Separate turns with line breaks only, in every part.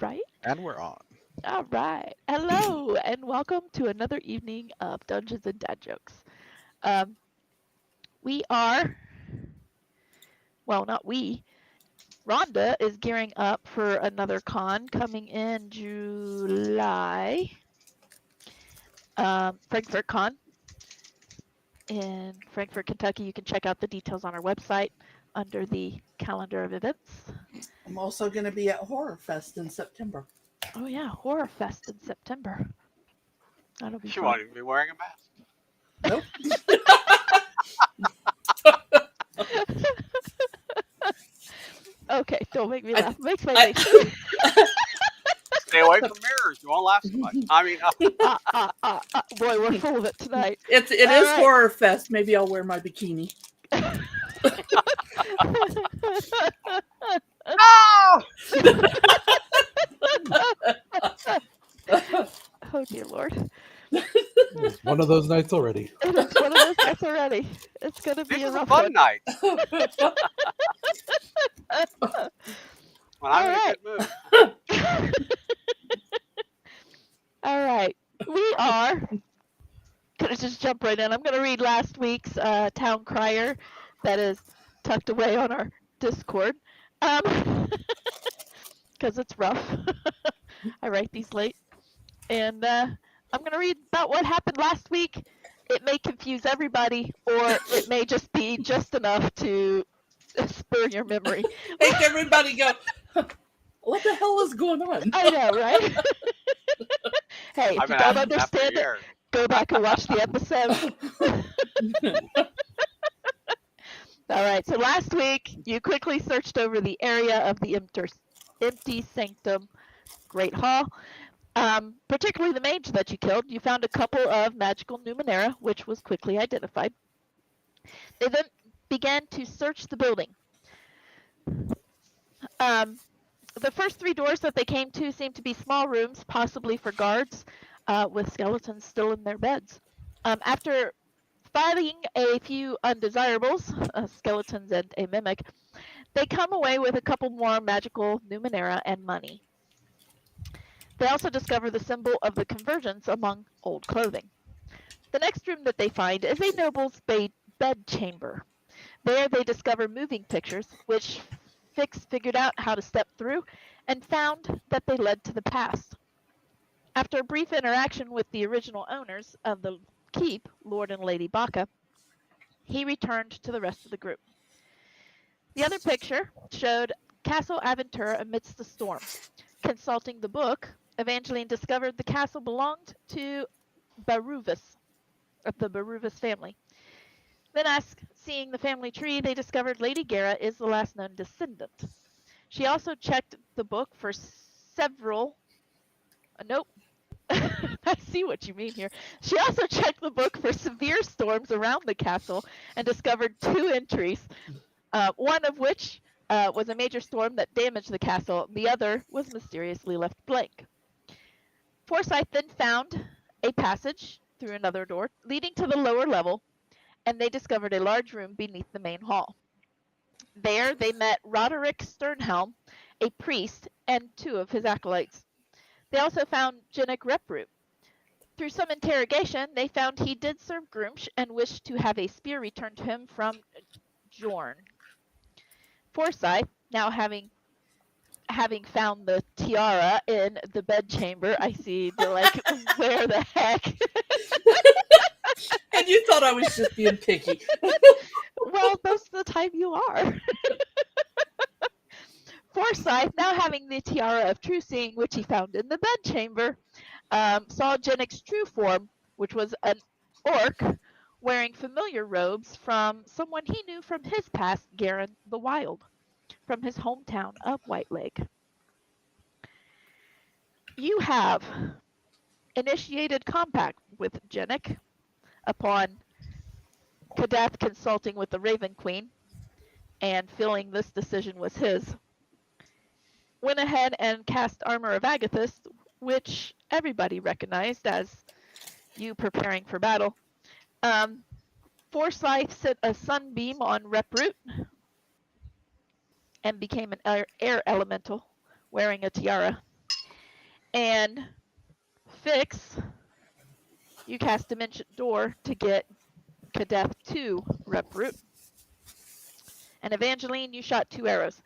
right?
And we're on.
All right. Hello, and welcome to another evening of Dungeons and Dad Jokes. Um, we are, well, not we. Rhonda is gearing up for another con coming in July. Frankfurt Con in Frankfurt, Kentucky. You can check out the details on our website under the calendar of events.
I'm also going to be at Horror Fest in September.
Oh yeah, Horror Fest in September. That'll be
She
fun.
won't even be wearing a mask.
Nope.
Okay, don't make me
I,
laugh. Makes my
I,
day.
Stay away from mirrors. You won't laugh so much. I mean,
Boy, we're full of it tonight.
it
All
is
right.
Horror Fest. Maybe I'll wear my bikini.
no!
Oh dear Lord.
It's one of those nights already.
It is one of those nights already. It's gonna be
This
a
is a
rough
fun
one.
night when I'm
All
in a
right.
good mood.
All right. We are gonna just jump right in. I'm gonna read last week's town crier that is tucked away on our Discord. Because it's rough. I write these late. And I'm going to read about what happened last week. It may confuse everybody, or it may just be just enough to spur your memory.
Make everybody go, what the hell is going on?
I know, right? Hey, if
I've
you
been
don't
asking that for
understand it,
years.
go back and watch the episode. All right, so last week you quickly searched over the area of the empty sanctum Great Hall. Particularly the mage that you killed, you found a couple of magical numenera, which was quickly identified. They then began to search the building. The first three doors that they came to seemed to be small rooms, possibly for guards, with skeletons still in their beds. After fighting a few undesirables, skeletons and a mimic, they come away with a couple more magical numenera and money. They also discover the symbol of the convergence among old clothing. The next room that they find is a noble's bed chamber. There they discover moving pictures, which Fix figured out how to step through and found that they led to the past. After a brief interaction with the original owners of the keep, Lord and Lady Baca, he returned to the rest of the group. The other picture showed Castle Aventura amidst the storm. Consulting the book, Evangeline discovered the castle belonged to Baruvus, of the Baruvus family. Then, seeing the family tree, they discovered Lady Guerra is the last known descendant. She also checked the book for several. Nope. I see what you mean here. She also checked the book for severe storms around the castle and discovered two entries, one of which was a major storm that damaged the castle. The other was mysteriously left blank. Forsyth then found a passage through another door leading to the lower level, and they discovered a large room beneath the main hall. There they met Roderick Sternhelm, a priest, and two of his acolytes. They also found Jennick Reproot. Through some interrogation, they found he did serve Grumsh and wished to have a spear returned to him from Jorn. Forsyth, now having found the tiara in the bedchamber, I see they're like, where the heck?
And you thought I was just being picky.
Well, most of the time you are. Forsyth, now having the tiara of true seeing, which he found in the bedchamber, saw Jennick's true form, which was an orc wearing familiar robes from someone he knew from his past, Garen the Wild, from his hometown of White Lake. You have initiated compact with Jennick upon Kadath consulting with the Raven Queen and feeling this decision was his. Went ahead and cast Armor of Agathis, which everybody recognized as you preparing for battle. Forsyth set a sunbeam on Reproot and became an air elemental wearing a tiara. And Fix, you cast Dimension Door to get Kadeth 2 rep root. And Evangeline, you shot 2 arrows,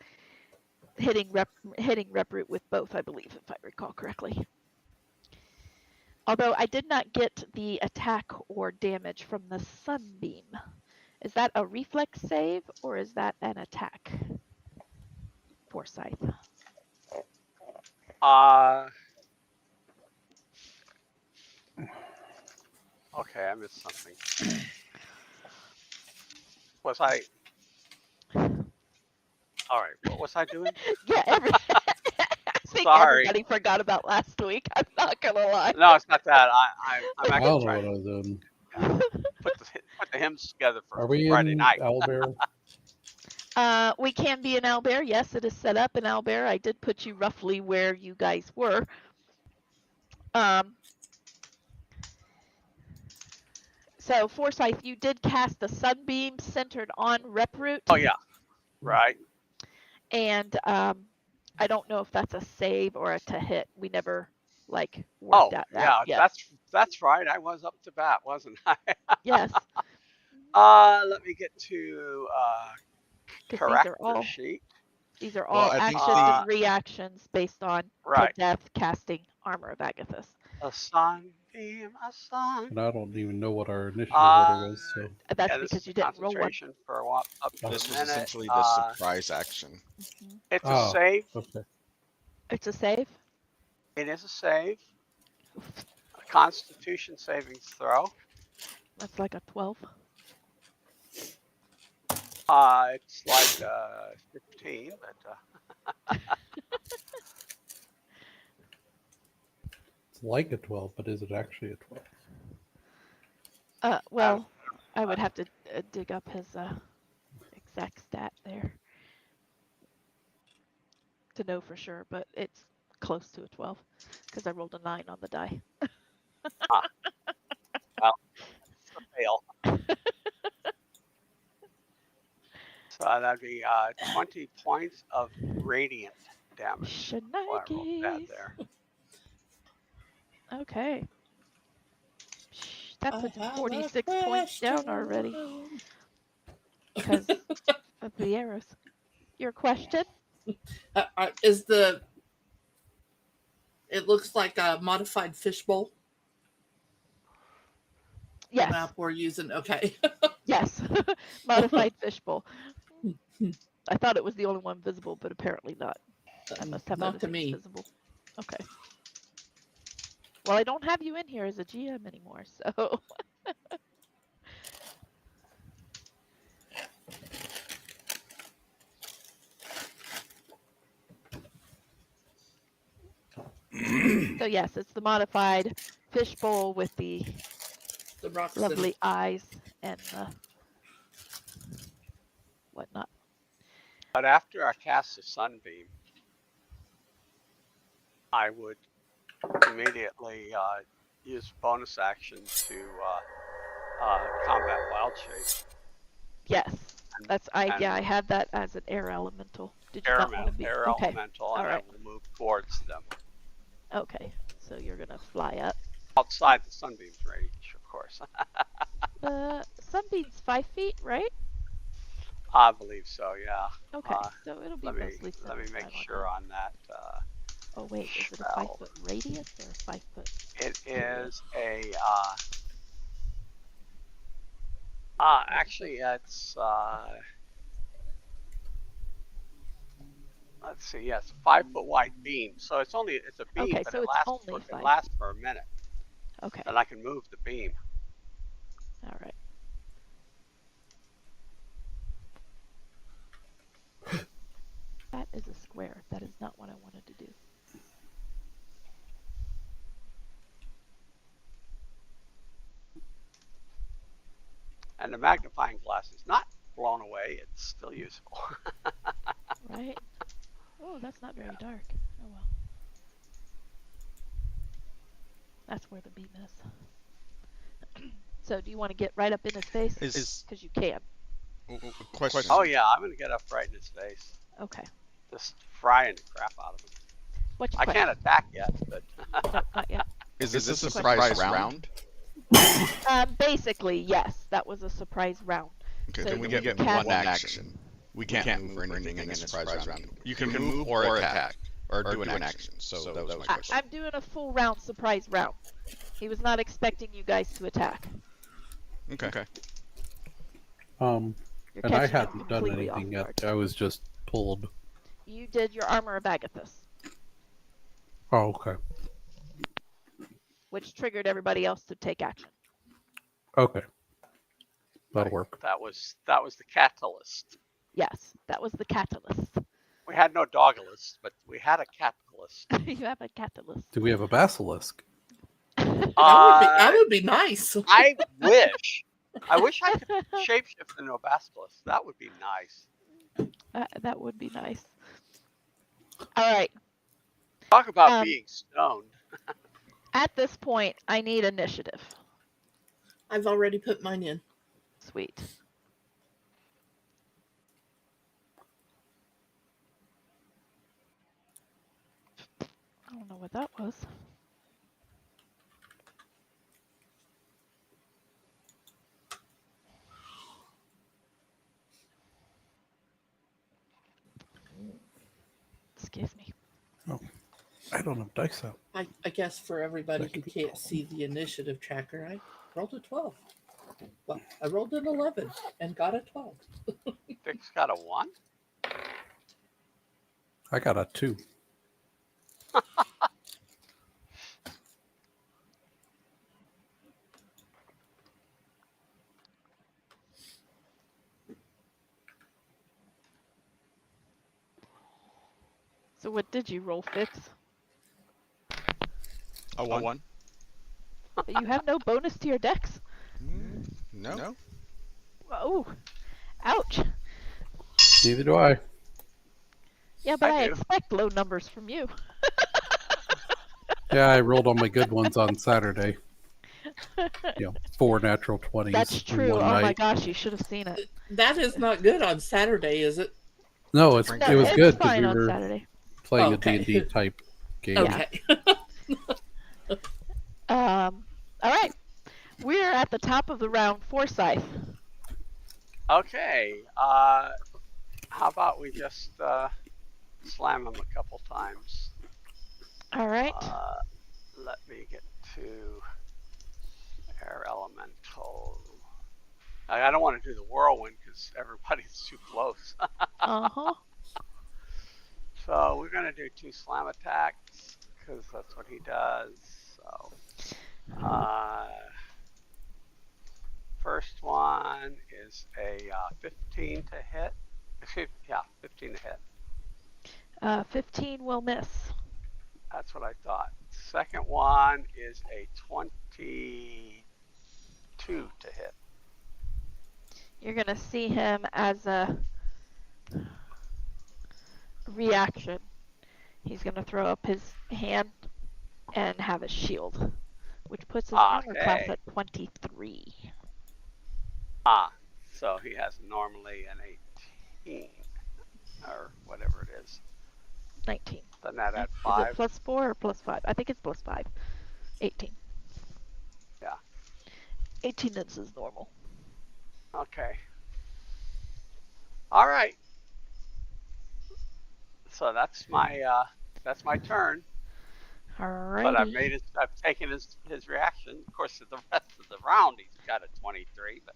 hitting rep root with both, I believe, if I recall correctly. Although I did not get the attack or damage from the sunbeam. Is that a reflex save or is that an attack? Forsyth.
Okay, I missed something. Was I? All right, what was I doing?
Yeah, I think
Sorry.
everybody forgot about last week. I'm not gonna lie.
No, it's not that. I'm
I
actually
don't know
trying
what I
to
was doing.
put the hymns together for
Are we
Friday
in
night.
Owlbear?
We can be in Owlbear. Yes, it is set up in Owlbear. I did put you roughly where you guys were. So Forsyth, you did cast the sunbeam centered on Reproot.
Oh yeah, right.
And I don't know if that's a save or a to hit. We never like worked out that.
Yeah,
Yet.
that's right. I was up to bat, wasn't I?
Yes.
Let me get to character sheet.
These are all actions and reactions based on Kadeth casting Armor of Agathis.
A sunbeam, a sun.
And I don't even know what our initiative order was. So
that's because you didn't roll one.
For up to
This
a
was
minute.
essentially the surprise action.
It's a save.
Okay.
It's a save?
It is a save. A Constitution savings throw.
That's like a 12.
It's like 15, but
it's like a 12, but is it actually a 12?
Well, I would have to dig up his exact stat there to know for sure, but it's close to a 12 because I rolled a 9 on the die.
Well, it's a fail. So that'd be 20 points of radiant damage.
There. Okay. That puts 46 points down already because of the arrows. Your question?
Is it looks like a modified fishbowl?
Yes.
The map we're using. Okay.
Yes. Modified fishbowl. I thought it was the only one visible, but apparently not. I must have
not to me.
Visible. Okay. Well, I don't have you in here as a GM anymore, so. So yes, it's the modified fishbowl with the lovely eyes and whatnot.
But after I cast the sunbeam, I would immediately use bonus action to combat wild shape.
Yes, I had that as an air elemental. Did you not want to be
elemental, and I will move towards them.
Okay, so you're gonna fly up
outside the sunbeam's range, of course.
The sunbeam's 5 feet, right?
I believe so. Yeah.
Okay, so it'll be mostly.
Let me make sure on that.
Oh wait, is it a 5 foot radius or a 5 foot?
It is a. Actually, it's. Let's see. Yes, 5 foot wide beam. So it's a beam,
okay,
but
so
it lasts for a minute.
Okay.
And I can move the beam.
All right. That is a square. That is not what I wanted to do.
And the magnifying glass is not blown away. It's still useful.
Right? Oh, that's not very dark. Oh well. That's where the beam is. So do you want to get right up in his face? Because you can.
Question.
Oh yeah, I'm going to get up right in his face.
Okay.
Just frying the crap out of him.
What's your
I
question?
can't attack yet, but
No, not yet.
Is this a surprise round?
Basically, yes, that was a surprise round.
Okay,
So
then we
you
get
can-
one action. We can't move or anything in a surprise round. You can move or attack or do an action. So that was my question.
I'm doing a full round surprise round. He was not expecting you guys to attack.
Okay.
And
You're
I
catching him
hadn't done
completely
anything
off
yet.
guard.
I was just pulled.
You did your armor of Agathis,
Oh, okay.
which triggered everybody else to take action.
Okay. That'll
Right.
work.
that was the catalyst.
Yes, that was the catalyst.
We had no doggalist, but we had a catalyst.
You have a catalyst.
Do we have a basilisk?
That would be nice.
I wish I could shapeshift into a basilisk. That would be nice.
That would be nice. All right.
Talk about being stoned.
At this point, I need initiative.
I've already put mine in.
Sweet. I don't know what that was. Excuse me.
Oh, I don't have dice out.
I guess for everybody who can't see the initiative tracker, I rolled a 12. Well, I rolled an 11 and got a 12.
Vic's got a 1.
I got a 2.
So what did you roll, Fix?
A 1.
You have no bonus to your dex?
No.
Whoa. Ouch.
Neither do I.
Yeah, but I
do.
expect low numbers from you.
Yeah, I rolled all my good ones on Saturday. 4 natural 20s.
That's
in
true.
one
Oh my
night.
gosh, you should have seen it.
That is not good on Saturday, is it?
No,
No,
it was
it's
good because
fine
we
on
were
Saturday.
playing
Okay.
a D&D type game.
Okay.
All right. We're at the top of the round, Forsyth.
Okay. How about we just slam him a couple times?
All right.
Let me get to air elemental. I don't want to do the whirlwind because everybody's too close.
Uh-huh.
So we're going to do 2 slam attacks because that's what he does. So first one is a 15 to hit. 15 to hit.
15 will miss.
That's what I thought. Second one is a 22 to hit.
You're going to see him as a reaction. He's going to throw up his hand and have a shield, which puts his armor class
Okay.
at 23.
So he has normally an 18 or whatever it is.
19.
Then that at
Is
5.
it plus 4 or plus 5? I think it's plus 5. 18.
Yeah.
18 is his normal.
Okay. All right. So that's my turn.
Alrighty.
But I've taken his reaction. Of course, the rest of the round he's got a 23. But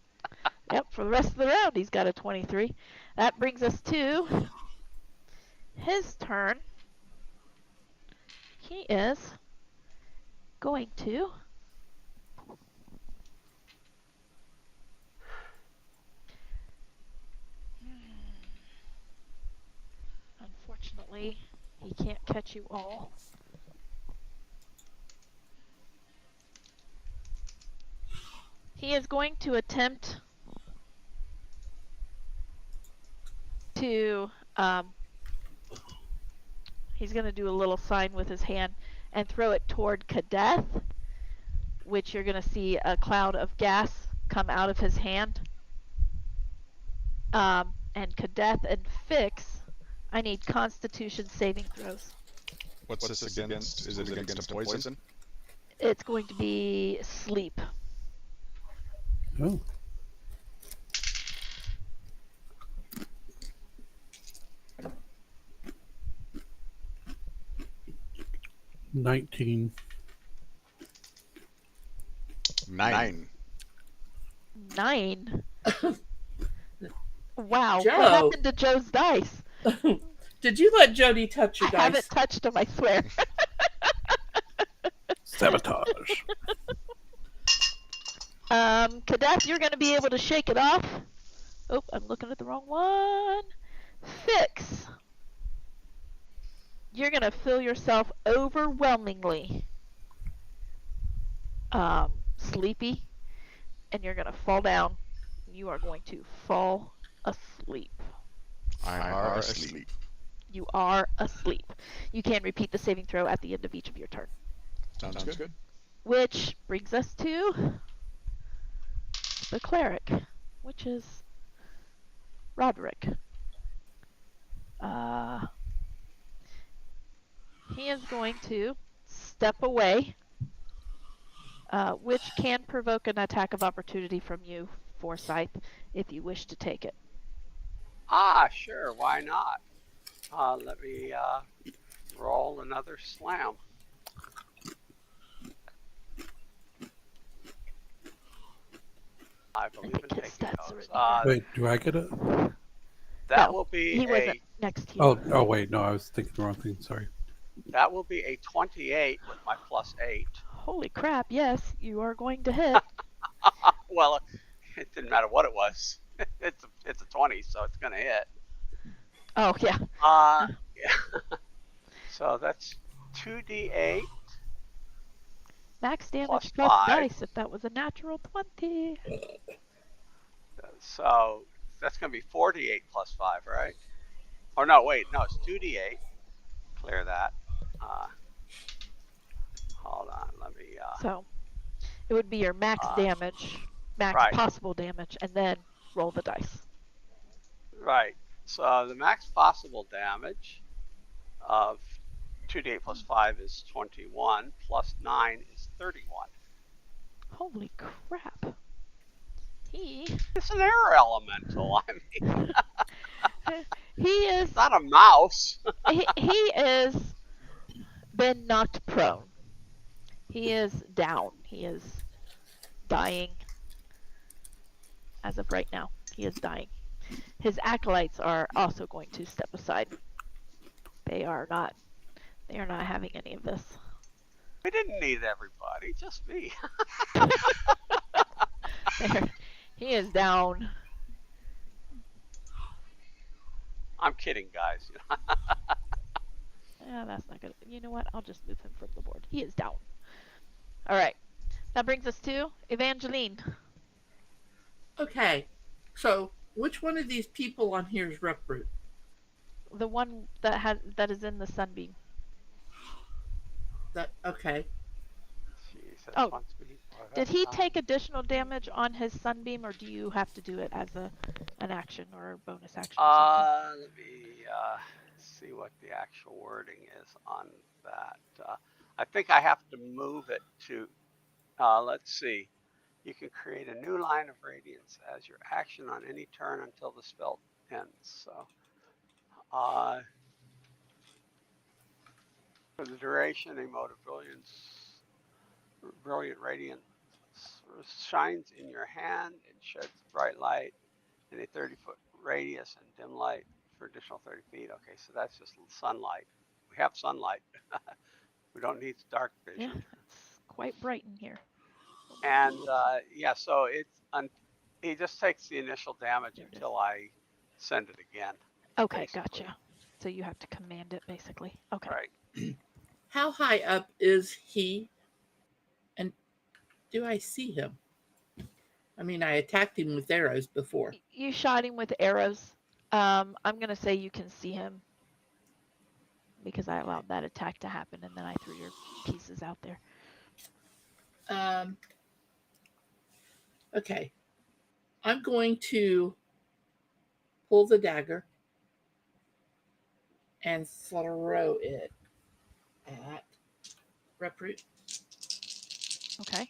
Yep, for the rest of the round he's got a 23. That brings us to his turn. He is going to unfortunately he can't catch you all. He is going to attempt to he's going to do a little sign with his hand and throw it toward Kadeth, which you're going to see a cloud of gas come out of his hand. And Kadeth and Fix, I need Constitution saving throws.
What's this against? Is it against a poison?
It's going to be sleep.
Oh. $19.
9.
9. Wow.
Joe.
What happened to Joe's dice?
Did you let Jody touch your
I
dice?
haven't touched them, I swear.
Sabotage.
Kadeth, you're going to be able to shake it off. Oh, I'm looking at the wrong one. Fix. You're going to feel yourself overwhelmingly sleepy, and you're going to fall down. You are going to fall asleep.
I are asleep.
You are asleep. You can repeat the saving throw at the end of each of your turn.
Sounds good.
Which brings us to the cleric, which is Roderick. He is going to step away, which can provoke an attack of opportunity from you, Forsyth, if you wish to take it.
Sure, why not? Let me roll another slam. I believe in
his
taking
stats are
those.
in
Wait, do I get it?
That
No,
will be
he
a
wasn't next to you.
Oh, wait, no, I was thinking the wrong thing. Sorry.
that will be a 28 with my +8.
Holy crap, yes, you are going to hit.
Well, it didn't matter what it was. It's a 20, so it's gonna hit.
Oh, yeah.
Yeah. So that's 2d8
Max damage
plus
plus
5.
dice if that was a natural 20.
So that's gonna be 4d8 plus 5, right? Or no, wait, no, it's 2d8. Clear that. Hold on, let me.
So it would be your max damage, max
right.
possible damage, and then roll the dice.
Right. So the max possible damage of 2d8 plus 5 is 21, plus 9 is 31.
Holy crap.
It's an air elemental. I mean,
he is
it's not a mouse.
he is been knocked prone. He is down. He is dying. As of right now, he is dying. His acolytes are also going to step aside. They are not having any of this.
We didn't need everybody, just me.
He is down.
I'm kidding, guys.
Yeah, that's not good. You know what? I'll just move him from the board. He is down. All right. That brings us to Evangeline.
Okay, so which one of these people on here is Reproot?
The one that is in the sunbeam.
Okay.
Oh, did he take additional damage on his sunbeam, or do you have to do it as an action or a bonus action?
Let me see what the actual wording is on that. I think I have to move it to. Let's see. You can create a new line of radiance as your action on any turn until the spell ends. So, for the duration, a mode of brilliant radiance shines in your hand and sheds bright light in a 30-foot radius and dim light for additional 30 feet. Okay, so that's just sunlight. We have sunlight. We don't need dark vision.
Yeah, it's quite bright in here.
And yeah, so he just takes the initial damage until I send it again.
Okay,
basically.
gotcha. So you have to command it, basically. Okay.
Right.
How high up is he? And do I see him? I mean, I attacked him with arrows before.
You shot him with arrows. I'm going to say you can see him because I allowed that attack to happen and then I threw your pieces out there.
Okay. I'm going to pull the dagger and throw it at Reproot.
Okay.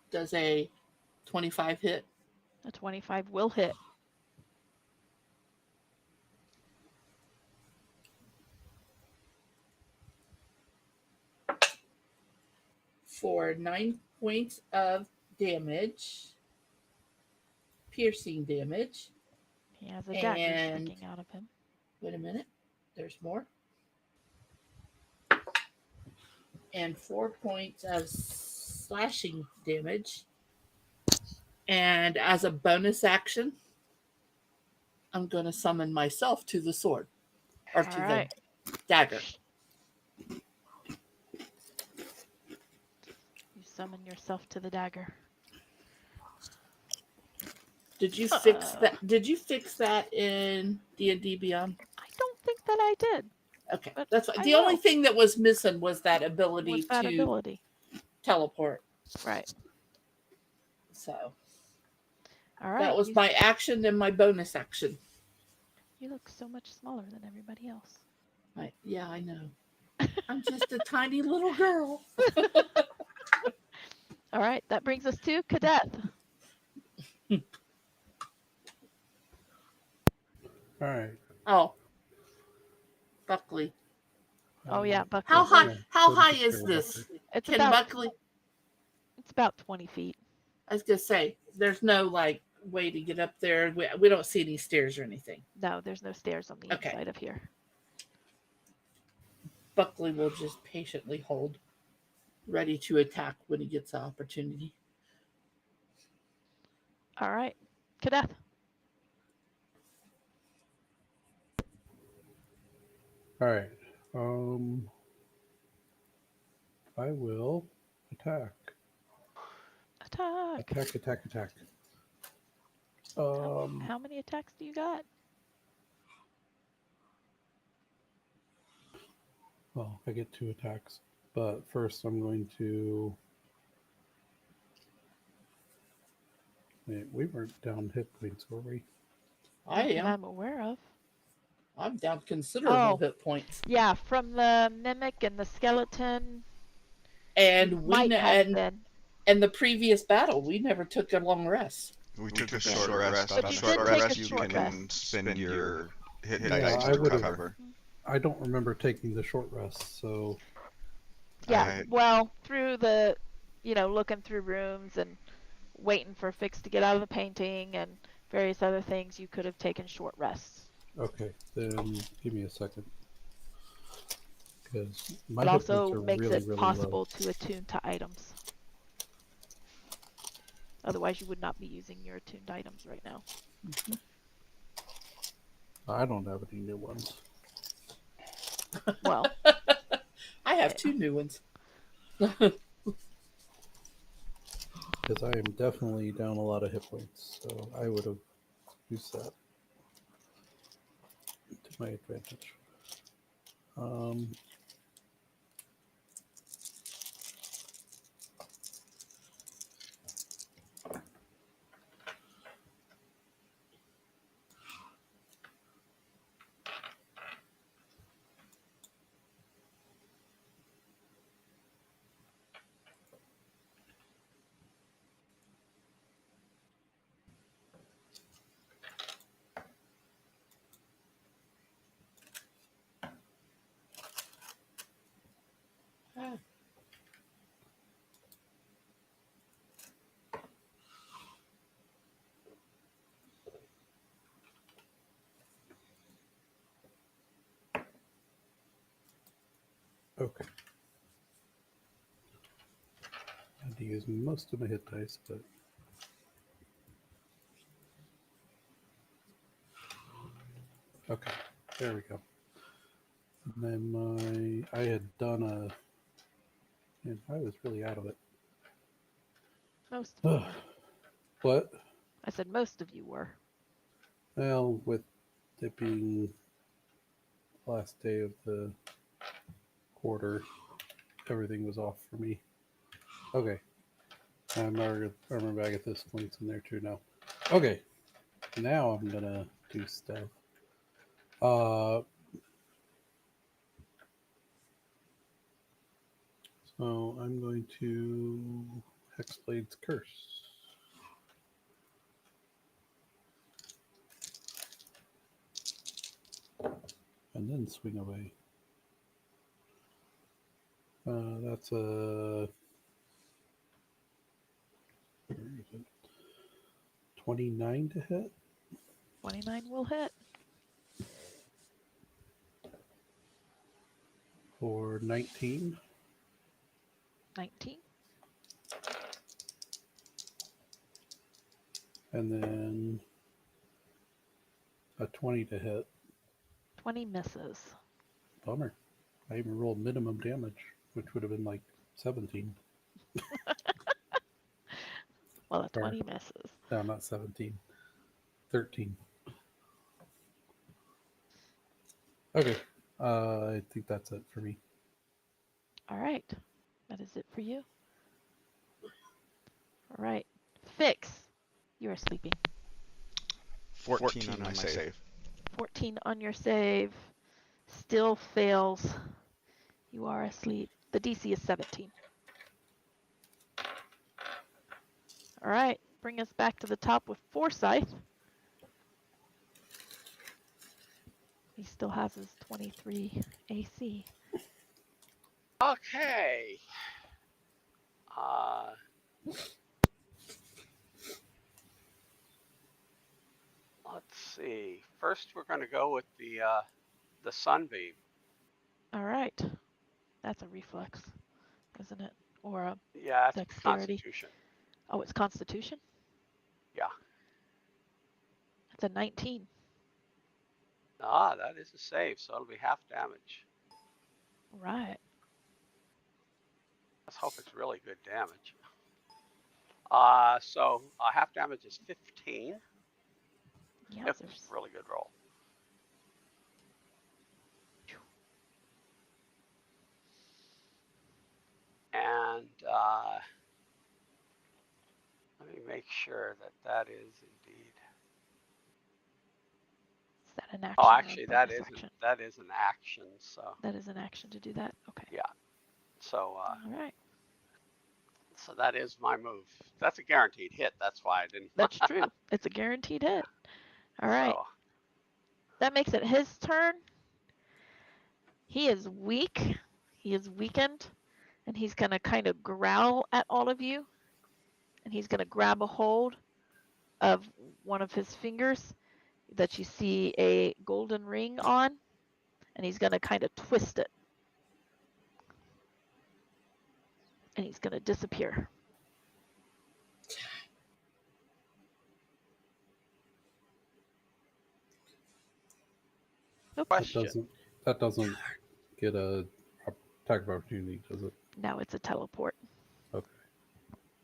Does a 25 hit?
A 25 will hit.
For 9 points of damage, piercing damage.
He has a dagger
And
sticking out of him.
wait a minute, there's more. And 4 points of slashing damage. And as a bonus action, I'm going to summon myself to the sword, or to
Alright.
the dagger.
You summon yourself to the dagger.
Did you fix that? Did you fix that in D&D Beyond?
I don't think that I did.
Okay,
But
that's what,
I
the only
will.
thing that was missing was that ability
With that
to
ability.
teleport.
Right.
So
Alright.
that was my action and my bonus action.
You look so much smaller than everybody else.
Yeah, I know. I'm just a tiny little girl.
Alright, that brings us to Kadeth.
Alright.
Oh, Buckley.
Oh yeah, Buckley.
How high?
Yeah,
How
so
high
take
is
care of
this?
Buckley.
It's
Can
about
Buckley?
it's about 20 feet.
I was gonna say, there's no like way to get up there. We don't see any stairs or anything.
No, there's no stairs on the
Okay.
inside of here.
Buckley will just patiently hold, ready to attack when he gets the opportunity.
Alright. Kadeth.
Alright. I will attack.
Attack.
Attack.
How many attacks do you got?
Well, I get 2 attacks. But first I'm going to... Wait, we weren't down hit points, were we?
I
Not that
am.
I'm aware of.
I'm down considerable
Oh.
hit points.
Yeah, from the mimic and the skeleton.
And
might have been.
and the previous battle, we never took a long rest.
We took a
Yeah.
short rest.
But
On
you
a short
did take a
rest, you
short
can
rest.
spend your hit
Yeah,
dice
I
to
would've-
recover.
I don't remember taking the short rest, so...
Yeah, well, through the, looking through rooms and waiting for Fix to get out of the painting and various other things, you could have taken short rests.
Okay, then give me a second. Because my
It
hit points
also
are
makes
really,
it
really
possible
low.
to attune to items. Otherwise, you would not be using your attuned items right now.
I don't have any new ones.
Well,
I have 2 new ones.
Because I am definitely down a lot of hit points, so I would have used that to my advantage. Okay. I had to use most of my hit dice, but... Okay, there we go. And then I had done and I was really out of it.
most of you were.
What?
I said most of you were.
Well, with it being the last day of the quarter, everything was off for me. Okay. I remember I get this points in there too now. Okay. Now I'm gonna do stuff. So I'm going to Hexblade's Curse. And then swing away. That's a 29 to hit.
29 will hit.
For 19.
19.
And then a 20 to hit.
20 misses.
Bummer. I even rolled minimum damage, which would have been like 17.
Well, a 20 misses.
No, not 17. 13. Okay. I think that's it for me.
All right. That is it for you. All right. Fix. You are sleeping.
14 on my save.
14 on your save. Still fails. You are asleep. The DC is 17. All right. Bring us back to the top with Forsyth. He still has his 23 AC.
Okay. Let's see. First, we're going to go with the sunbeam.
All right. That's a reflex, isn't it? Or a
Yeah, it's
dexterity.
Constitution.
Oh, it's Constitution?
Yeah.
It's a 19.
Ah, that is a save, so it'll be half damage.
Right.
Let's hope it's really good damage. So half damage is 15.
Yeah,
It's a really good roll. And let me make sure that is indeed.
Is that an action?
Oh, actually, that is an action. So
that is an action to do that. Okay.
Yeah. So
all right.
So that is my move. That's a guaranteed hit. That's why I didn't.
That's true. It's a guaranteed hit. All right. So. That makes it his turn. He is weak. He is weakened. And he's going to kind of growl at all of you. And he's going to grab a hold of one of his fingers that you see a golden ring on. And he's going to kind of twist it. And he's going to disappear.
Question.
That doesn't get a attack of opportunity, does it?
No, it's a teleport.
Okay.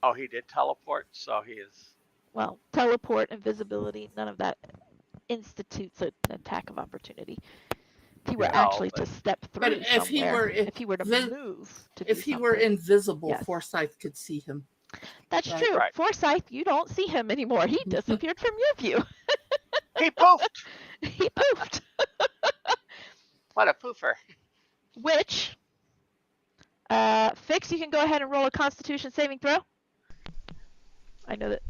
Oh, he did teleport, so he is.
Well, teleport, invisibility, none of that institutes an attack of opportunity. If he were actually to step through
but if
somewhere, if he were to move to
if he were invisible, yes. Forsyth could see him.
That's true. Right. Forsyth, you don't see him anymore. He disappeared from your view.
He poofed.
He poofed.
What a poofer.
Which, Fix, you can go ahead and roll a Constitution saving throw. I know that.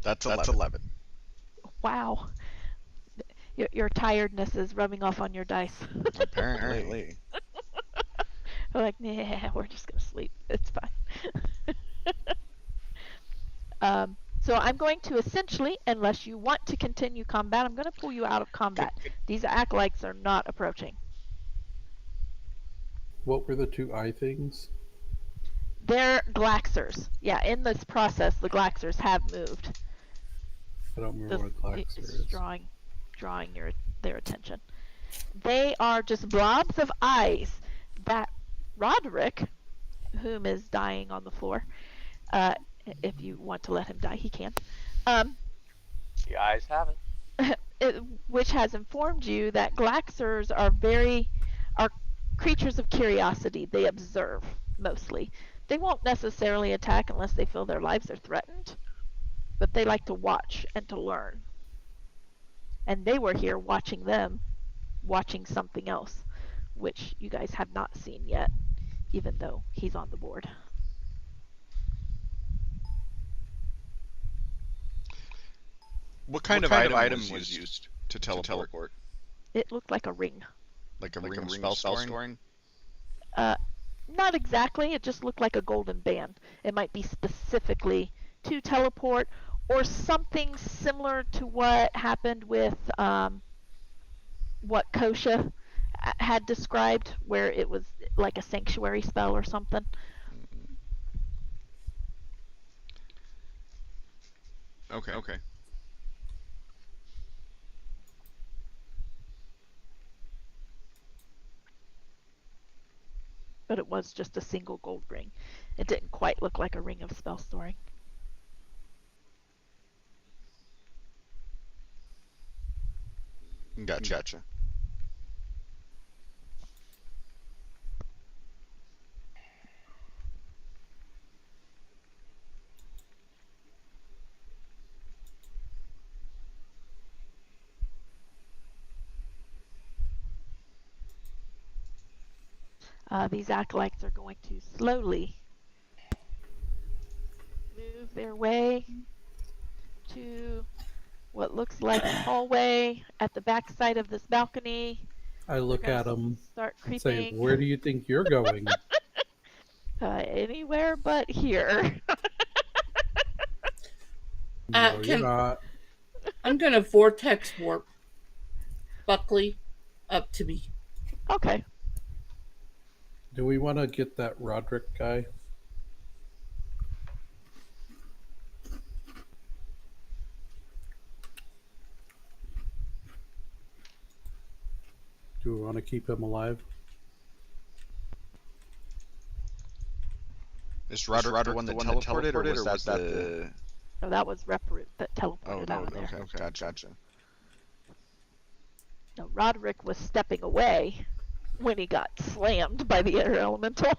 That's 11.
Wow. Your tiredness is rubbing off on your dice.
Apparently.
Like, nah, we're just going to sleep. It's fine. So I'm going to essentially, unless you want to continue combat, I'm going to pull you out of combat. These acolytes are not approaching.
What were the two eye things?
They're Glaxers. Yeah, in this process, the Glaxers have moved.
I don't remember what Glaxer is.
Drawing their attention. They are just blobs of eyes that Roderick, whom is dying on the floor, if you want to let him die, he can.
The eyes have
it. Which has informed you that Glaxers are creatures of curiosity. They observe, mostly. They won't necessarily attack unless they feel their lives are threatened. but they like to watch and to learn. And they were here watching them, watching something else, which you guys have not seen yet, even though he's on the board.
What kind of item was used to teleport?
It looked like a ring.
Like a ring of spell storing?
Not exactly. It just looked like a golden band. It might be specifically to teleport, or something similar to what happened with what Kosha had described, where it was like a sanctuary spell or something.
Okay.
But it was just a single gold ring. It didn't quite look like a ring of spell storing.
Gotcha.
These acolytes are going to slowly move their way to what looks like a hallway at the back side of this balcony.
I look at them
Start
and say,
creeping.
"Where do you think you're going?"
Anywhere but here.
No, you're not.
I'm going to vortex warp Buckley up to me.
Okay.
Do we want to get that Roderick guy? Do we want to keep him alive?
Is Roderick the one that teleported, or was that the...
No, that was Reproot that teleported out of there.
Okay. Gotcha.
No, Roderick was stepping away when he got slammed by the air elemental.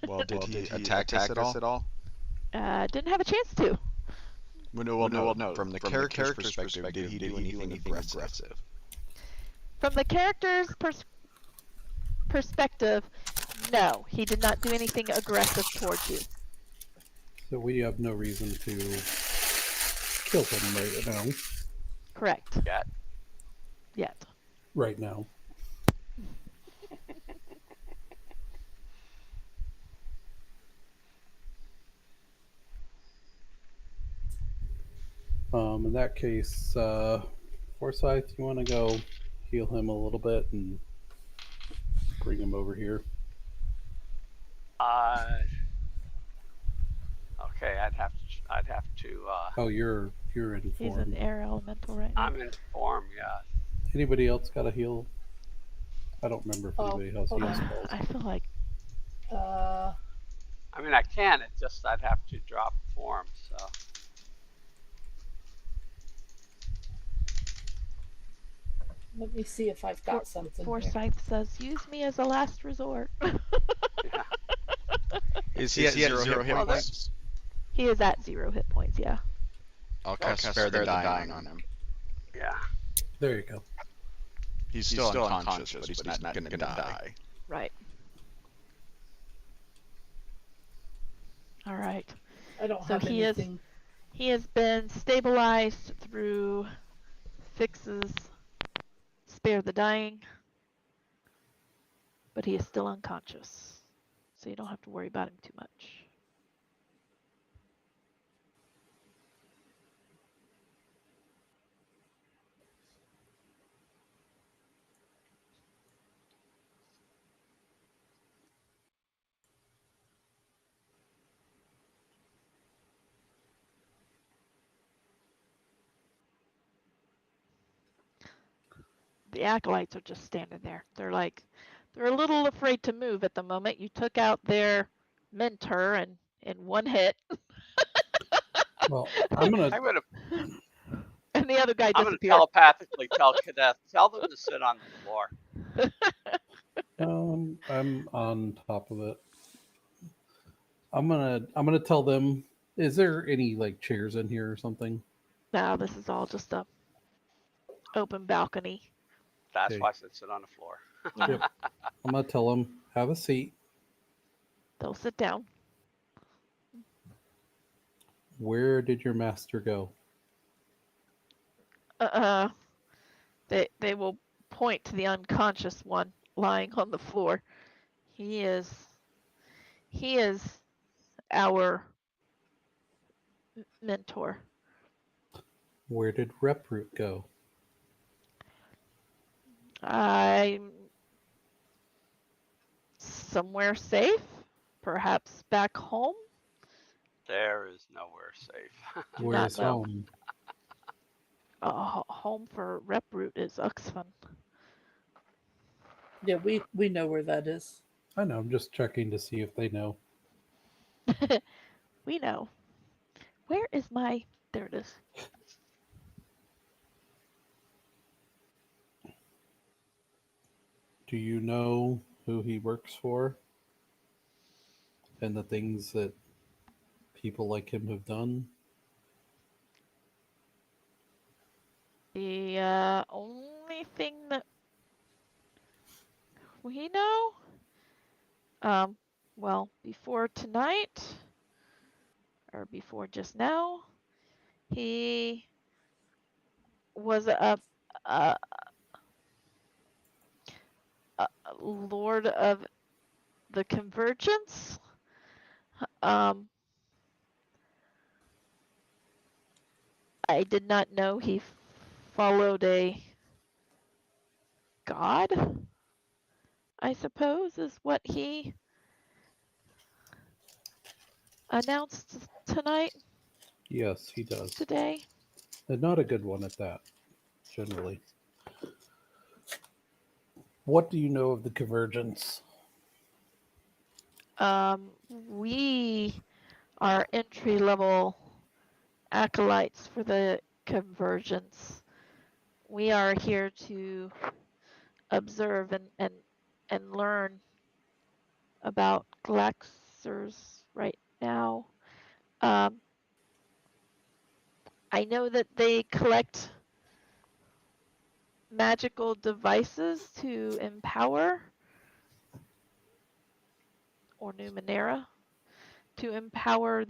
Well, did he attack us at all?
Didn't have a chance to.
Well, no. From the character's perspective, did he do anything aggressive?
From the character's perspective, no, he did not do anything aggressive towards you.
So we have no reason to kill him right now.
Correct. Yet.
Right now. In that case, Forsyth, you want to go heal him a little bit and bring him over here?
Okay, I'd have to.
Oh, you're in
He's
form.
an air elemental right now.
I'm in form, yeah.
Anybody else got a heal? I don't remember if anybody else heals spells.
I feel like
I mean, I can. It's just I'd have to drop form. So.
Let me see if I've got something.
Forsyth says, use me as a last resort.
Yeah.
Is he at zero hit points?
He is at 0 hit points, yeah.
I'll cast Spare the Dying on him.
Yeah.
There you go.
He's still unconscious, but he's not gonna die.
Right. All right.
I don't
So
have anything.
He has been stabilized through fixes Spare the Dying, but he is still unconscious, so you don't have to worry about him too much. The acolytes are just standing there. They're a little afraid to move at the moment. You took out their mentor in one hit.
Well, I'm gonna
and the other guy
I'm gonna
disappeared.
telepathically tell Cadeth, tell them to sit on the floor.
I'm on top of it. I'm gonna tell them Is there any like chairs in here or something?
Now this is all just a open balcony.
That's
Okay.
why I said sit on the floor.
Yeah,
Yep. I'm gonna tell them have a seat.
they'll sit down.
Where did your master go?
Uh, they will point to the unconscious one lying on the floor. He is our mentor.
Where did Reproot go?
I'm somewhere safe, perhaps back home.
There is nowhere safe.
Do
Where
not
is
know.
home?
Home for Reproot is Uxfan.
Yeah, we know where that is.
I know. I'm just checking to see if they know.
We know. Where is my? There it is.
Do you know who he works for and the things that people like him have done?
The only thing that we know, well, before tonight, or before just now, he was a, a lord of the Convergence. Um, I did not know he followed a god, I suppose, is what he announced tonight,
Yes, he does.
today.
And not a good one at that, generally. What do you know of the Convergence?
We are entry level acolytes for the Convergence. We are here to observe and learn about Glaxers right now. I know that they collect magical devices to empower, or Numenera, to empower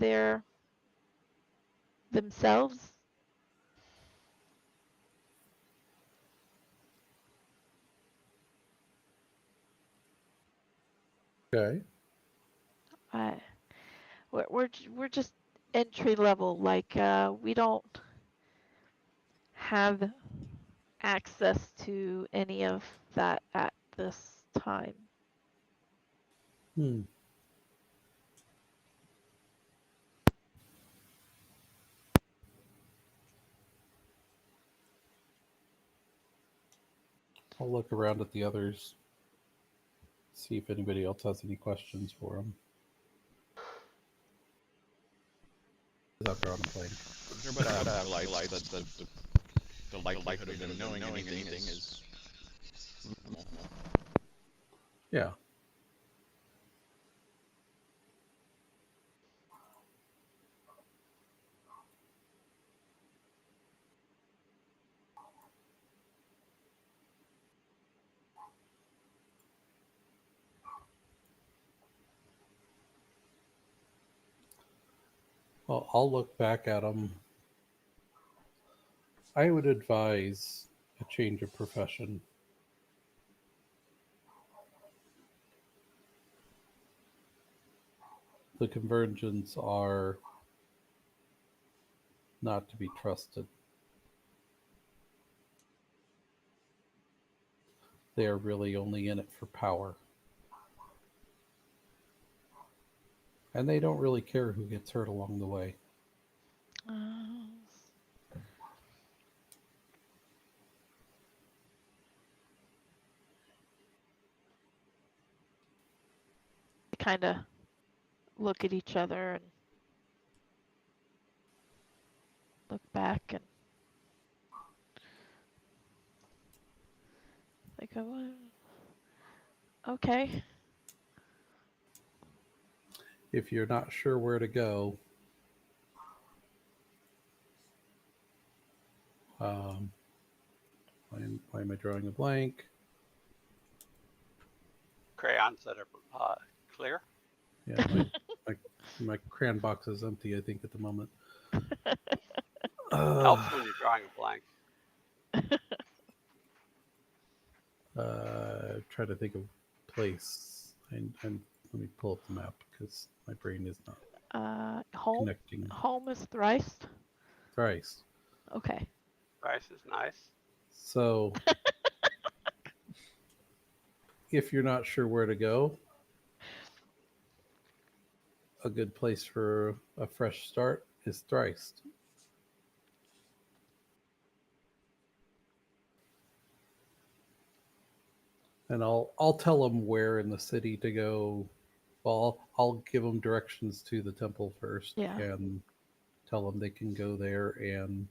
themselves.
Okay.
I we're just entry level. Like we don't have access to any of that at this time.
Hmm. I'll look around at the others, see if anybody else has any questions for him. Out there on the plane.
Everybody highlights that the likelihood of them knowing anything is minimal.
Yeah. Well, I'll look back at them. I would advise a change of profession. The Convergence are not to be trusted. They are really only in it for power. And they don't really care who gets hurt along the way.
Kind of look at each other and look back and they go, okay.
If you're not sure where to go, Why am I drawing a blank?
Crayons that are clear.
Yeah, my crayon box is empty, I think, at the moment.
Helps when you're drawing a blank.
Try to think of place. And let me pull up the map because my brain is not
Home.
connecting.
Home is thrice.
Thrice.
Okay.
Price is nice.
So if you're not sure where to go, a good place for a fresh start is Thrice. And I'll tell them where in the city to go. Well, I'll give them directions to the temple first,
Yeah.
and tell them they can go there and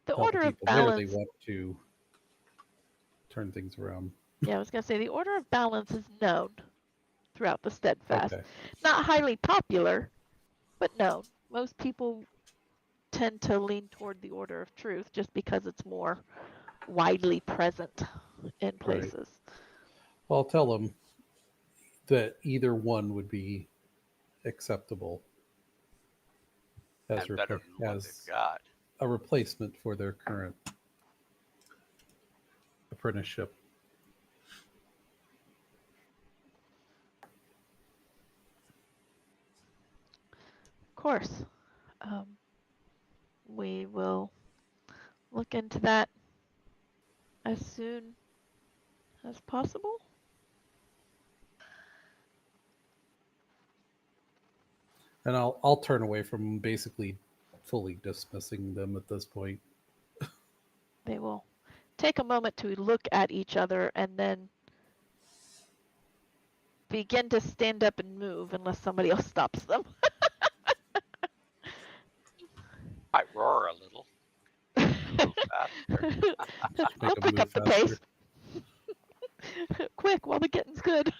The
tell the
order of
people there they
balance.
want to turn things around.
Yeah, I was gonna say the order of balance is known throughout the steadfast.
Okay.
Not highly popular, but known. Most people tend to lean toward the order of truth just because it's more widely present in places.
Well, I'll tell them that either one would be acceptable as,
And better than what they've got.
a replacement for their current apprenticeship.
Of course. We will look into that as soon as possible.
And I'll turn away from basically fully dismissing them at this point.
They will take a moment to look at each other and then begin to stand up and move unless somebody else stops them.
I roar a little. Move faster.
I'll pick up the pace. Quick, while the getting's good.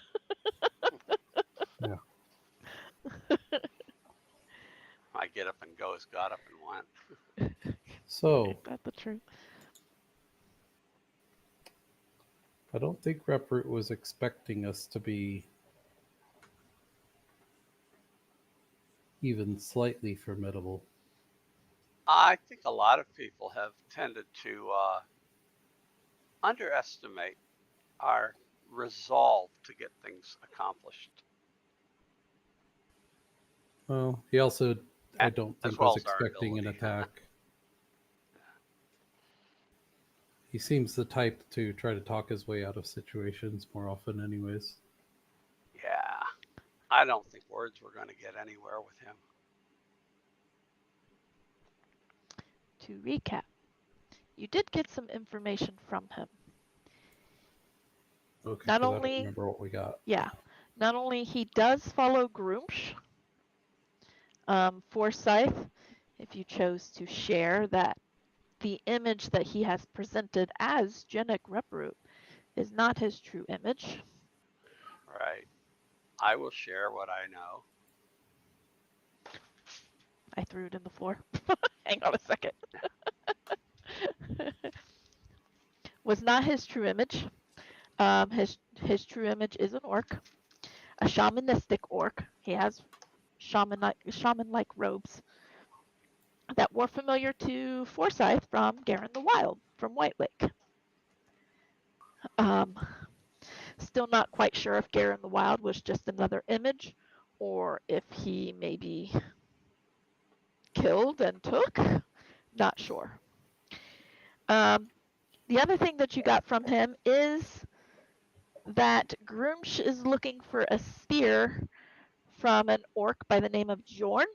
Yeah.
My get up and goes got up and went.
So
That's the truth.
I don't think Reproot was expecting us to be even slightly formidable.
I think a lot of people have tended to underestimate our resolve to get things accomplished.
Well, he also, I don't
as
think,
well
was
as our
expecting an
ability.
attack. He seems the type to try to talk his way out of situations more often, anyways.
Yeah, I don't think words were going to get anywhere with him.
To recap, you did get some information from him.
Okay,
Not
'cause I
only,
don't remember what we got.
yeah, not only he does follow Groomsh, Forsyth, if you chose to share that the image that he has presented as Genic Reproot is not his true image.
Right. I will share what I know.
I threw it in the floor. Hang on a second. Was not his true image. His true image is an orc, a shamanistic orc. He has shaman-like robes that were familiar to Forsyth from Garen the Wild from White Lake. Still not quite sure if Garen the Wild was just another image or if he maybe killed and took. Not sure. The other thing that you got from him is that Groomsh is looking for a spear from an orc by the name of Jorn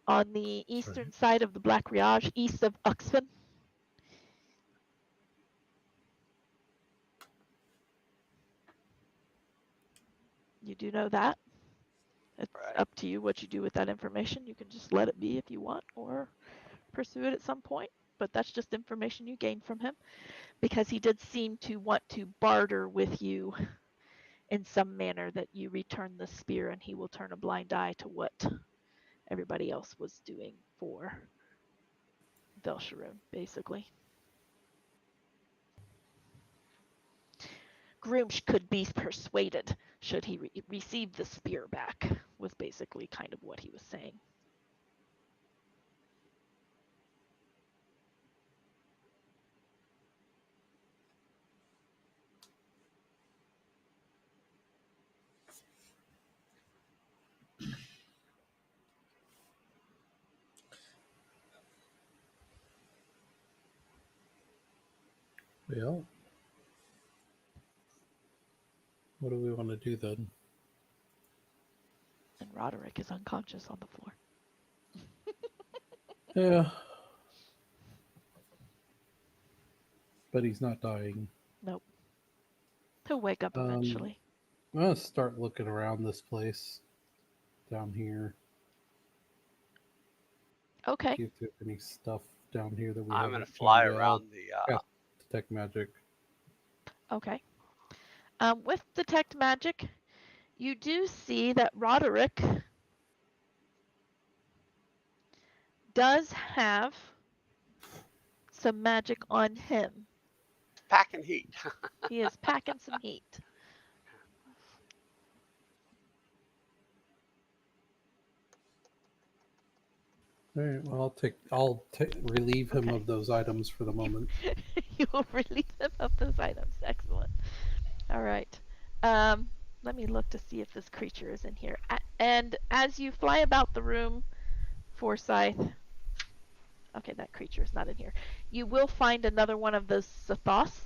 on the eastern side of the Black Riage, east of Uxfin. You do know that. It's up to you what you do with that information. You can just let it be if you want or pursue it at some point, but that's just information you gained from him because he did seem to want to barter with you in some manner, that you return the spear and he will turn a blind eye to whatever everybody else was doing for Velsharoon, basically. Groomsh could be persuaded should he receive the spear back, was basically kind of what he was saying.
Well, what do we want to do then?
And Roderick is unconscious on the floor.
Yeah. But he's not dying.
Nope. He'll wake up eventually.
I'm going to start looking around this place down here.
Okay.
See if there's any stuff down here that we
I'm going
haven't
to fly
found yet.
around the.
Cast detect magic.
Okay. With detect magic, you do see that Roderick does have some magic on him.
Packing heat.
He is packing some heat.
All right. Well, I'll relieve him
Okay.
of those items for the moment.
You will relieve him of those items. Excellent. All right. Let me look to see if this creature is in here. And as you fly about the room, Forsyth. Okay, that creature is not in here. You will find another one of those Shathos?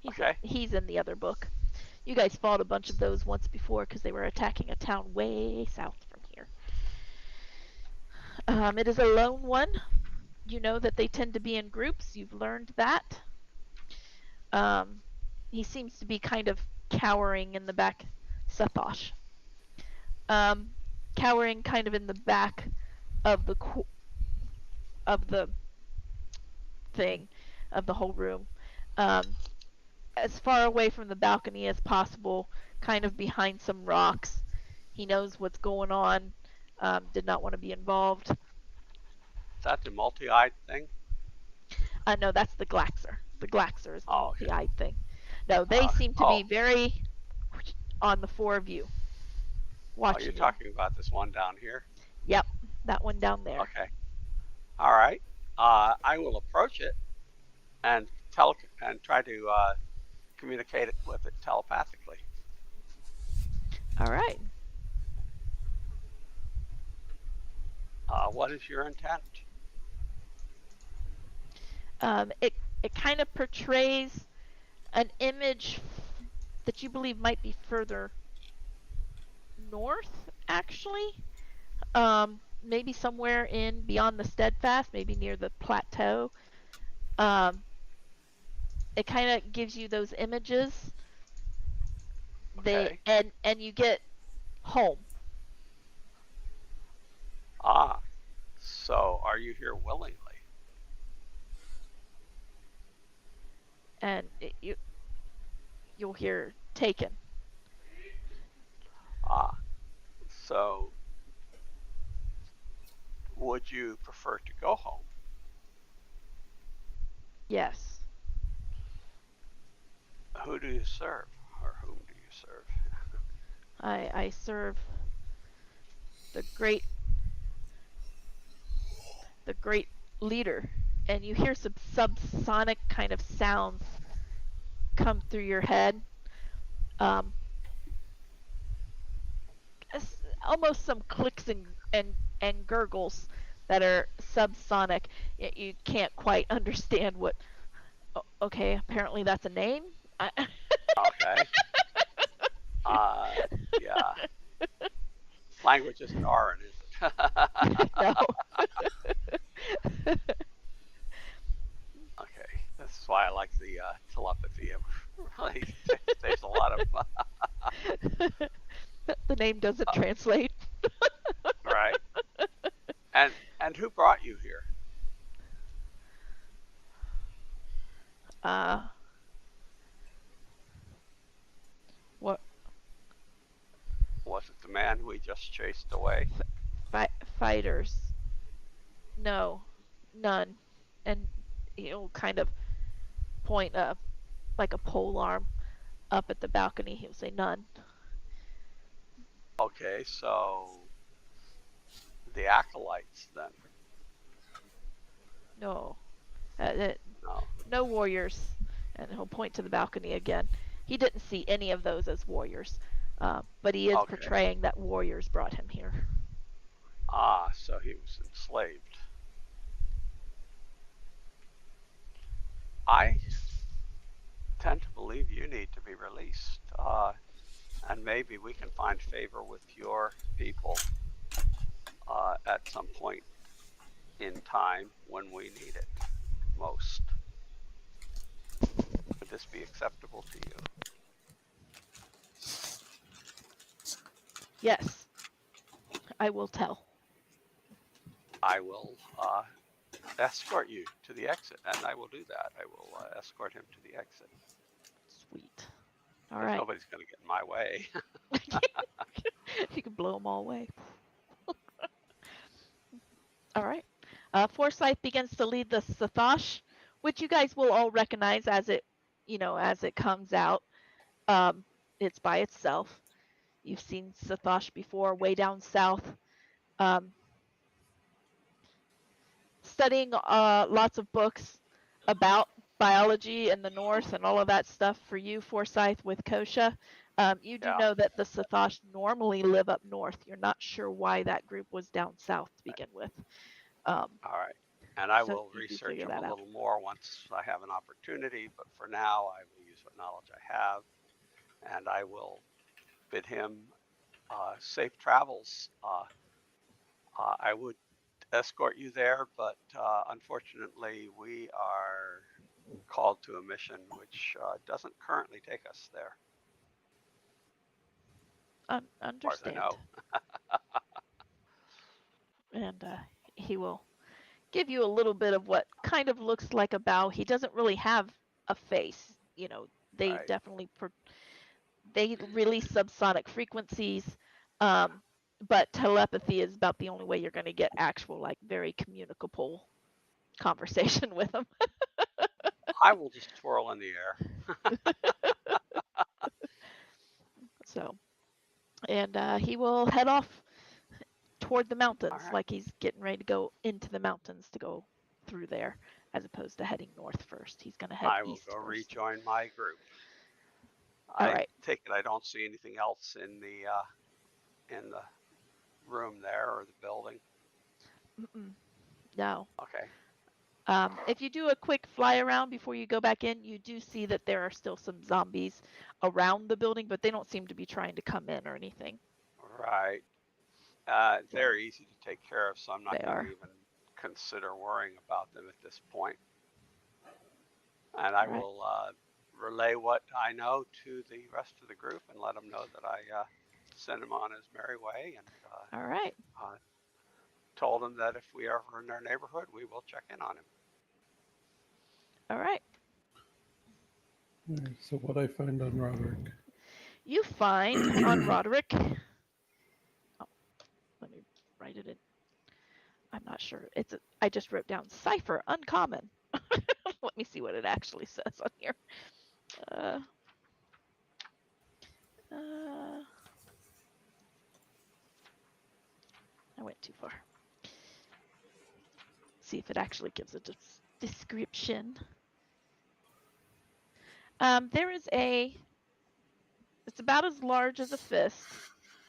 Okay.
He's in the other book. You guys fought a bunch of those once before because they were attacking a town way south from here. It is a lone one. You know that they tend to be in groups. You've learned that. He seems to be kind of cowering in the back. Sathosh. Cowering kind of in the back of the thing, of the whole room. As far away from the balcony as possible, kind of behind some rocks. He knows what's going on. Did not want to be involved.
Is that the multi-eyed thing?
No, that's the Glaxer. The Glaxer is the multi-eyed thing. No, they seem to be very on the four of you. Watching
you're talking about this one down here?
Yep, that one down there.
Okay. All right. I will approach it and try to communicate with it telepathically.
All right.
What is your intent?
It kind of portrays an image that you believe might be further north, actually. Maybe somewhere in beyond the Steadfast, maybe near the plateau. It kind of gives you those images.
Okay.
And you get home.
So are you here willingly?
And you'll hear taken.
So would you prefer to go home?
Yes.
Who do you serve, or whom do you serve?
I serve the great leader, and you hear some subsonic kind of sounds come through your head. Almost some clicks and gurgles that are subsonic. You can't quite understand what. Okay, apparently that's a name.
Okay. Yeah. Language isn't Aran, is it?
No.
Okay. That's why I like the telepathy. It really saves a lot of.
The name doesn't translate.
Right. And who brought you here?
What?
man we just chased away?
Fighters. No, none. And he'll kind of point like a pole arm up at the balcony. He'll say none.
Okay, so the acolytes then?
No.
No.
No warriors. And he'll point to the balcony again. He didn't see any of those as warriors, but he is
Okay.
portraying that warriors brought him here.
Ah, so he was enslaved. I tend to believe you need to be released, and maybe we can find favor with your people at some point in time when we need it most. Would this be acceptable to you?
Yes, I will tell.
I will escort you to the exit, and I will do that. I will escort him to the exit.
Sweet. All right.
Nobody's going to get in my way.
You can blow them all away. All right. Forsyth begins to lead the Sathosh, which you guys will all recognize as it, as it comes out. It's by itself. You've seen Sathosh before, way down south. Studying lots of books about biology in the north and all of that stuff for you, Forsyth, with Kosha. You do know that the Sathosh normally live up north. You're not sure why that group was down south to begin with.
All right. And I
So
will
you do
research
figure
him
that
a
out.
little more once I have an opportunity, but for now I will use what knowledge I have, and I will bid him safe travels. I would escort you there, but unfortunately we are called to a mission which doesn't currently take us there, as far as I
Understand.
know.
And he will give you a little bit of what kind of looks like a bow. He doesn't really have a face. They
Right.
definitely they release subsonic frequencies, but telepathy is about the only way you're going to get actual, like, very communicable conversation with them.
I will just twirl in the air.
So, and he will head off toward the mountains,
All right.
like he's getting ready to go into the mountains to go through there, as opposed to heading north first. He's going to head
I will
east
go
first.
rejoin my group.
All
I
right.
take it I don't see anything else in the room there or the building.
No.
Okay.
If you do a quick fly around before you go back in, you do see that there are still some zombies around the building, but they don't seem to be trying to come in or anything.
Right. They're easy to take care of, so I'm not going to even consider worrying about them at this point. And I will relay what I know to the rest of the group and let them know that I sent him on his merry way, and
All right.
told him that if we are ever in their neighborhood, we will check in on him.
All right.
So what I find on Roderick?
You find on Roderick. Oh, let me write it in. I'm not sure. I just wrote down cipher uncommon. Let me see what it actually says on here. I went too far. See if it actually gives a description. There is it's about as large as a fist.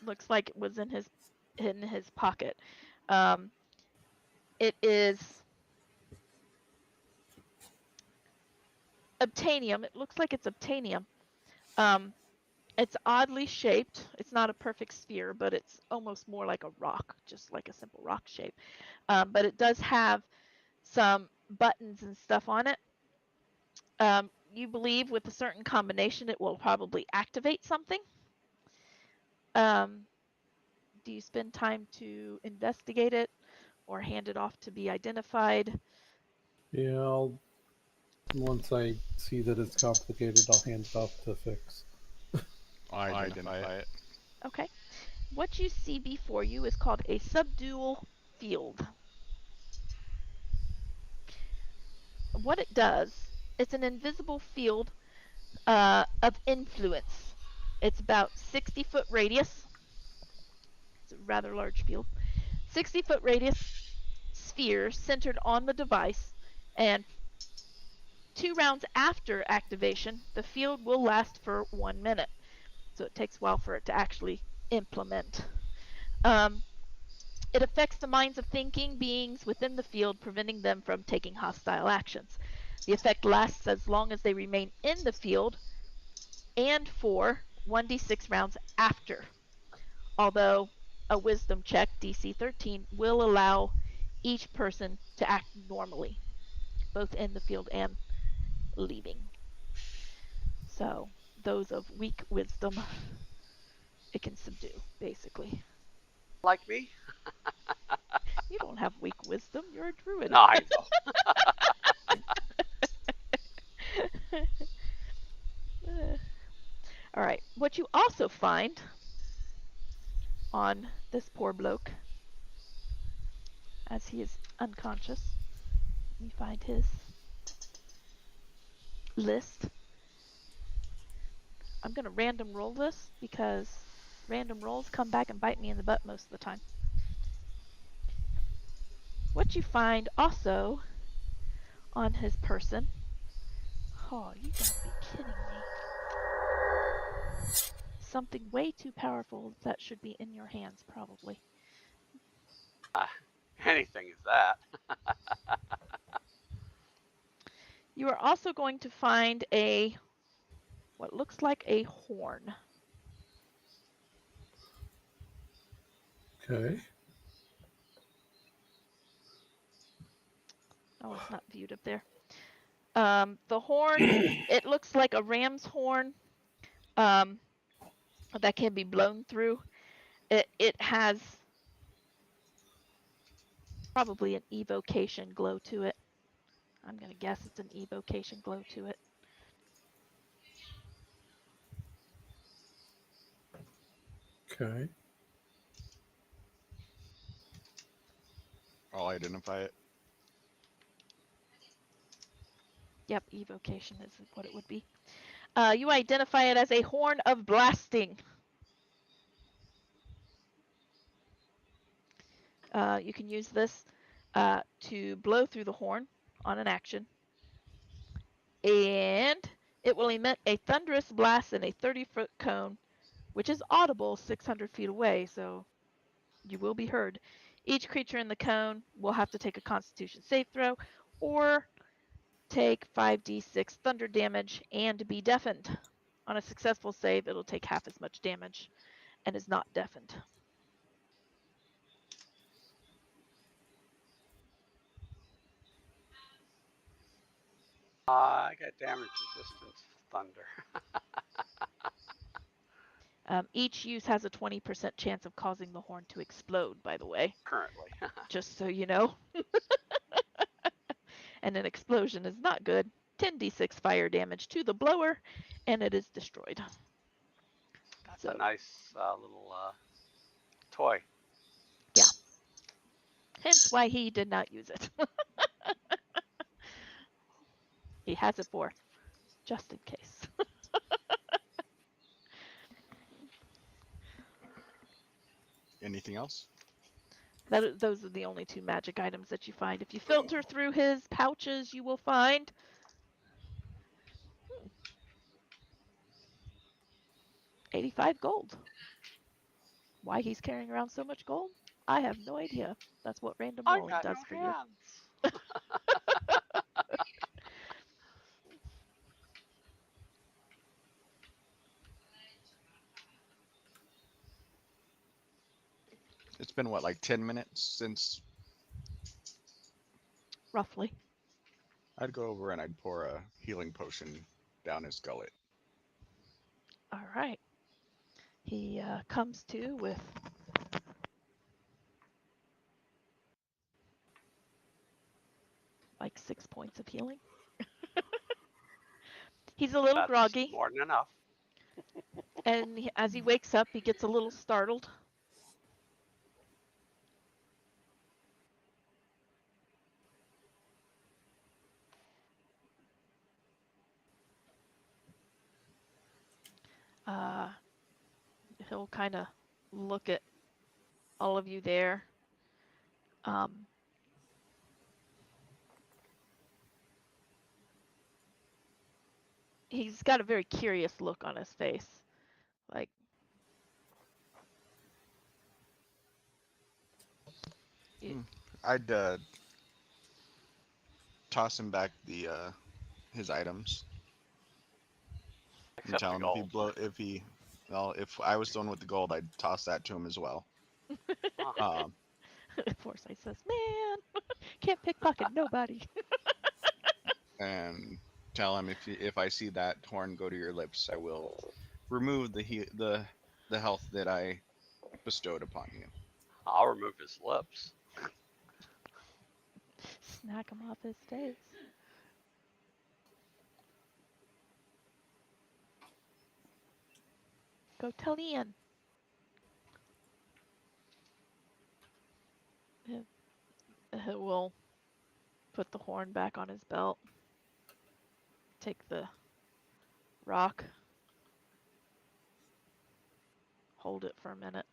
Looks like it was in his pocket. It is obtanium. It looks like it's obtanium. It's oddly shaped. It's not a perfect sphere, but it's almost more like a rock, just like a simple rock shape. But it does have some buttons and stuff on it. You believe with a certain combination it will probably activate something. Do you spend time to investigate it or hand it off to be identified?
Yeah, once I see that it's complicated, I'll hand it off to fix.
I identify it.
Okay. What you see before you is called a subdual field. What it does, it's an invisible field of influence. It's about 60-foot radius. It's a rather large field. 60-foot radius sphere centered on the device, and 2 rounds after activation, the field will last for 1 minute. So it takes a while for it to actually implement. It affects the minds of thinking beings within the field, preventing them from taking hostile actions. The effect lasts as long as they remain in the field and for 1d6 rounds after. Although a wisdom check, DC 13, will allow each person to act normally, both in the field and leaving. So those of weak wisdom, it can subdue, basically.
Like me?
You don't have weak wisdom. You're a druid.
No, I know.
All right. What you also find on this poor bloke, as he is unconscious, let me find his list. I'm going to random roll this because random rolls come back and bite me in the butt most of the time. What you find also on his person, oh, you gotta be kidding me. Something way too powerful that should be in your hands, probably.
Anything is that.
You are also going to find what looks like a horn.
Okay.
Oh, it's not viewed up there. The horn, it looks like a ram's horn that can be blown through. It has probably an evocation glow to it. I'm going to guess it's an evocation glow to it.
Okay.
I'll identify it.
Yep, evocation is what it would be. You identify it as a horn of blasting. You can use this to blow through the horn on an action. And it will emit a thunderous blast in a 30-foot cone, which is audible 600 feet away, so you will be heard. Each creature in the cone will have to take a Constitution save throw or take 5d6 thunder damage and be deafened. On a successful save, it'll take half as much damage and is not deafened.
I got damage resistance thunder.
Each use has a 20% chance of causing the horn to explode, by the way.
Currently.
Just so you know. And an explosion is not good. 10d6 fire damage to the blower, and it is destroyed.
That's
So,
a nice little toy.
yeah. Hence why he did not use it. He has it for just in case.
Anything else?
Those are the only 2 magic items that you find. If you filter through his pouches, you will find 85 gold. Why he's carrying around so much gold? I have no idea. That's what random
I
rolling
got
does
no
for you.
hands.
It's been what, like 10 minutes since
Roughly.
I'd go over and I'd pour a healing potion down his gullet.
All right. He comes to with like 6 points of healing. He's a little
That's
groggy,
more than enough.
and as he wakes up, he gets a little startled. He'll kind of look at all of you there. He's got a very curious look on his face. Like,
I'd toss him back the his items and
Except
tell
the
him
gold.
if I was the one with the gold, I'd toss that to him as well.
Huh.
Forsyth says, "Man, can't pickpocket nobody."
And tell him if I see that horn go to your lips, I will remove the health that I bestowed upon you.
I'll remove his lips.
Snack him off his face. Go tell Ian. We'll put the horn back on his belt. Take the rock. Hold it for a minute.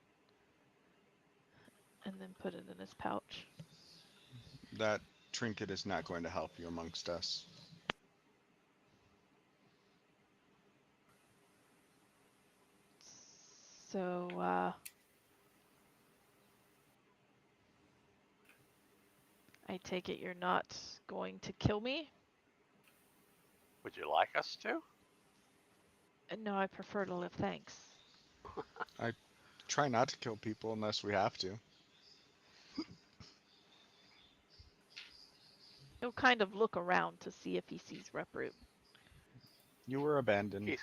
And then put it in his pouch.
That trinket is not going to help you amongst us.
So, I take it you're not going to kill me?
Would you like us to?
No, I prefer to live, thanks.
I try not to kill people unless we have to.
He'll kind of look around to see if he sees Reproot.
You were abandoned.
He's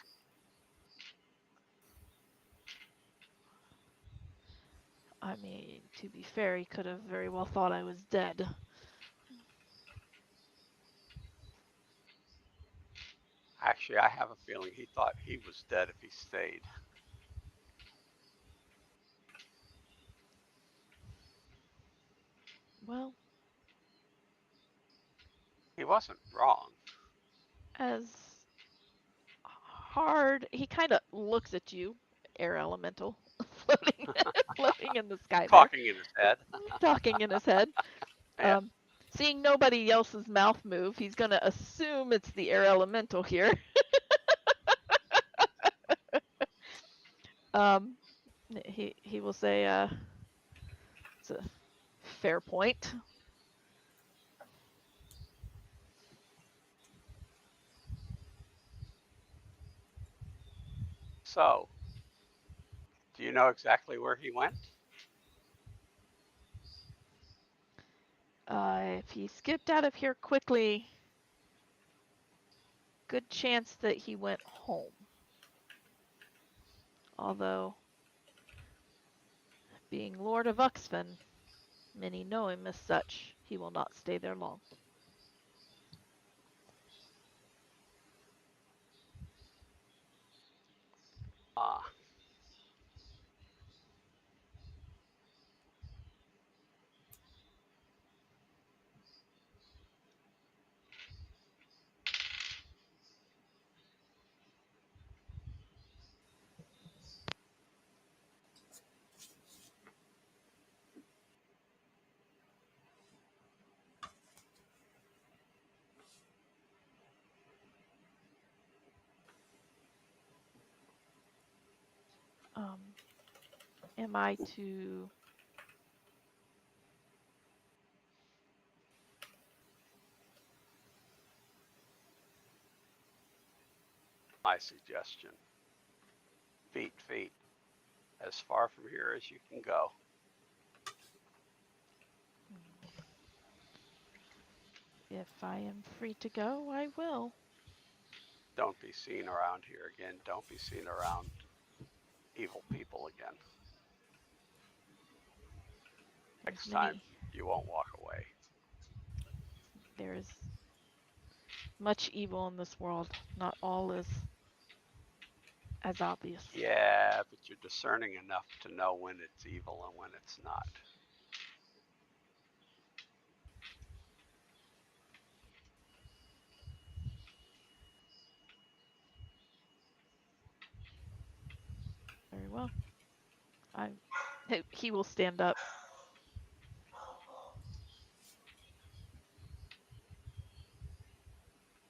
I mean, to be fair, he could have very well thought I was dead.
actually, I have a feeling he thought he was dead if he stayed.
Well,
He wasn't wrong.
as hard, he kind of looks at you, air elemental, floating, floating in the sky there,
Talking in his head.
talking in his head.
Yeah.
Seeing nobody else's mouth move, he's gonna assume it's the air elemental here. um, he will say, it's a fair point.
So, do you know exactly where he went?
If he skipped out of here quickly, good chance that he went home. Although, being Lord of Uxven, many know him as such. He will not stay there long.
Ah.
Am I to...
My suggestion. Feet. As far from here as you can go.
If I am free to go, I will.
Don't be seen around here again. Don't be seen around evil people again. Next time, you won't walk away.
There is much evil in this world. Not all is as obvious.
Yeah, but you're discerning enough to know when it's evil and when it's not.
well. He will stand up.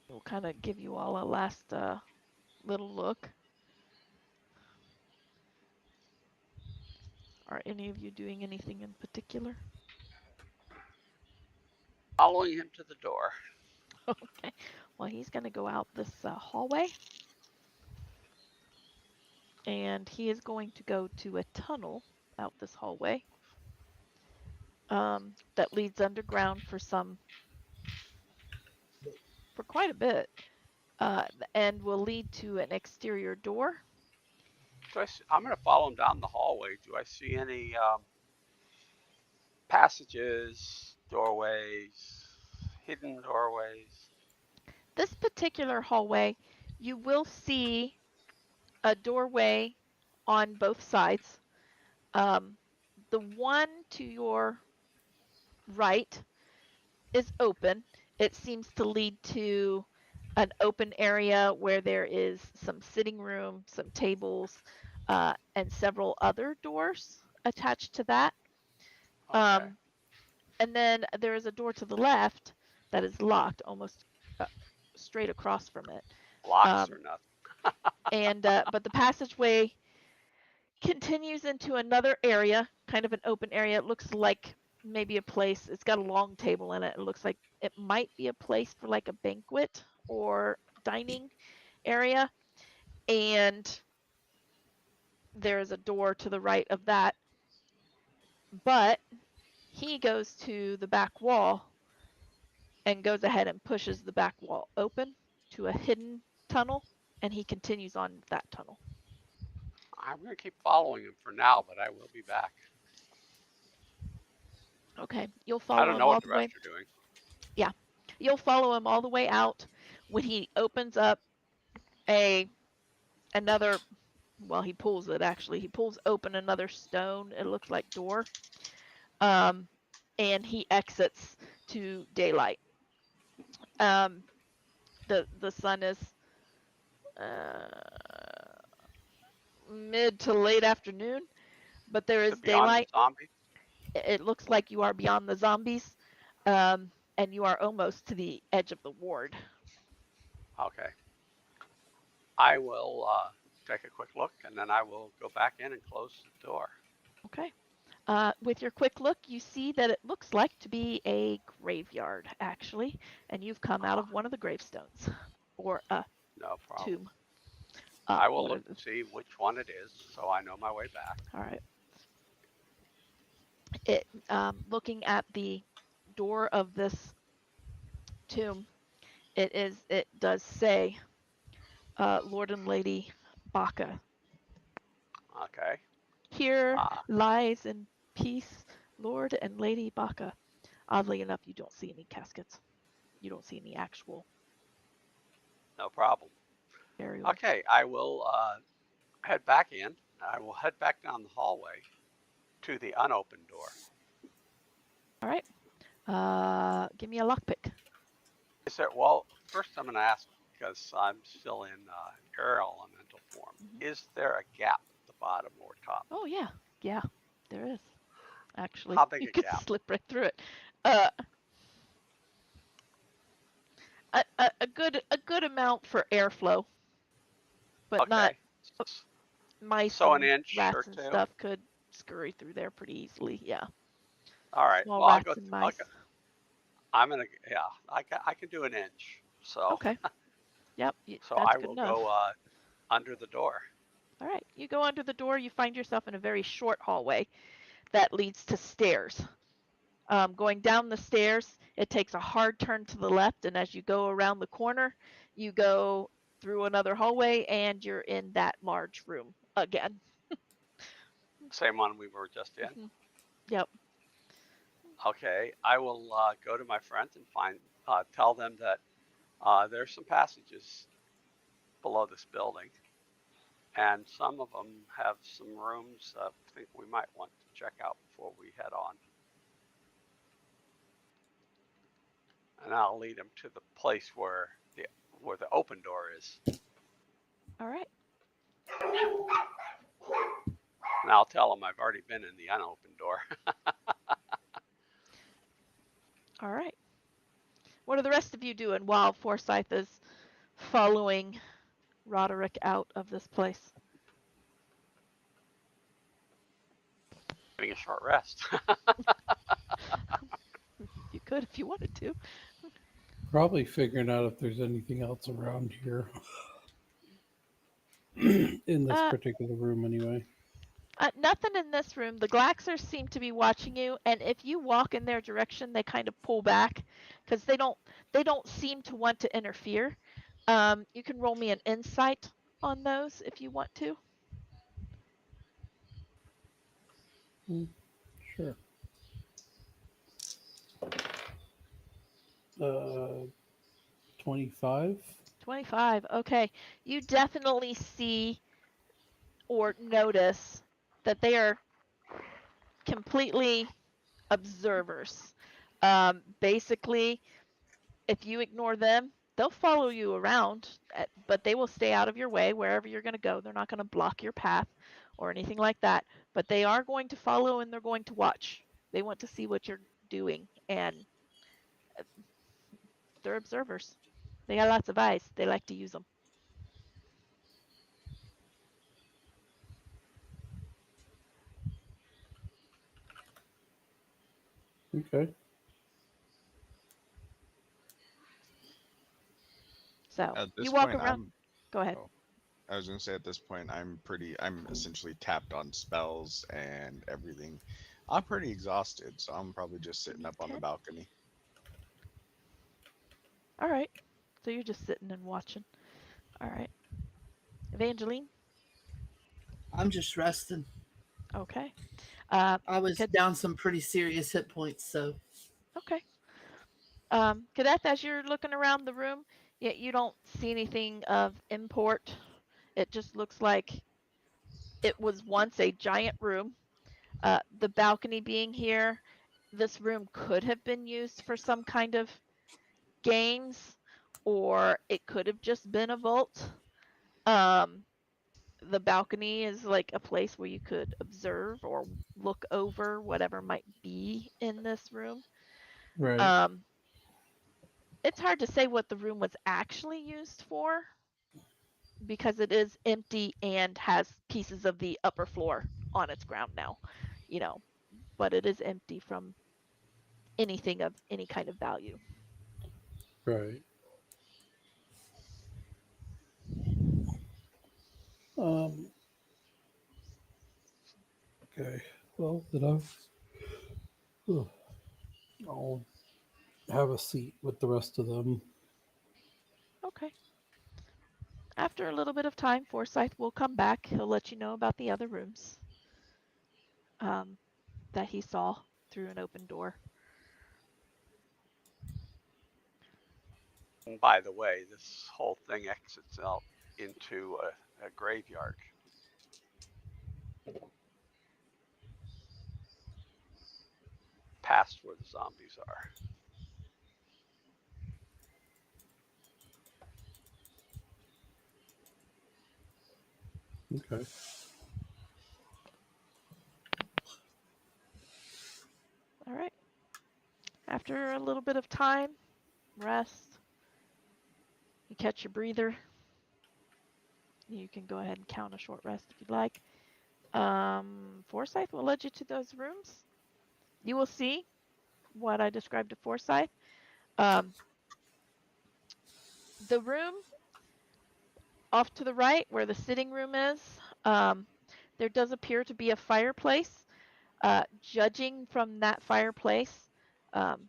We'll kind of give you all a last little look. Are any of you doing anything in particular?
Following him to the door.
Okay. Well, he's going to go out this hallway. And he is going to go to a tunnel out this hallway that leads underground for quite a bit, and will lead to an exterior door.
I'm going to follow him down the hallway. Do I see any passages, doorways, hidden doorways?
This particular hallway, you will see a doorway on both sides. The one to your right is open. It seems to lead to an open area where there is some sitting room, some tables, and several other doors attached to that.
Okay.
And then there is a door to the left that is locked, almost straight across from it.
Locks or nothing.
But the passageway continues into another area, kind of an open area. It looks like maybe a place. It's got a long table in it. It looks like it might be a place for like a banquet or dining area. And there is a door to the right of that. But he goes to the back wall and goes ahead and pushes the back wall open to a hidden tunnel, and he continues on that tunnel.
I'm going to keep following him for now, but I will be back.
Okay, you'll
I
follow
don't
him
know
all
what
the
the
way.
rest are doing.
Yeah, you'll follow him all the way out when he opens up another. Well, he pulls it actually. He pulls open another stone. It looks like door. And he exits to daylight. The sun is mid to late afternoon, but there
Is
is
it beyond the
daylight.
zombie?
It looks like you are beyond the zombies, and you are almost to the edge of the ward.
Okay. I will take a quick look, and then I will go back in and close the door.
Okay. With your quick look, you see that it looks like to be a graveyard, actually, and you've come out of one of the gravestones, or a
No problem.
tomb.
I will look to see which one it is, so I know my way back.
All right. Looking at the door of this tomb, it does say, Lord and Lady Baka.
Okay.
Here lies in peace, Lord and Lady Baka. Oddly enough, you don't see any caskets. You don't see any actual
No problem.
burial.
Okay, I will head back in. I will head back down the hallway to the unopened door.
All right. Give me a lockpick.
Is there? Well, first I'm going to ask, because I'm still in aerial elemental form. Is there a gap at the bottom or top?
Oh yeah, there is. Actually,
How big
you
a
could
gap?
slip right through it. A good amount for airflow, but not
Okay.
mice
So an
and
inch or
rats and
two.
stuff could scurry through there pretty easily. Yeah,
All right.
small
Well,
rats and mice.
I'm gonna. Yeah, I can do an inch. So.
Okay. Yep,
So
that's
I
good
will
enough.
go under the door.
All right, you go under the door. You find yourself in a very short hallway that leads to stairs. Going down the stairs, it takes a hard turn to the left, and as you go around the corner, you go through another hallway, and you're in that large room again.
Same one we were just in.
Mm-hmm. Yep.
Okay, I will go to my friends and tell them that there's some passages below this building, and some of them have some rooms I think we might want to check out before we head on. And I'll lead them to the place where the open door is.
All right.
And I'll tell them I've already been in the unopened door.
All right. What are the rest of you doing while Forsyth is following Roderick out of this place?
Getting a short rest.
You could if you wanted to.
Probably figuring out if there's anything else around here in this
Uh,
particular room, anyway.
Nothing in this room. The Glaxers seem to be watching you, and if you walk in their direction, they kind of pull back because they don't seem to want to interfere. You can roll me an insight on those if you want to.
Sure. 25.
25. Okay. You definitely see or notice that they are completely observers. Basically, if you ignore them, they'll follow you around, but they will stay out of your way wherever you're going to go. They're not going to block your path or anything like that, but they are going to follow and they're going to watch. They want to see what you're doing, and they're observers. They got lots of eyes. They like to use them.
Okay.
So
At
you
this
walk
point,
around.
I'm.
Go ahead.
Oh, I was gonna say at this point, I'm essentially tapped on spells and everything. I'm pretty exhausted, so I'm probably just
Give
sitting
me
up on the
10.
balcony.
All right. So you're just sitting and watching. All right. Evangeline.
I'm just resting.
Okay.
I was
Good.
down some pretty serious hit points, so
Okay. Cadeth, as you're looking around the room, yet you don't see anything of import. It just looks like it was once a giant room. The balcony being here, this room could have been used for some kind of games, or it could have just been a vault. Um, the balcony is like a place where you could observe or look over whatever might be in this room.
Right.
Um, it's hard to say what the room was actually used for because it is empty and has pieces of the upper floor on its ground now, you know, but it is empty from anything of any kind of value.
Right. Um. Okay. Well, I'll have a seat with the rest of them.
Okay. After a little bit of time, Forsyth will come back. He'll let you know about the other rooms um, that he saw through an open door.
And by the way, this whole thing exits out into a graveyard past where the zombies are.
Okay.
All right. After a little bit of time, rest, you catch your breather. You can go ahead and count a short rest if you'd like. Forsyth will lead you to those rooms. You will see what I described to Forsyth. Um, the room off to the right, where the sitting room is, um, there does appear to be a fireplace. Judging from that fireplace, um,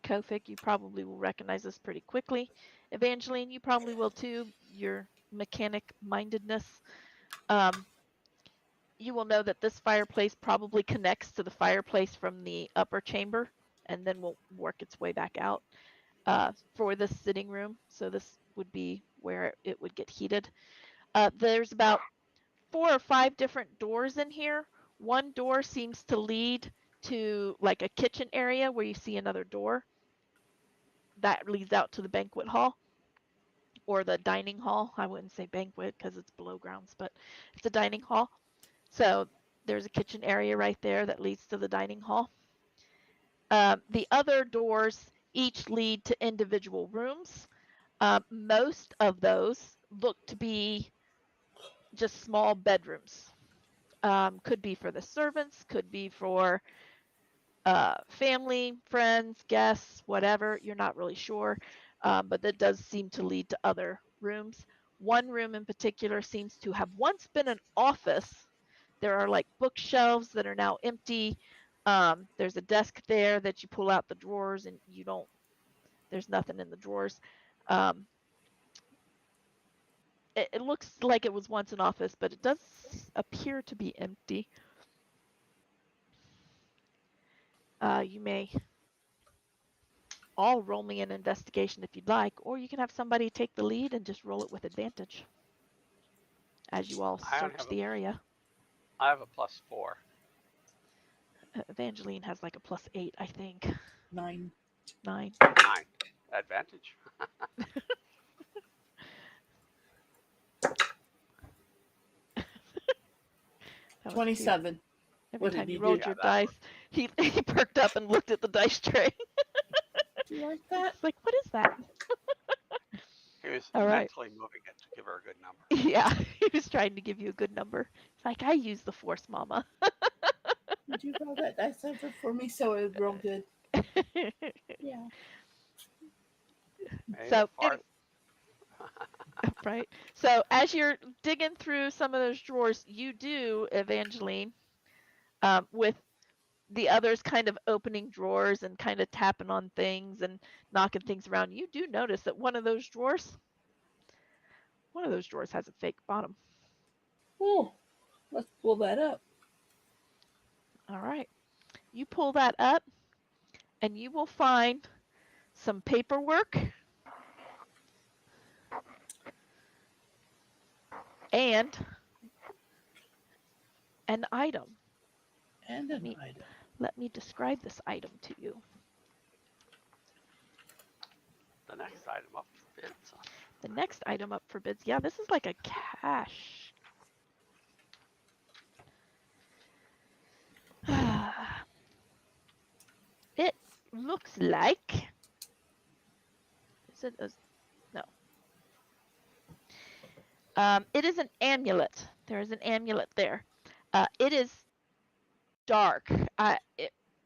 Kofik, you probably will recognize this pretty quickly. Evangeline, you probably will too. Your mechanic mindedness. Um, you will know that this fireplace probably connects to the fireplace from the upper chamber and then will work its way back out for this sitting room. So this would be where it would get heated. There's about 4 or 5 different doors in here. One door seems to lead to like a kitchen area where you see another door that leads out to the banquet hall or the dining hall. I wouldn't say banquet because it's below grounds, but it's a dining hall. So There's a kitchen area right there that leads to the dining hall. The other doors each lead to individual rooms. Most of those look to be just small bedrooms. Could be for the servants, could be for family, friends, guests, whatever. You're not really sure, but that does seem to lead to other rooms. One room in particular seems to have once been an office. There are like bookshelves that are now empty. There's a desk there that you pull out the drawers and there's nothing in the drawers. It looks like it was once an office, but it does appear to be empty. You may all roll me an investigation if you'd like, or you can have somebody take the lead and just roll it with advantage as you all search the area.
I have a +4.
Evangeline has like a +8, I think.
9.
9.
9. Advantage.
27.
Every
What
time
did
you
he
rolled
do?
your
Yeah,
dice, he perked up and looked at the dice tray.
Do you like that?
It's like, what is that?
He was
All right.
mentally moving it to give her a good number.
Yeah, he was trying to give you a good number. It's like, I use the force, mama.
Did you roll that dice over for me so it would roll good? Yeah.
So, right. So as you're digging through some of those drawers, you do, Evangeline, with the others kind of opening drawers and kind of tapping on things and knocking things around, you do notice that one of those drawers has a fake bottom.
Oh, let's pull that up.
All right. You pull that up and you will find some paperwork and an item.
And an item.
Let me describe this item to you.
The next item up for bids.
The next item up for bids. Yeah, this is like a cash. It looks like. Is it a, no. It is an amulet. There is an amulet there. It is dark.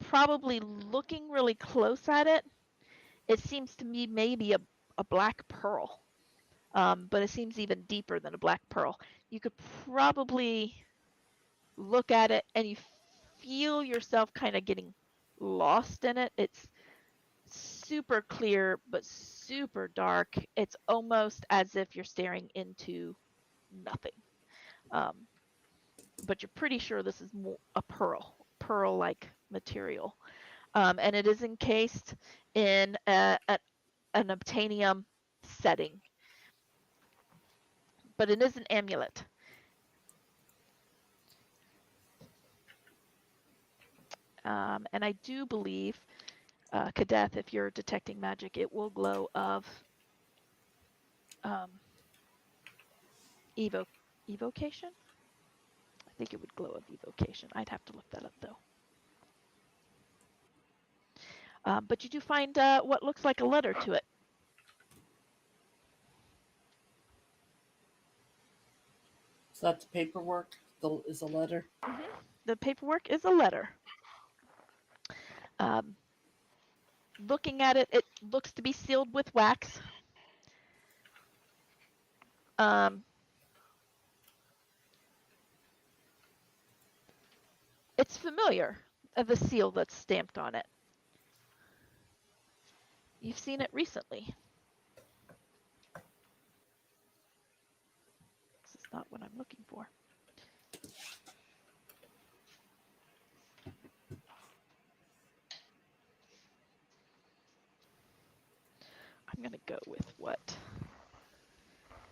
Probably looking really close at it, it seems to me maybe a black pearl. But it seems even deeper than a black pearl. You could probably look at it and you feel yourself kind of getting lost in it. It's super clear but super dark. It's almost as if you're staring into nothing. But you're pretty sure this is more a pearl-like material. And it is encased in an obtainium setting. But it is an amulet. And I do believe, Kadeth, if you're detecting magic, it will glow of evocation? I think it would glow of evocation. I'd have to look that up, though. But you do find what looks like a letter to it.
So that's paperwork. Is a letter.
Mm-hmm. The paperwork is a letter. Looking at it, it looks to be sealed with wax. It's familiar, the seal that's stamped on it. You've seen it recently. This is not what I'm looking for. I'm going to go with what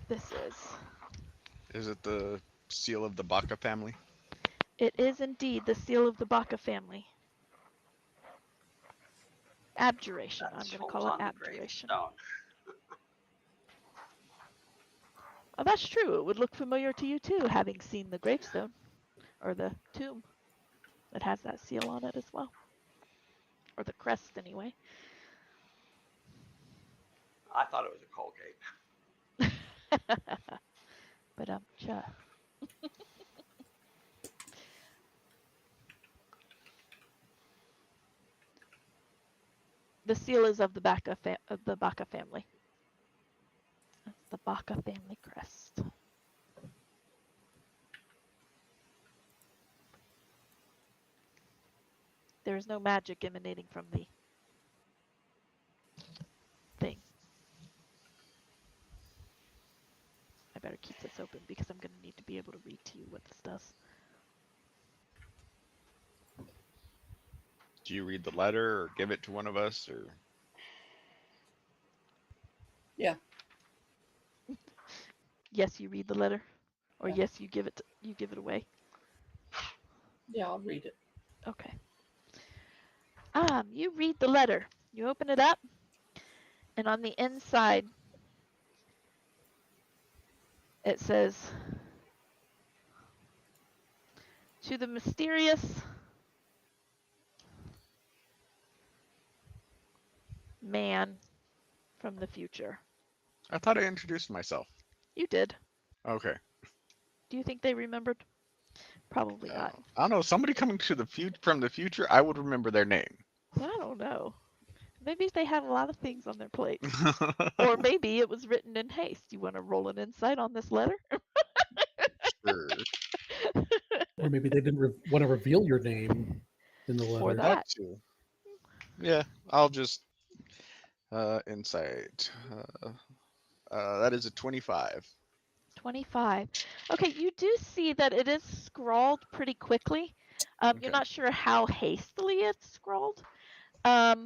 this is.
Is it the seal of the Baca family?
It is indeed the seal of the Baca family. Abjuration. I'm going to call it abjuration. Oh, that's true. It would look familiar to you too, having seen the gravestone. or the tomb that has that seal on it as well, or the crest anyway.
I thought it was a Colgate.
But cha. The seal is of the Baca family. That's the Baca family crest. There is no magic emanating from the thing. I better keep this open because I'm going to need to be able to read to you what this does.
Do you read the letter or give it to one of us or?
Yeah.
Yes, you read the letter, or
Yeah.
yes, you give it away.
Yeah, I'll read it.
Okay. You read the letter. You open it up, and on the inside, it says, "To the mysterious man from the future."
I thought I introduced myself.
You did.
Okay.
Do you think they remembered? Probably not.
I don't know. Somebody coming to the from the future, I would remember their name.
I don't know. Maybe they had a lot of things on their plate. Or maybe it was written in haste. You want to roll an insight on this letter?
Sure.
Or maybe they didn't want to reveal your name in the
Or
letter.
that.
That too. Yeah, I'll just insight. That is a 25.
25. Okay, you do see that it is scrawled pretty quickly. You're
Okay.
not sure how hastily it's scrawled. But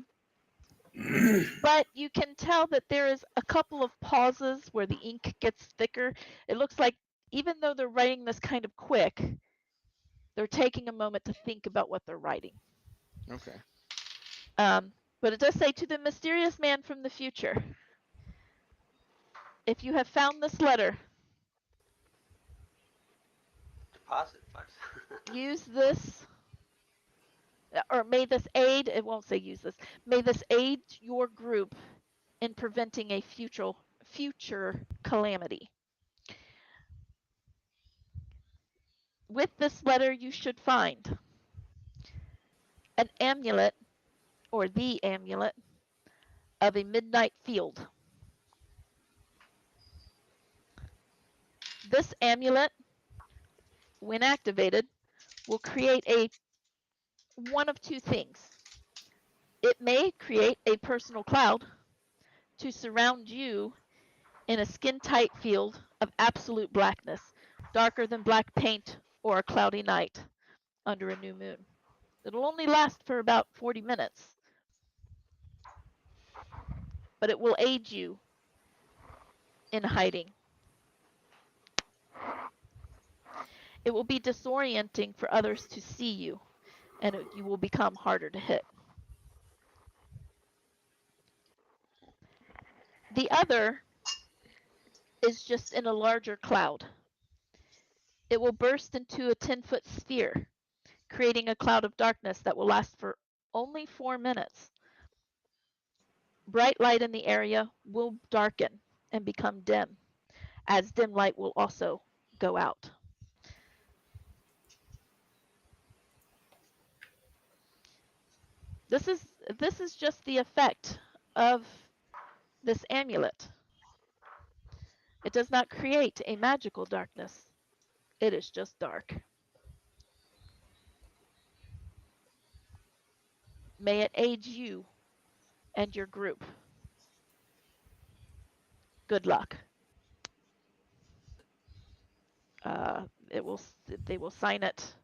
you can tell that there is a couple of pauses where the ink gets thicker. It looks like even though they're writing this kind of quick, they're taking a moment to think about what they're writing.
Okay.
But it does say, "To the mysterious man from the future, if you have found this letter,
Deposit funds.
use this, or may this aid," it won't say use this, "may this aid your group in preventing a future calamity. With this letter, you should find an amulet, or the amulet, of a midnight field. This amulet, when activated, will create one of two things. It may create a personal cloud to surround you in a skin-tight field of absolute blackness, darker than black paint or a cloudy night under a new moon. It'll only last for about 40 minutes, but it will aid you in hiding. It will be disorienting for others to see you, and you will become harder to hit. The other is just in a larger cloud. It will burst into a 10-foot sphere, creating a cloud of darkness that will last for only 4 minutes. Bright light in the area will darken and become dim, as dim light will also go out. This is just the effect of this amulet. It does not create a magical darkness. It is just dark. May it aid you and your group. Good luck. It will. They will sign it.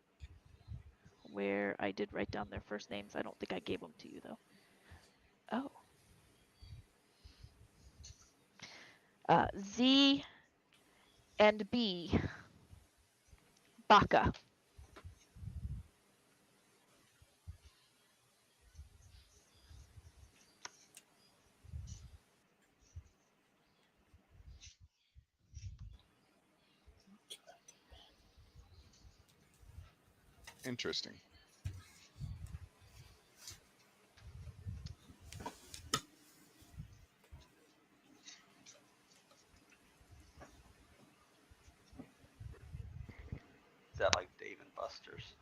Where I did write down their first names. I don't think I gave them to you though. Oh. Z and B. Baka.
Interesting.
Is that like Dave and Buster's?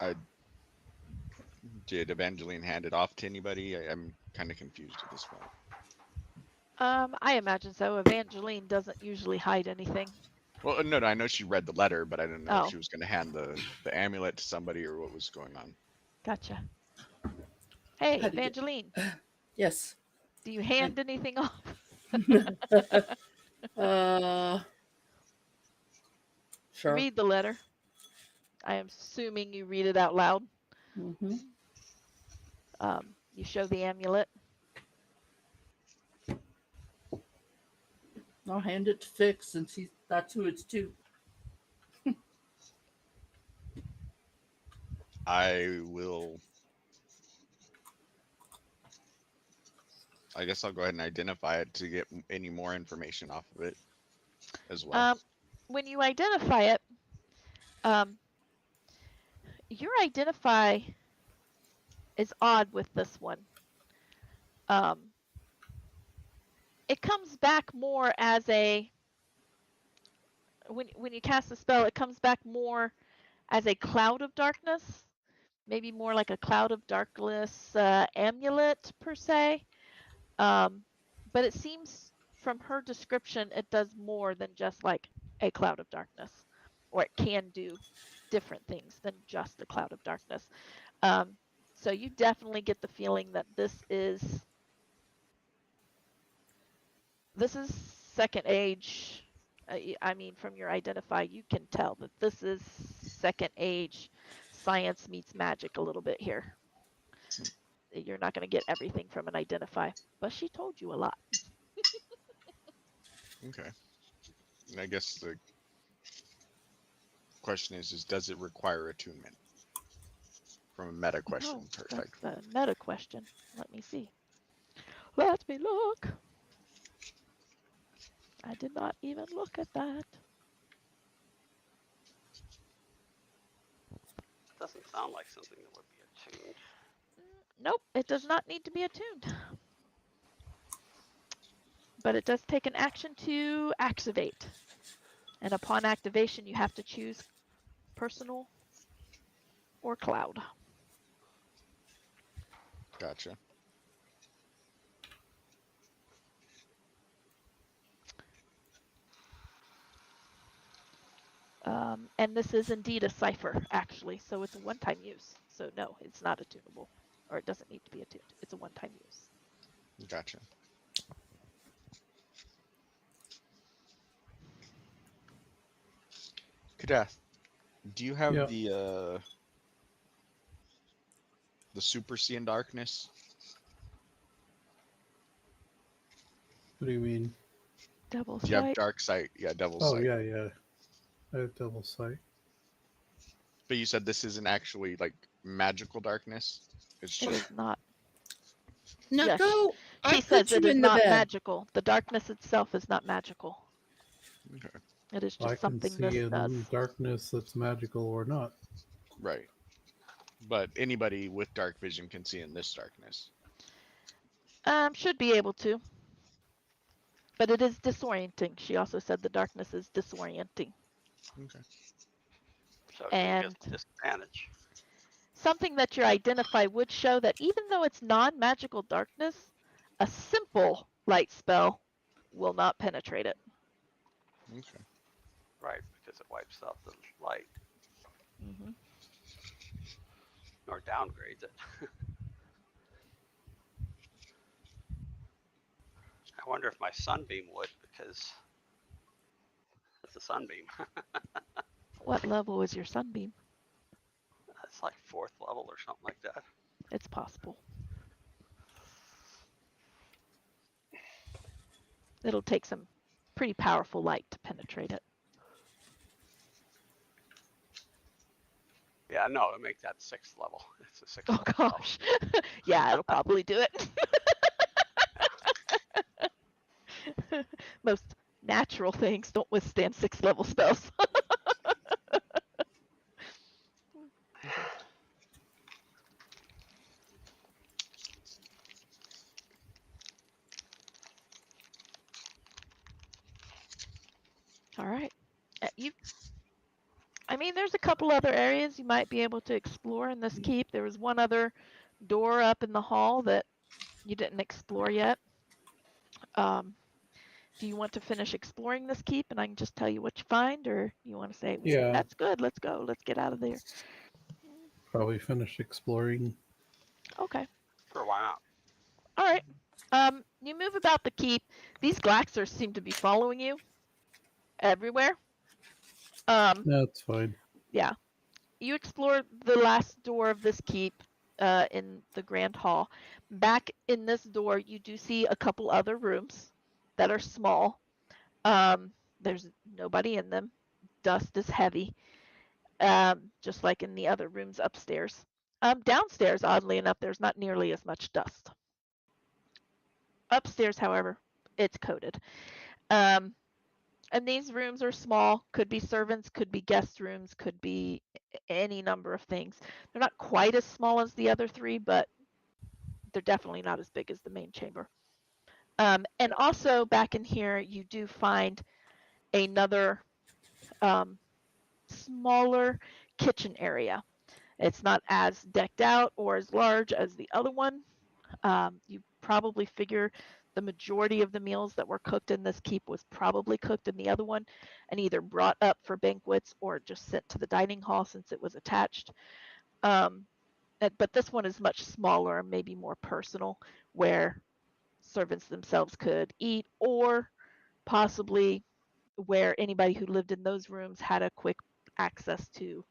Okay.
I did Evangeline hand it off to anybody? I'm kind of confused at this point.
I imagine so. Evangeline doesn't usually hide anything.
Well, no, I know she read the letter, but I didn't know if
Oh.
she was going to hand the amulet to somebody or what was going on.
Gotcha. Hey,
How do you-
Evangeline,
Yes.
do you hand anything off?
Sure.
Read the letter. I am assuming you read it out loud.
Mm-hmm.
You show the amulet.
I'll hand it to Fix, and that's who it's to.
I guess I'll go ahead and identify it to get any more information off of it as well.
When you identify it, your identify is odd with this one. It comes back more as a when you cast a spell, it comes back more as a cloud of darkness, maybe more like a cloud of darkness amulet per se. But it seems from her description, it does more than just like a cloud of darkness, or it can do different things than just a cloud of darkness. So you definitely get the feeling that this is second age. I mean, from your identify, you can tell that this is second age science meets magic a little bit here. You're not going to get everything from an identify, but she told you a lot.
Okay. And I guess the question is does it require attunement? From a meta question
Oh,
perspective.
that's the meta question. Let me see. Let me look. I did not even look at that.
Doesn't sound like something that would be attuned.
Nope, it does not need to be attuned. But it does take an action to activate. And upon activation, you have to choose personal or cloud.
Gotcha.
And this is indeed a cipher, actually, so it's a one-time use. So no, it's not attunable, or it doesn't need to be attuned. It's a one-time use.
Gotcha. Could ask, do you have
Yep.
the super seeing darkness?
What do you mean?
Double
Do you have
sight.
dark sight? Yeah, devil's
Oh,
sight.
yeah. I have double sight.
But you said this isn't actually like magical darkness. It's
It
just
is not.
Now
Yes,
go. I
she says
put you
it is
in the
not
bed.
magical. The darkness itself is not magical.
okay.
It is
I
just
can
something
see
this
in
does.
darkness that's magical or not.
Right. But anybody with dark vision can see in this darkness.
Should be able to. But it is disorienting. She also said the darkness is disorienting.
Okay.
So it can
And
get disadvantage.
something that your identify would show that even though it's non-magical darkness, a simple light spell will not penetrate it.
Okay.
Right, because it wipes out the light
Mm-hmm.
or downgrades it. I wonder if my sunbeam would, because a sunbeam.
What level is your sunbeam?
It's like 4th level or something like that.
It's possible. It'll take some pretty powerful light to penetrate it.
Yeah, no, it'll make that 6th level. It's a 6th
Oh
level spell.
gosh. Yeah, it'll probably do it. Most natural things don't withstand 6th level spells. All right. I mean, there's a couple other areas you might be able to explore in this keep. There was one other door up in the hall that you didn't explore yet. Do you want to finish exploring this keep and I can just tell you what you find, or you want to say,
Yeah,
that's good, let's go, let's get out of there?
probably finish exploring.
Okay.
Sure, why not?
All right. You move about the keep. These Glaxers seem to be following you everywhere.
That's fine.
Yeah. You explore the last door of this keep in the Grand Hall. Back in this door, you do see a couple other rooms that are small. There's nobody in them. Dust is heavy, just like in the other rooms upstairs. Downstairs, oddly enough, there's not nearly as much dust. Upstairs, however, it's coated. Um, and these rooms are small, could be servants, could be guest rooms, could be any number of things. They're not quite as small as the other three, but they're definitely not as big as the main chamber. And also back in here, you do find another smaller kitchen area. It's not as decked out or as large as the other one. You probably figure the majority of the meals that were cooked in this keep was probably cooked in the other one and either brought up for banquets or just sent to the dining hall since it was attached. But this one is much smaller and maybe more personal, where servants themselves could eat, or possibly where anybody who lived in those rooms had a quick access to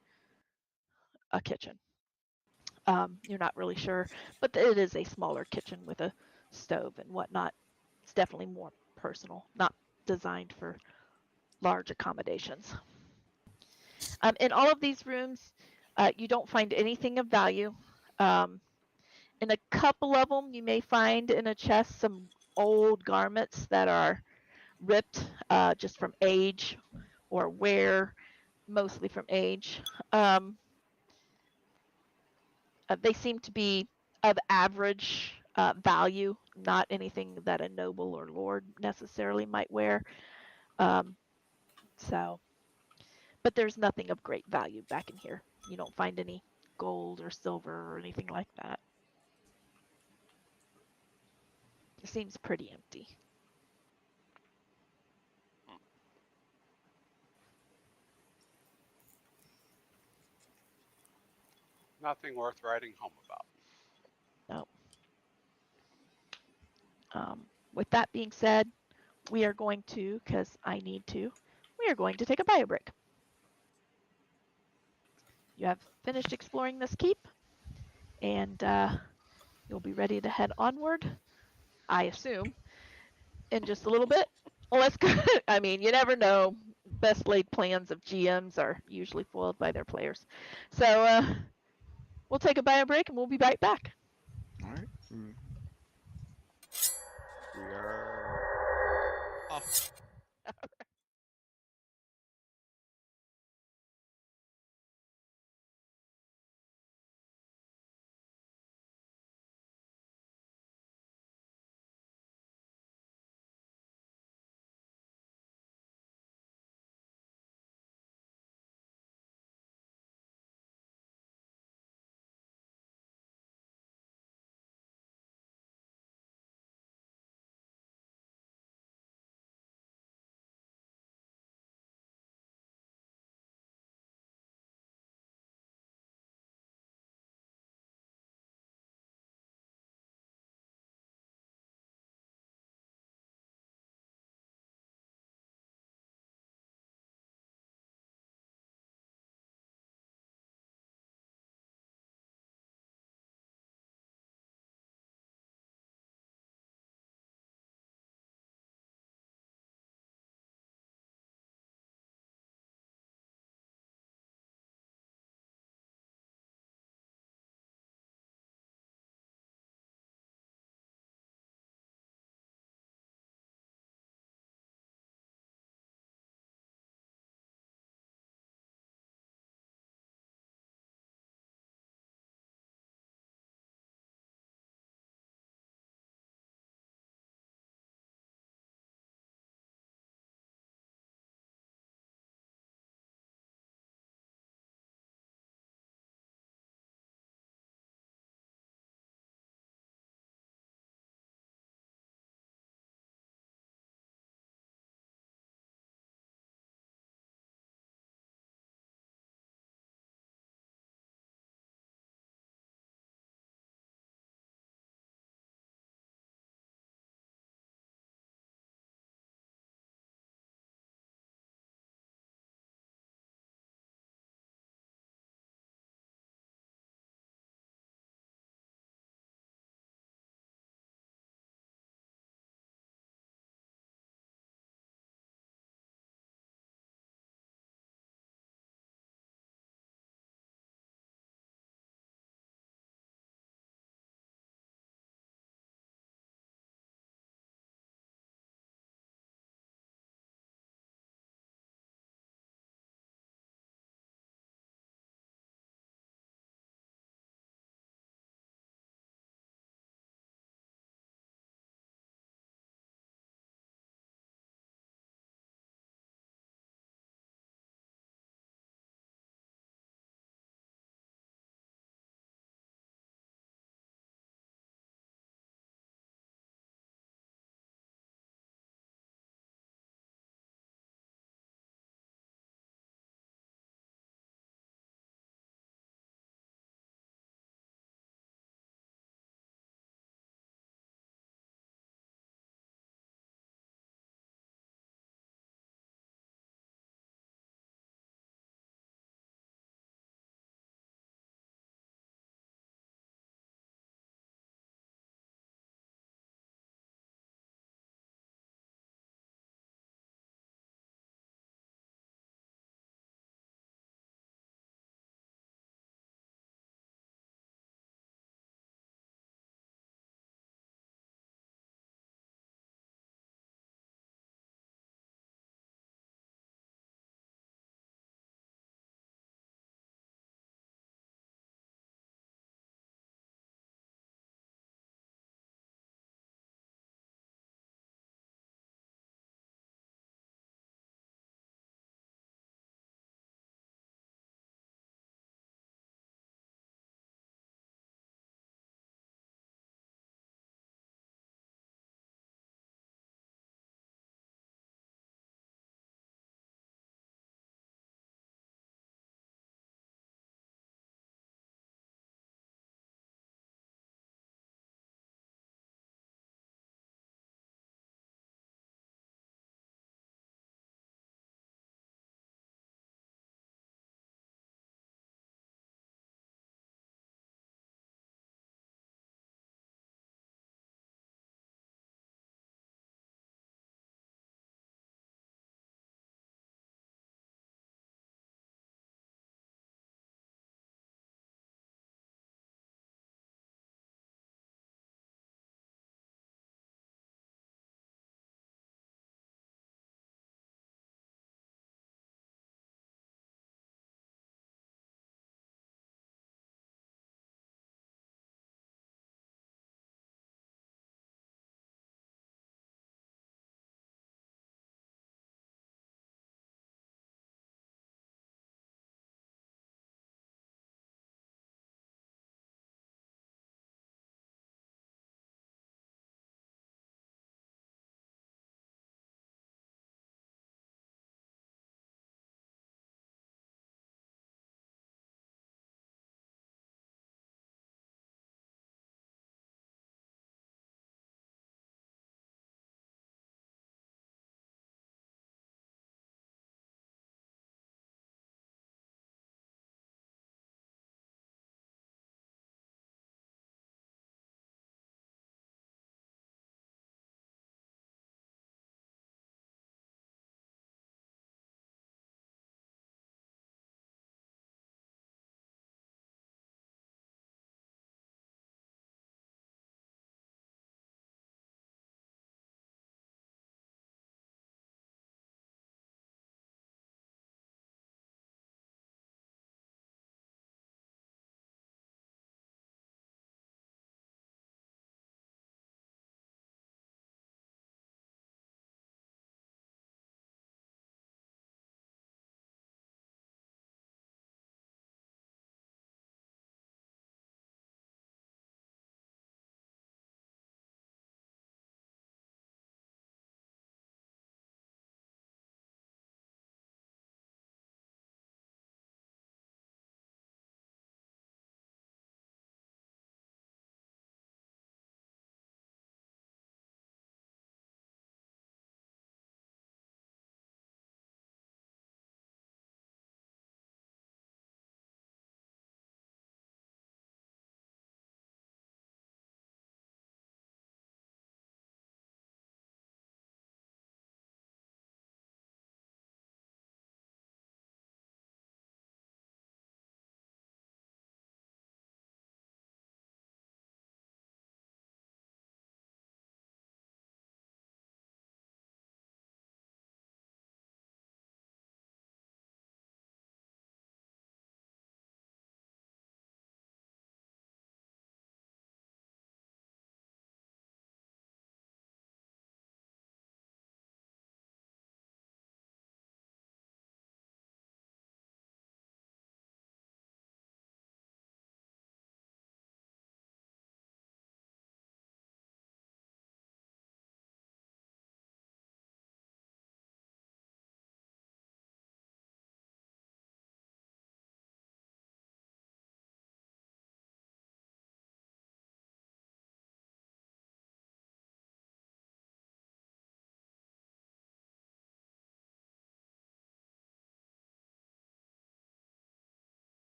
a kitchen. You're not really sure, but it is a smaller kitchen with a stove and whatnot. It's definitely more personal, not designed for large accommodations. In all of these rooms, you don't find anything of value. In a couple of them, you may find in a chest some old garments that are ripped just from age or wear, mostly from age. They seem to be of average value, not anything that a noble or lord necessarily might wear. Um, so, but there's nothing of great value back in here. You don't find any gold or silver or anything like that. It seems pretty empty.
Nothing worth writing home about.
No. With that being said, we are going to, because I need to, we are going to take a bio break. You have finished exploring this keep, and you'll be ready to head onward, I assume, in just a little bit. Let's go. I mean, you never know. Best laid plans of GMs are usually foiled by their players. So we'll take a bio break and we'll be right back.
All right. We are off.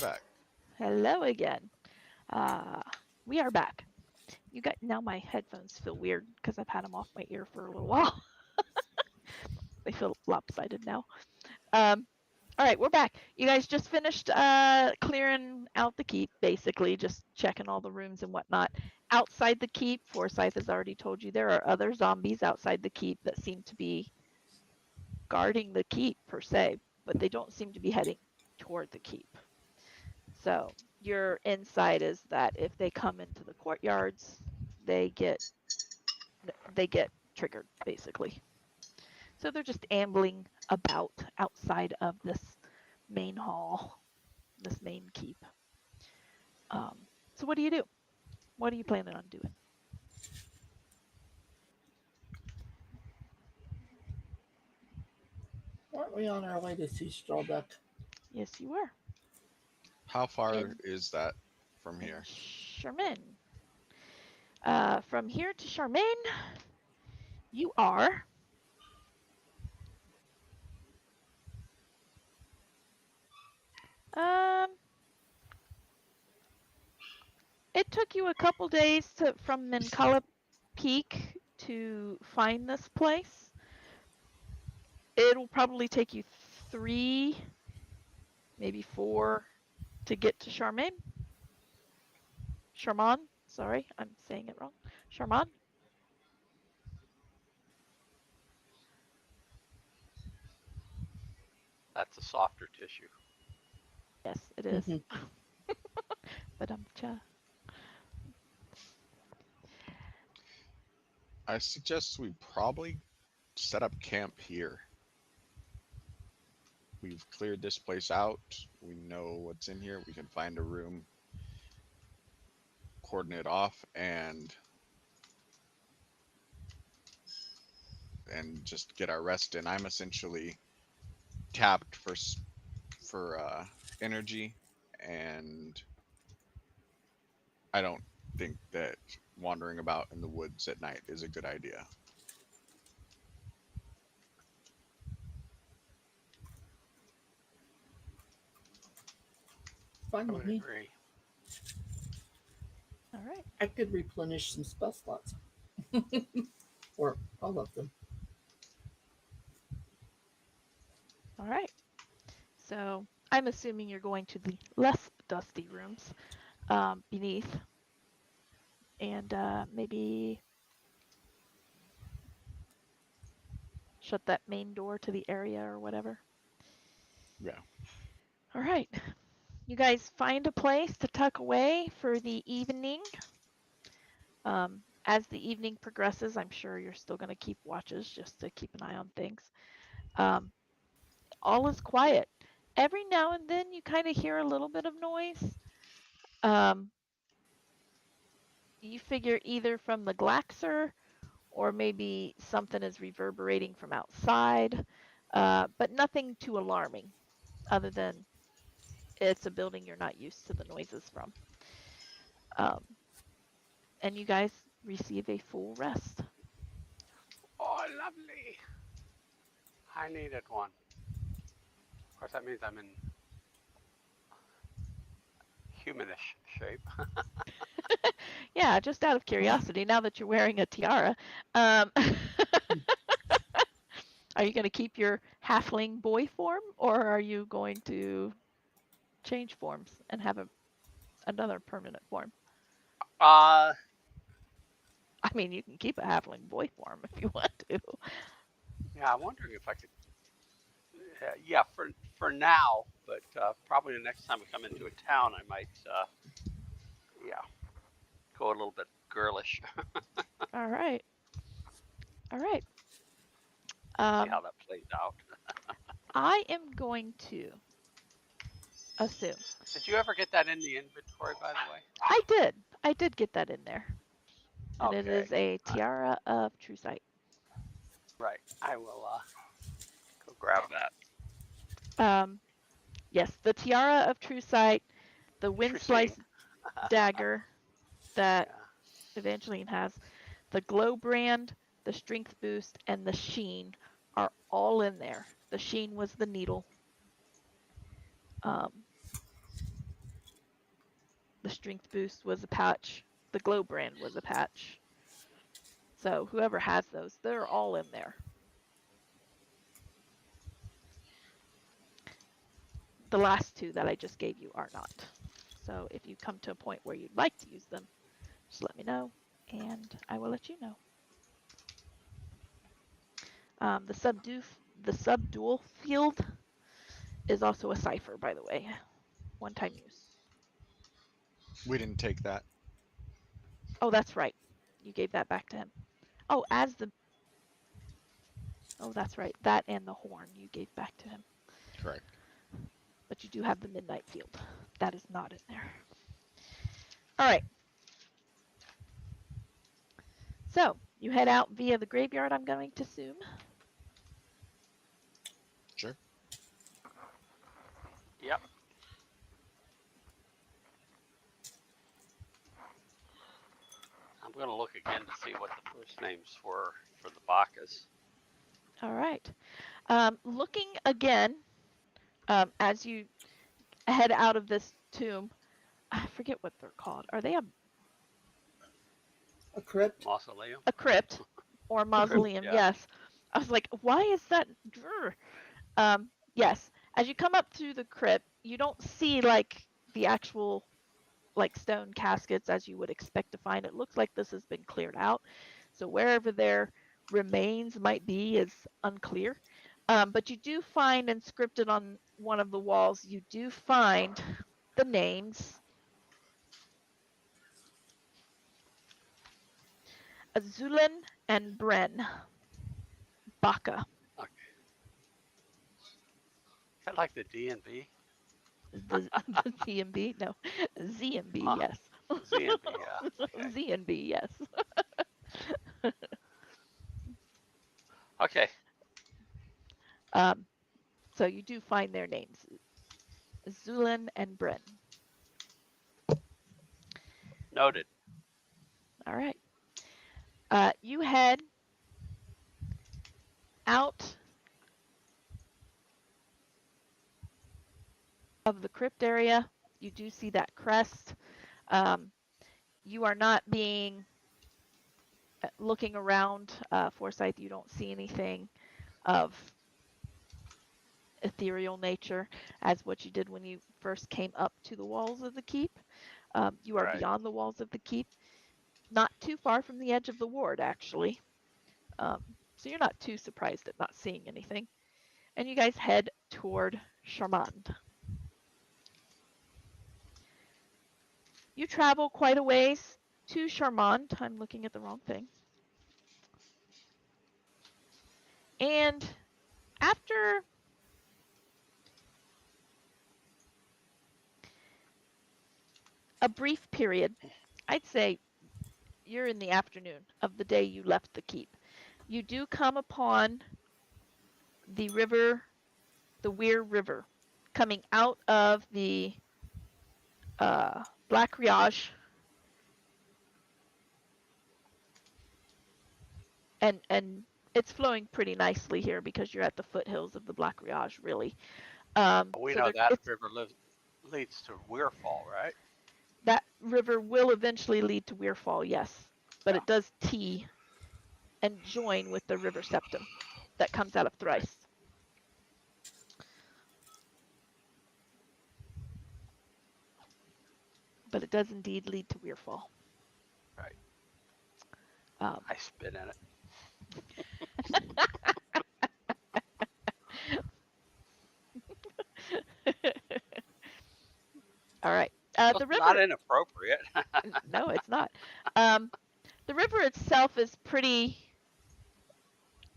back.
Hello again. We are back. You got now. My headphones feel weird because I've had them off my ear for a little while. They feel lopsided now. All right, we're back. You guys just finished clearing out the keep, basically, just checking all the rooms and whatnot. Outside the keep, Forsyth has already told you there are other zombies outside the keep that seem to be guarding the keep per se, but they don't seem to be heading toward the keep. So your insight is that if they come into the courtyards, they get triggered, basically. So they're just ambling about outside of this main hall, this main keep. So what do you do? What are you planning on doing?
Aren't we on our way to see Strawbeck?
Yes, you are.
How far
In,
is that from
in
here?
Charmaine. From here to Charmaine, you are um it took you a couple days from Mincala Peak to find this place. It'll probably take you 3, maybe 4 to get to Charmaine. Charman, sorry, I'm saying it wrong. Charman?
That's a softer tissue.
Yes, it is. But
I suggest we probably set up camp here. We've cleared this place out. We know what's in here. We can find a room, cordon it off, and just get our rest in. I'm essentially tapped for energy, and I don't think that wandering about in the woods at night is a good idea.
Fine
I
with
would
me.
agree.
all right.
I could replenish some spell slots. Or all of them.
All right. So I'm assuming you're going to the less dusty rooms beneath, and maybe shut that main door to the area or whatever.
Yeah.
All right. You guys find a place to tuck away for the evening. As the evening progresses, I'm sure you're still going to keep watches just to keep an eye on things. All is quiet. Every now and then you kind of hear a little bit of noise. You figure either from the Glaxer or maybe something is reverberating from outside, but nothing too alarming other than it's a building you're not used to the noises from. Um, and you guys receive a full rest.
Oh, lovely. I needed one. Of course, that means I'm in humanish shape.
Yeah, just out of curiosity, now that you're wearing a tiara, um, are you going to keep your halfling boy form, or are you going to change forms and have another permanent form?
Uh,
I mean, you can keep a halfling boy form if you want to.
yeah, I'm wondering if I could. Yeah, for now, but probably the next time we come into a town, I might, yeah, go a little bit girlish.
All right. All right.
See how that plays out.
I am going to assume.
Did you ever get that in the inventory, by the way?
I did. I did get that in there. And it
Okay.
is a tiara of true sight.
Right. I will go grab that.
Yes, the tiara of true sight, the wind
Interesting.
slice dagger that
Yeah.
Evangeline has, the glow brand, the strength boost, and the sheen are all in there. The sheen was the needle. Um, strength boost was a patch. The glow brand was a patch. So whoever has those, they're all in there. The last two that I just gave you are not. So if you come to a point where you'd like to use them, just let me know and I will let you know. The subdual field is also a cipher, by the way. One-time use.
We didn't take that.
Oh, that's right. You gave that back to him. Oh, oh, that's right. That and the horn you gave back to him.
Correct.
But you do have the midnight field. That is not in there. All right. So you head out via the graveyard, I'm going to assume.
Sure.
Yep. I'm going to look again to see what the first names were for the Bacchus.
All right. Looking again, as you head out of this tomb, I forget what they're called. Are they
A crypt.
Mausoleum?
a crypt or mausoleum?
Yeah.
Yes. I was like, why is that? Yes. As you come up through the crypt, you don't see like the actual like stone caskets as you would expect to find. It looks like this has been cleared out. So wherever their remains might be is unclear. But you do find inscripted on one of the walls, you do find the names Azulin and Bren Baka.
Okay. Kind of like the D&B.
The ZMB? No, ZMB, yes.
ZNB, yeah. Okay.
ZNB, yes.
Okay.
So you do find their names, Zulin and Bren.
Noted.
All right. You head out of the crypt area. You do see that crest. You are not being looking around Forsyth. You don't see anything of ethereal nature as what you did when you first came up to the walls of the keep. You are
Right.
beyond the walls of the keep, not too far from the edge of the ward, actually. So you're not too surprised at not seeing anything. And you guys head toward Charmand. You travel quite a ways to Charmand. I'm looking at the wrong thing. And after a brief period, I'd say you're in the afternoon of the day you left the keep, you do come upon the river, the Weir River, coming out of the Black Riage, and it's flowing pretty nicely here because you're at the foothills of the Black Riage, really.
We
So
know that
it's,
river leads to Weirfall, right?
that river will eventually lead to Weirfall, yes, but
Yeah.
it does tee and join with the river septum that comes out of Thrice. But it does indeed lead to Weirfall.
Right.
Um,
I spit in it.
All right.
Well,
The
it's not
river,
inappropriate.
no, it's not. The river itself is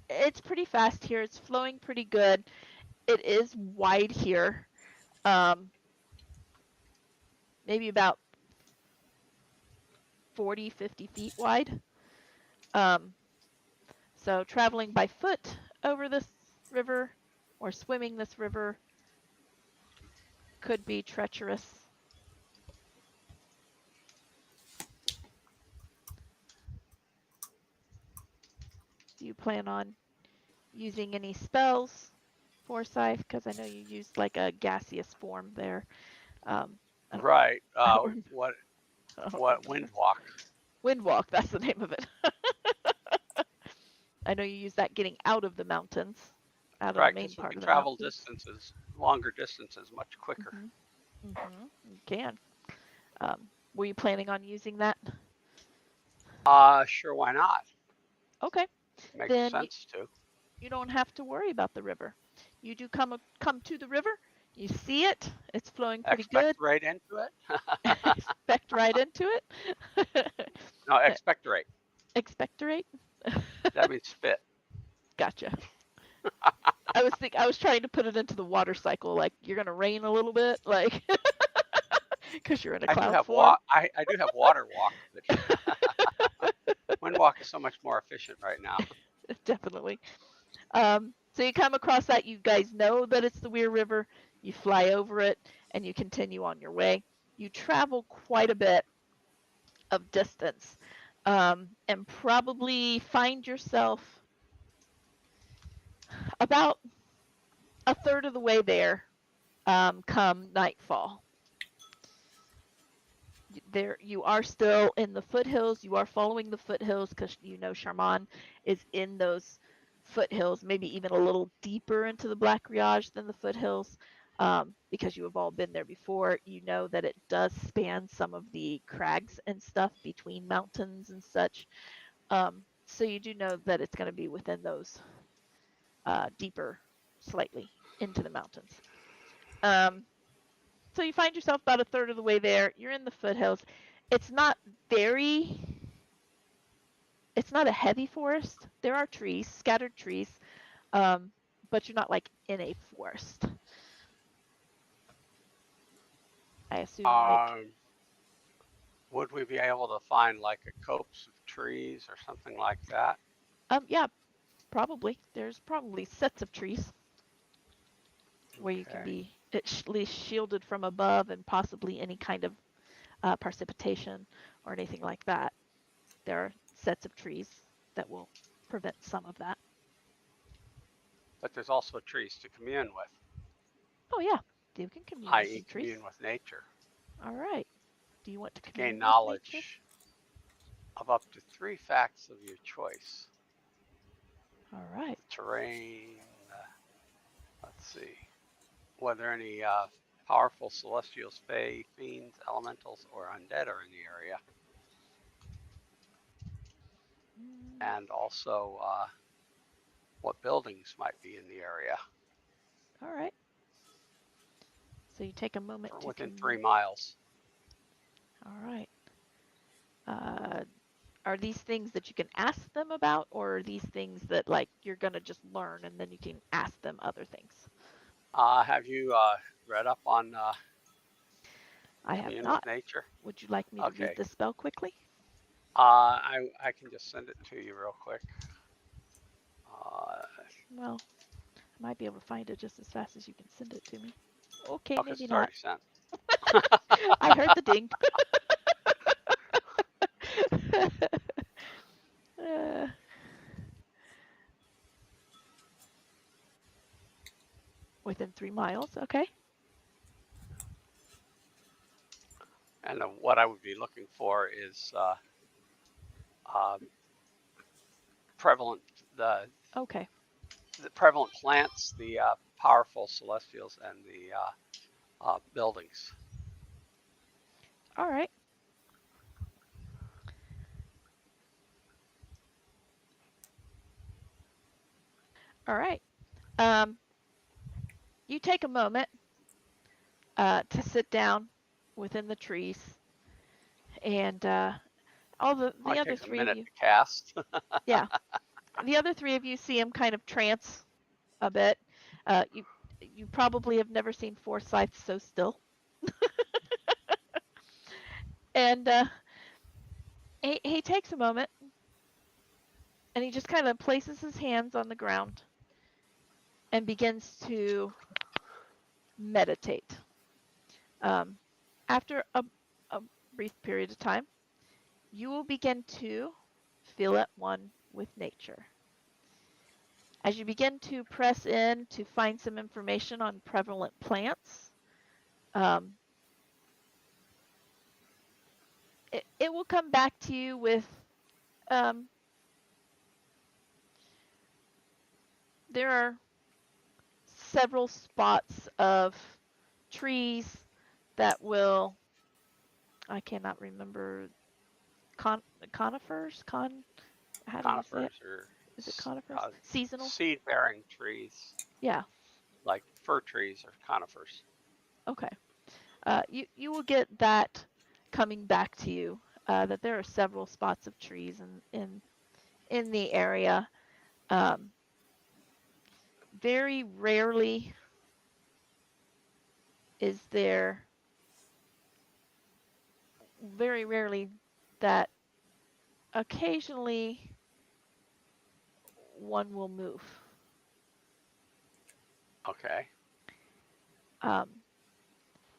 it's pretty fast here. It's flowing pretty good. It is wide here. Maybe about 40, 50 feet wide. So traveling by foot over this river or swimming this river could be treacherous. Do you plan on using any spells, Forsyth? Because I know you used like a gaseous form there.
Right.
I don't remember.
What What wind walk?
Wind walk, that's the name of it. I know you use that getting out of the mountains, out of the
Right,
main
because we
part
can
of the
travel
mountains.
longer distances much quicker.
You can. Were you planning on using that?
Sure, why not?
Okay.
Makes
Then
sense to.
you don't have to worry about the river. You do come to the river, you see it, it's flowing pretty good.
Expect right into it.
Expect right into it.
No, expectorate.
Expectorate.
That means spit.
Gotcha. I was trying to put it into the water cycle, like you're gonna rain a little bit, like because you're in a cloud form.
I do have water walk, but wind walk is so much more efficient right now.
Definitely. So you come across that, you guys know that it's the Weir River, you fly over it, and you continue on your way. You travel quite a bit of distance, and probably find yourself about a third of the way there, come nightfall. There you are still in the foothills. You are following the foothills because you know Charman is in those foothills, maybe even a little deeper into the Black Riage than the foothills, because you have all been there before. You know that it does span some of the crags and stuff between mountains and such. So you do know that it's going to be within those, deeper, slightly into the mountains. So you find yourself about a third of the way there. You're in the foothills. It's not very, it's not a heavy forest. There are trees, scattered trees, but you're not like in a forest. I assume like,
Would we be able to find like a copse of trees or something like that?
yeah, probably. There's probably sets of trees where you can
Okay.
be at least shielded from above and possibly any kind of, precipitation or anything like that. There are sets of trees that will prevent some of that.
But there's also trees to commune with,
Oh yeah, you can commune with some
i.e.,
trees.
commune with nature,
All right. Do you want to
to gain
commune with nature?
knowledge of up to 3 facts of your choice.
All right.
The terrain, let's see, whether any powerful celestials, fae, fiends, elementals, or undead are in the area, and also what buildings might be in the area
All right. So you take a moment
for
to
within 3
commune.
miles.
All right. Are these things that you can ask them about, or are these things that like you're gonna just learn and then you can ask them other things?
Have you read up on
I have
commune with
not.
nature?
Would you like me to read
Okay.
the spell quickly?
I can just send it to you real quick.
Well, I might be able to find it just as fast as you can send it to me. Okay,
Okay,
maybe
it's
not.
already sent.
I heard the ding. uh, within 3 miles. Okay.
And what I would be looking for is prevalent
Okay.
the prevalent plants, the powerful celestials, and the buildings.
All right. All right. Um, you take a moment, to sit down within the trees, and all the
Might
other
take a
three of
minute
you,
to cast.
yeah, the other three of you see him kind of trance a bit. You probably have never seen Forsyth so still, and he takes a moment and he just kind of places his hands on the ground and begins to meditate. Um, after a brief period of time, you will begin to feel at one with nature. As you begin to press in to find some information on prevalent plants, um, it will come back to you with there are several spots of trees that will, I cannot remember, conifers, how do you say it?
Conifers or
Is it conifers? Seasonal?
seed-bearing trees,
Yeah.
like fir trees or conifers.
Okay. You will get that coming back to you, that there are several spots of trees in the area. Very rarely is there, very rarely that occasionally one will move.
Okay.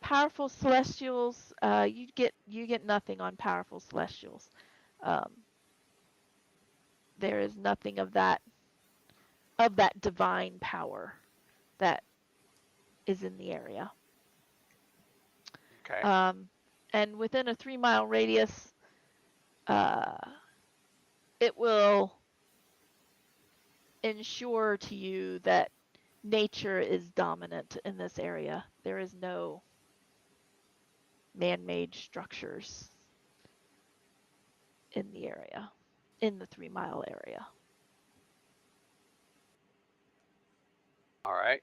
Powerful celestials, you get nothing on powerful celestials. There is nothing of that divine power that is in the area.
Okay.
And within a 3-mile radius, it will ensure to you that nature is dominant in this area. There is no man-made structures in the area, in the 3-mile area.
All right.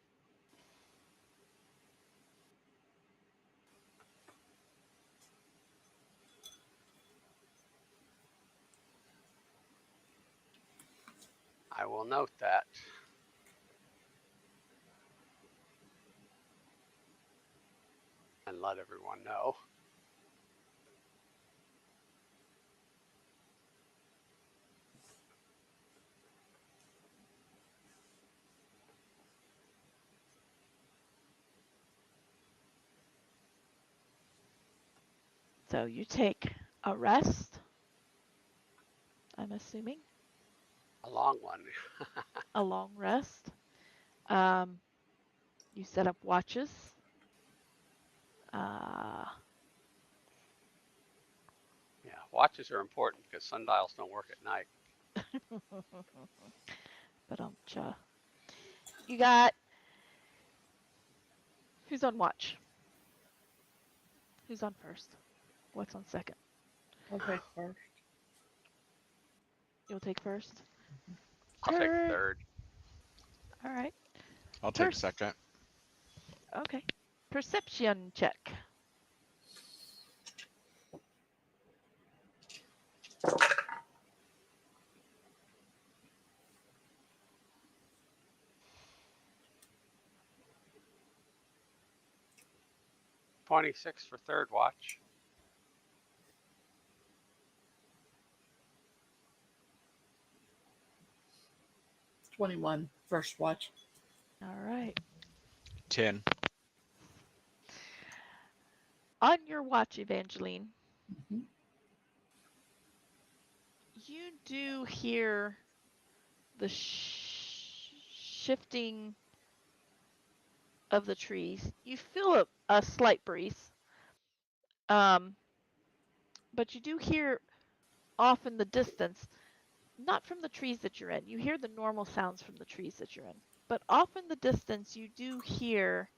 I will note that. And let everyone know.
So you take a rest, I'm assuming,
A long one.
a long rest. You set up watches.
Yeah, watches are important because sundials don't work at night.
But you got, who's on watch? Who's on first? What's on second?
I'll take first.
You'll take first.
I'll take third.
All right.
I'll take second.
Okay. Perception check.
$26 for third watch.
21 first watch.
All right.
10.
On your watch, Evangeline,
Mhm.
you do hear the shifting of the trees. You feel a slight breeze, but you do hear off in the distance, not from the trees that you're in. You hear the normal sounds from the trees that you're in, but off in the distance, you do hear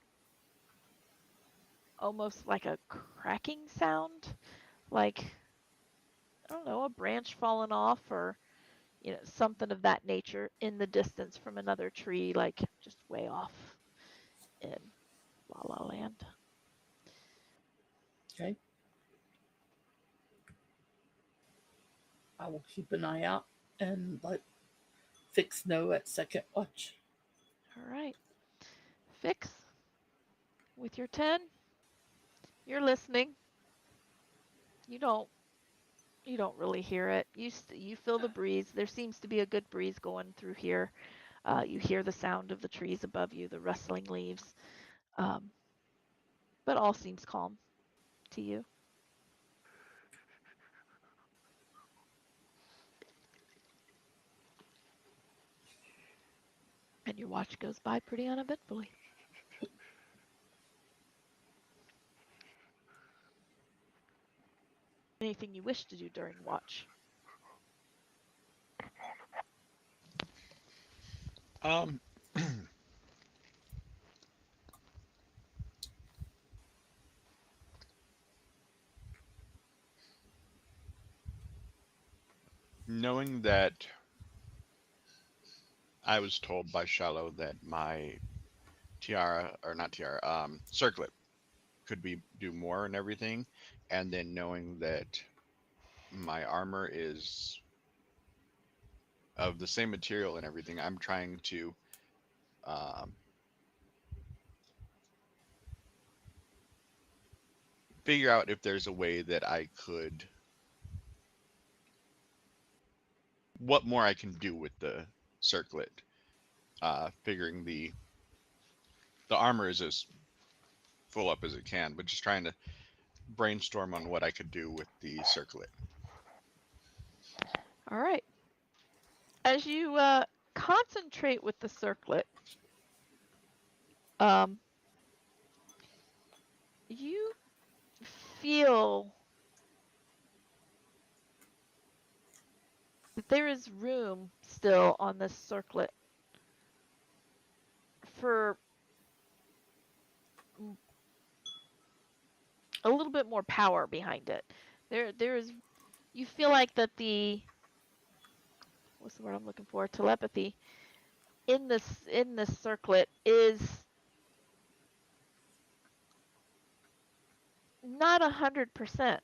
almost like a cracking sound, like, I don't know, a branch falling off, or something of that nature in the distance from another tree, like just way off in La La Land.
Okay. I will keep an eye out and let Fix know at second watch.
All right. Fix, with your 10, you're listening. You don't really hear it. You feel the breeze. There seems to be a good breeze going through here. You hear the sound of the trees above you, the rustling leaves, but all seems calm to you. And your watch goes by pretty uneventfully. Anything you wish to do during watch?
Um, knowing that I was told by Shallow that my tiara, or not tiara, circlet could do more and everything, and then knowing that my armor is of the same material and everything, I'm trying to um, figure out if there's a way that I could, what more I can do with the circlet. Figuring the armor is as full up as it can, but just trying to brainstorm on what I could do with the circlet.
All right. As you concentrate with the circlet, you feel that there is room still on this circlet for a little bit more power behind it. There is, you feel like that what's the word I'm looking for? Telepathy in this circlet is not 100%.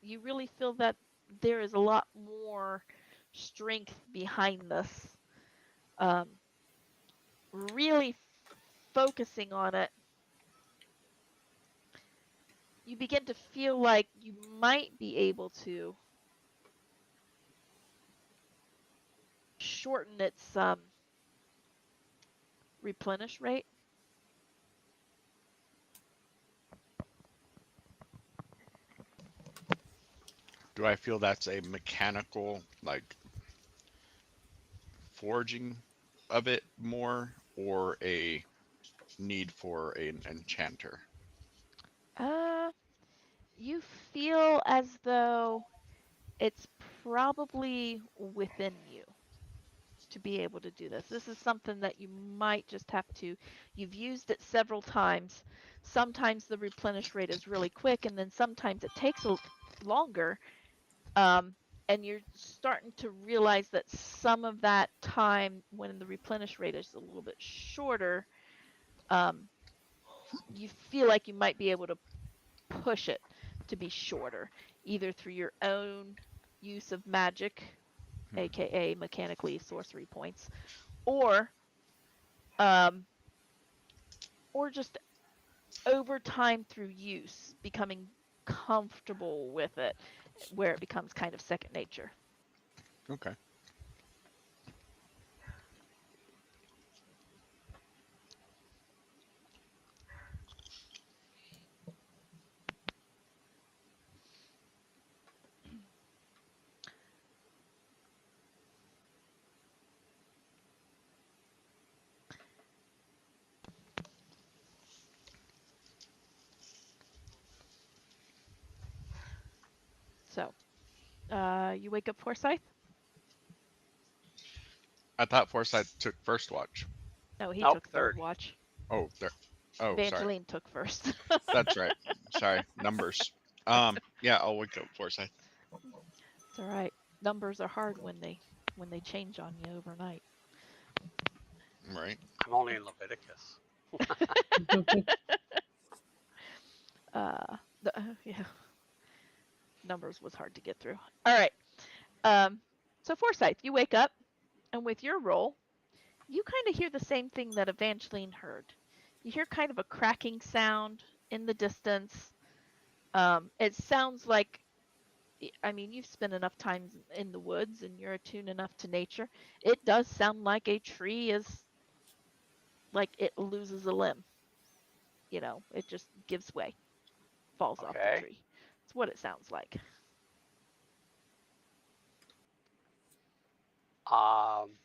You really feel that there is a lot more strength behind this. Really focusing on it, you begin to feel like you might be able to shorten its replenish rate.
Do I feel that's a mechanical, like, forging of it more, or a need for an enchanter?
Uh, you feel as though it's probably within you to be able to do this. This is something that you might just have to, you've used it several times. Sometimes the replenish rate is really quick, and then sometimes it takes longer. And you're starting to realize that some of that time when the replenish rate is a little bit shorter, you feel like you might be able to push it to be shorter, either through your own use of magic, aka mechanically sorcery points, or um, or just over time through use, becoming comfortable with it, where it becomes kind of second nature.
Okay.
So, you wake up Forsyth?
I thought Forsyth took first watch.
No, he
Nope,
took third
third.
watch.
Oh, there. Oh, sorry.
Evangeline took first.
That's right. Sorry, numbers. Yeah, I'll wake up Forsyth.
It's all right. Numbers are hard when they change on you overnight.
Right.
I'm only in Leviticus.
Yeah, numbers was hard to get through. All right. So Forsyth, you wake up, and with your roll, you kind of hear the same thing that Evangeline heard. You hear kind of a cracking sound in the distance. It sounds like, I mean, you've spent enough time in the woods and you're attuned enough to nature. It does sound like a tree is like it loses a limb. You know, it just gives way, falls off the
Okay.
tree. It's what it sounds like.
Um,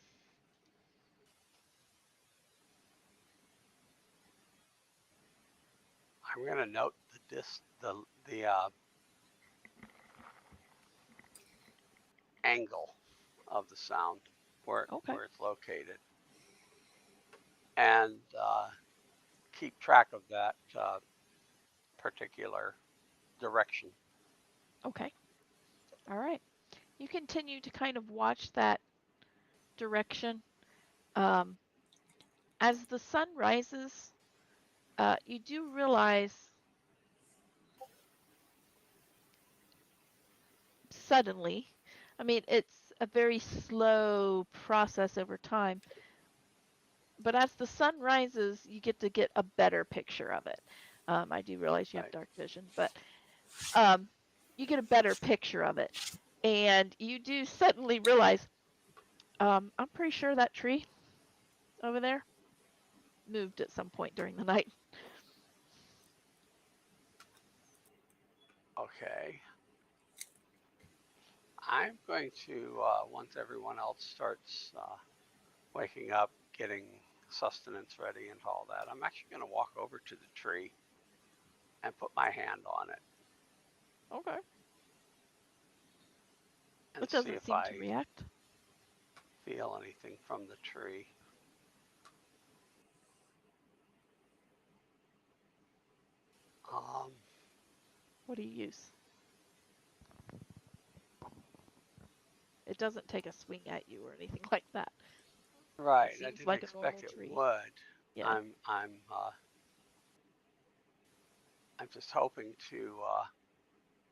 I'm gonna note the angle of the sound where
Okay.
it's located, and keep track of that particular direction.
Okay. All right. You continue to kind of watch that direction. Um, as the sun rises, you do realize suddenly, I mean, it's a very slow process over time, but as the sun rises, you get a better picture of it. I do realize you have
Right.
dark vision, but um, you get a better picture of it. And you do suddenly realize, I'm pretty sure that tree over there moved at some point during the night.
Okay. I'm going to, once everyone else starts waking up, getting sustenance ready and all that, I'm actually going to walk over to the tree and put my hand on it
Okay.
and
It
see
doesn't
if
seem to
I
react.
feel anything from the tree. Um,
What do you use? It doesn't take a swing at you or anything like that. It
right. I
seems
didn't
like a normal
expect it
tree.
would.
Yeah.
I'm just hoping to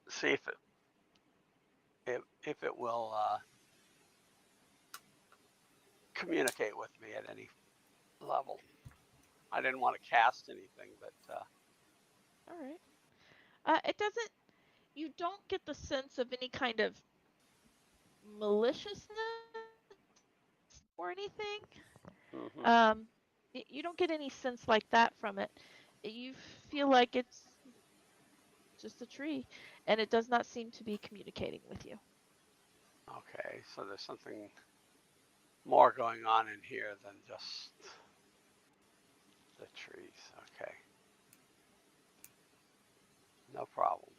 see if it will communicate with me at any level. I didn't want to cast anything, but
All right. It doesn't. You don't get the sense of any kind of maliciousness or anything.
mm-hmm.
Um, you don't get any sense like that from it. You feel like it's just a tree, and it does not seem to be communicating with you.
Okay. So there's something more going on in here than just the trees. Okay, no problem.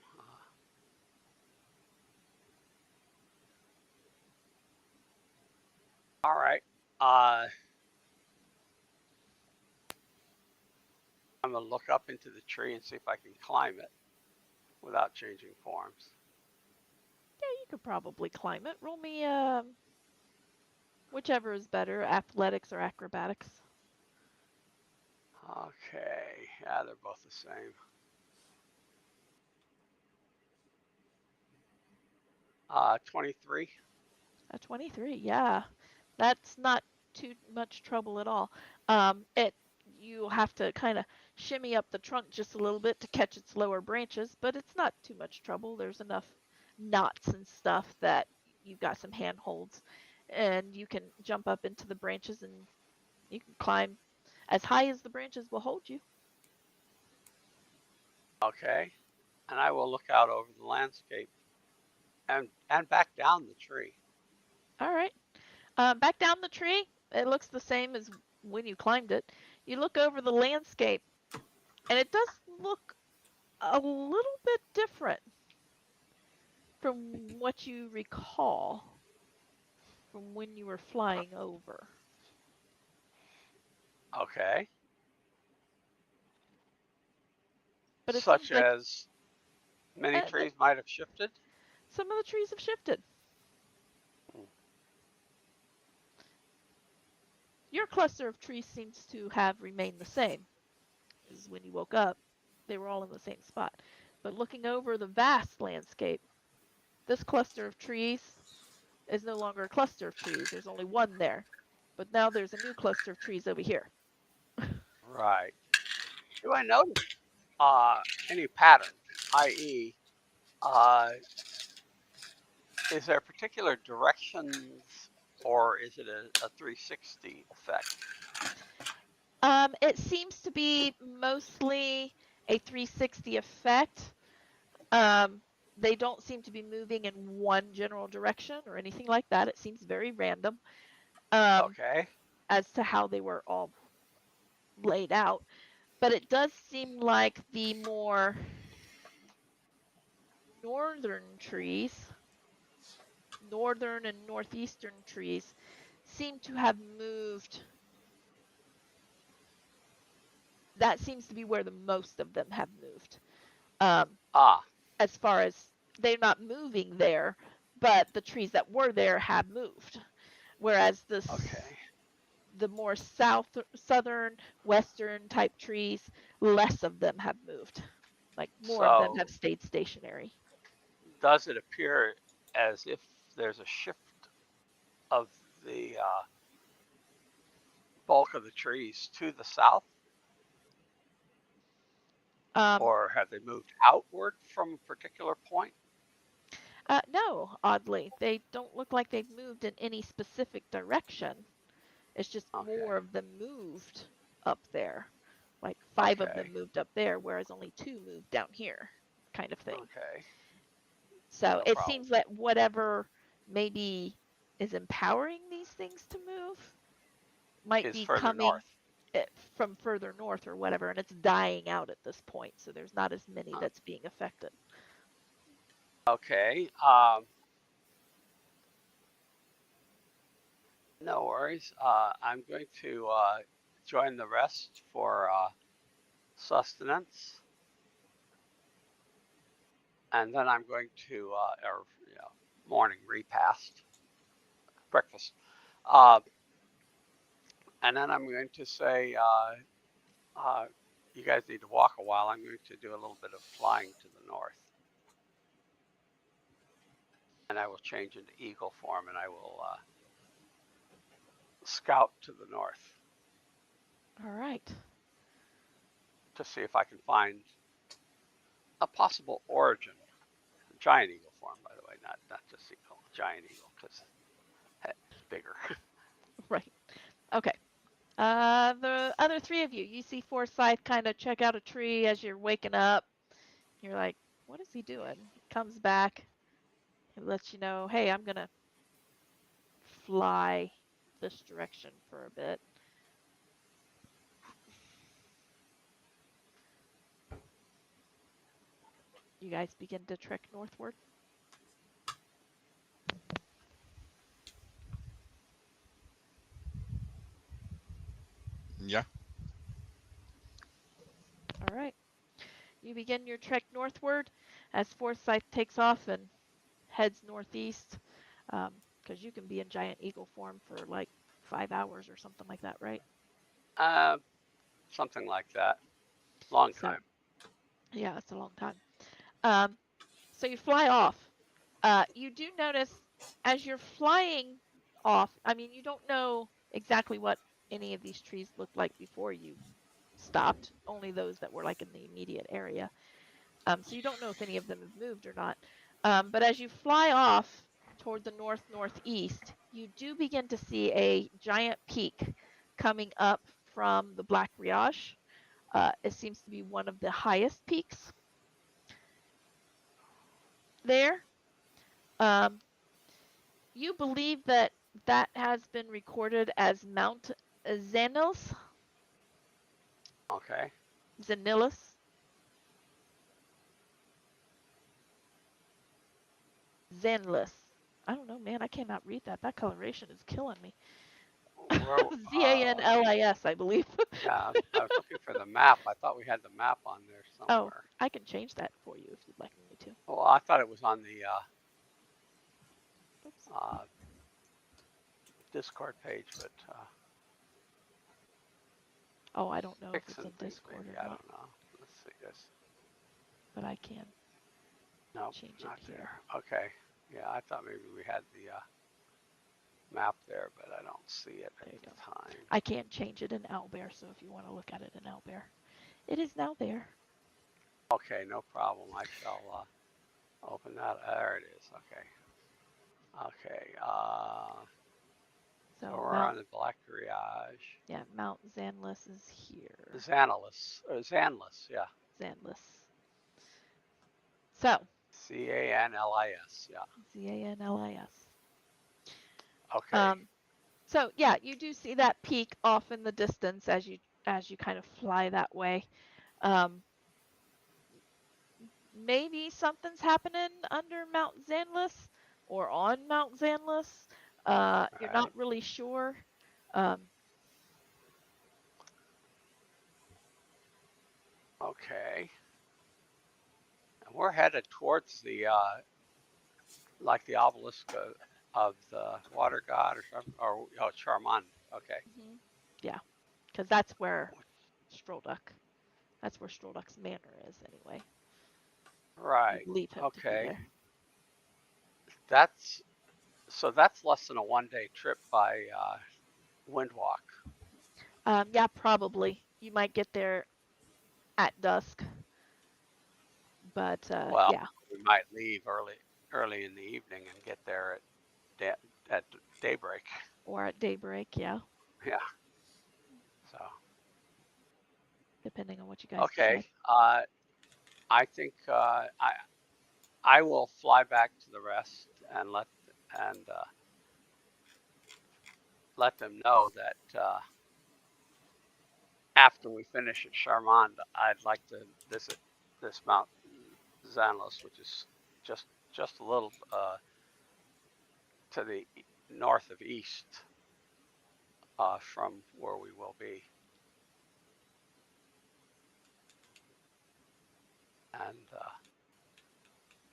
All right. Uh, I'm gonna look up into the tree and see if I can climb it without changing forms.
Yeah, you could probably climb it. Roll me whichever is better, athletics or acrobatics.
Okay. Yeah, they're both the same. 23.
A 23, yeah. That's not too much trouble at all. It you have to kind of shimmy up the trunk just a little bit to catch its lower branches, but it's not too much trouble. There's enough knots and stuff that you've got some handholds, and you can jump up into the branches and you can climb as high as the branches will hold you.
Okay. And I will look out over the landscape and back down the tree.
All right. Back down the tree, it looks the same as when you climbed it. You look over the landscape, and it does look a little bit different from what you recall from when you were flying over.
Okay.
But it
Such
seems like
as many trees might have shifted.
some of the trees have shifted.
Hmm.
Your cluster of trees seems to have remained the same as when you woke up. They were all in the same spot. But looking over the vast landscape, this cluster of trees is no longer a cluster of trees. There's only one there. But now there's a new cluster of trees over here.
Right. Do I notice uh, any pattern, i.e., uh, is there particular directions or is it a 360 effect?
It seems to be mostly a 360 effect. Um, they don't seem to be moving in one general direction or anything like that. It seems very random um,
Okay.
as to how they were all laid out. But it does seem like the more northern trees northern and northeastern trees seem to have moved. That seems to be where the most of them have moved. As far as they're not moving there, but the trees that were there have moved. Whereas the more southern, western type trees, less of them have moved. Like more of them have stayed stationary.
Does it appear as if there's a shift of the bulk of the trees to the south? Or have they moved outward from a particular point?
No, oddly, they don't look like they've moved in any specific direction. It's just more of them moved up there. Like 5 of them moved up there, whereas only 2 moved down here, kind of thing.
Okay.
So it seems that whatever maybe is empowering these things to move might be coming from further north or whatever, and it's dying out at this point. So there's not as many that's being affected.
Okay. No worries. I'm going to join the rest for sustenance. And then I'm going to, morning repast, breakfast. And then I'm going to say, you guys need to walk a while. I'm going to do a little bit of flying to the north. And I will change into eagle form and I will scout to the north.
All right.
To see if I can find a possible origin. Giant eagle form, by the way, not just eagle, giant eagle, because it's bigger.
Right. Okay. The other 3 of you, you see Forsyth kind of check out a tree as you're waking up. You're like, what is he doing? He comes back. He lets you know, hey, I'm going to fly this direction for a bit. You guys begin to trek northward.
Yeah.
All right. You begin your trek northward as Forsyth takes off and heads northeast, because you can be in giant eagle form for like 5 hours or something like that, right?
Something like that. Long time.
Yeah, it's a long time. So you fly off. You do notice as you're flying off, I mean, you don't know exactly what any of these trees looked like before you stopped, only those that were like in the immediate area. So you don't know if any of them have moved or not. But as you fly off toward the northeast, you do begin to see a giant peak coming up from the Black Riage. It seems to be one of the highest peaks there. You believe that has been recorded as Mount Zanils.
Okay.
Zanilus. Zanlis. I don't know, man. I cannot read that. That coloration is killing me. Zanlis, I believe.
Yeah, I was looking for the map. I thought we had the map on there somewhere.
Oh, I can change that for you if you'd like me to.
Well, I thought it was on the Discord page, but
oh, I don't know if it's in Discord
maybe,
or not.
I don't know. Let's see this.
But I can change it here.
There. Okay. Yeah, I thought maybe we had the map there, but I don't see it at the time.
I can change it in Owlbear, so if you want to look at it in Owlbear, it is now there.
Okay, no problem. I shall open that. There it is. Okay. Okay. So we're on the Black Riage.
Yeah, Mount Zanlis is here.
Zanlis, yeah.
Zanlis. So.
Zanlis, yeah.
Zanlis.
Okay.
So yeah, you do see that peak off in the distance as you kind of fly that way. Maybe something's happening under Mount Zanlis. or on Mount Zanlis. You're not
Right.
really sure. Um,
Okay. And we're headed towards the like the obelisk of the water god or something, or oh, Charmand. Okay.
mhm, yeah, because that's where Strolduck. That's where Strolduck's manor is, anyway. You
Right.
believe him to be
Okay.
there.
That's so that's less than a 1 day trip by Windwalk.
Yeah, probably. You might get there at dusk, but
Well,
yeah,
we might leave early in the evening and get there at daybreak.
or at daybreak. Yeah,
Yeah. So
depending on what you guys
okay.
decide.
I think I will fly back to the rest and and let them know that after we finish at Charmand, I'd like to visit this Mount Zanlos, which is just just a little to the north of east from where we will be, and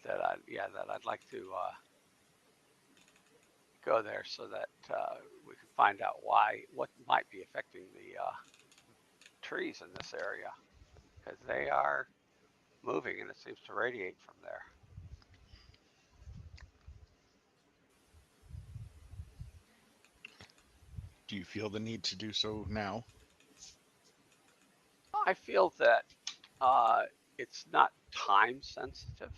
that I'd like to go there so that we can find out what might be affecting the trees in this area because they are moving and it seems to radiate from there.
Do you feel the need to do so now?
I feel that it's not time sensitive.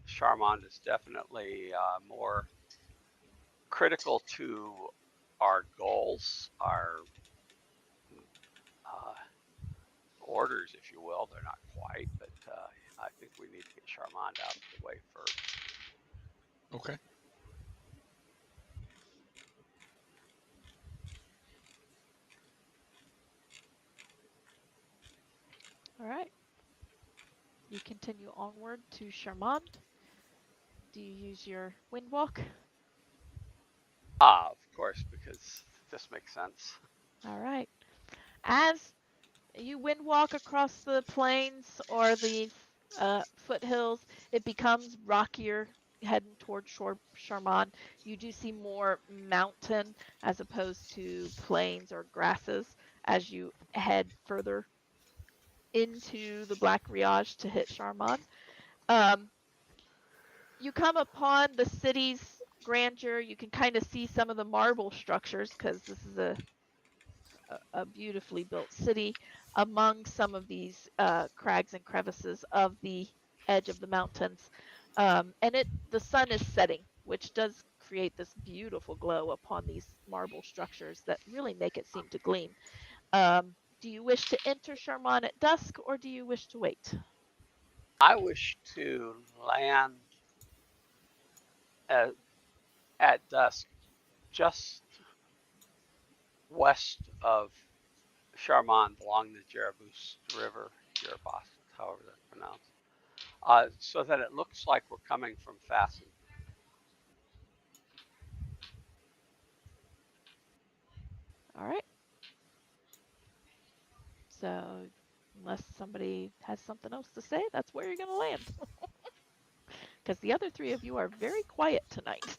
Charmand is definitely more critical to our goals, our uh, orders, if you will. They're not quite, but I think we need to get Charmand out of the way first.
Okay.
All right, you continue onward to Charmand. Do you use your wind walk?
Ah, of course, because this makes sense.
All right. As you wind walk across the plains or the foothills, it becomes rockier heading toward Charmant. You do see more mountain as opposed to plains or grasses as you head further into the Black Riage to hit Charmant. Um, you come upon the city's grandeur. You can kind of see some of the marble structures because this is a beautifully built city among some of these crags and crevices of the edge of the mountains. And the sun is setting, which does create this beautiful glow upon these marble structures that really make it seem to gleam. Do you wish to enter Charmant at dusk or do you wish to wait?
I wish to land at, at dusk just west of Charmand along the Jerabus River, Jerabas, however that's pronounced, so that it looks like we're coming from Fasten.
All right. So, unless somebody has something else to say, that's where you're going to land. Because the other three of you are very quiet tonight.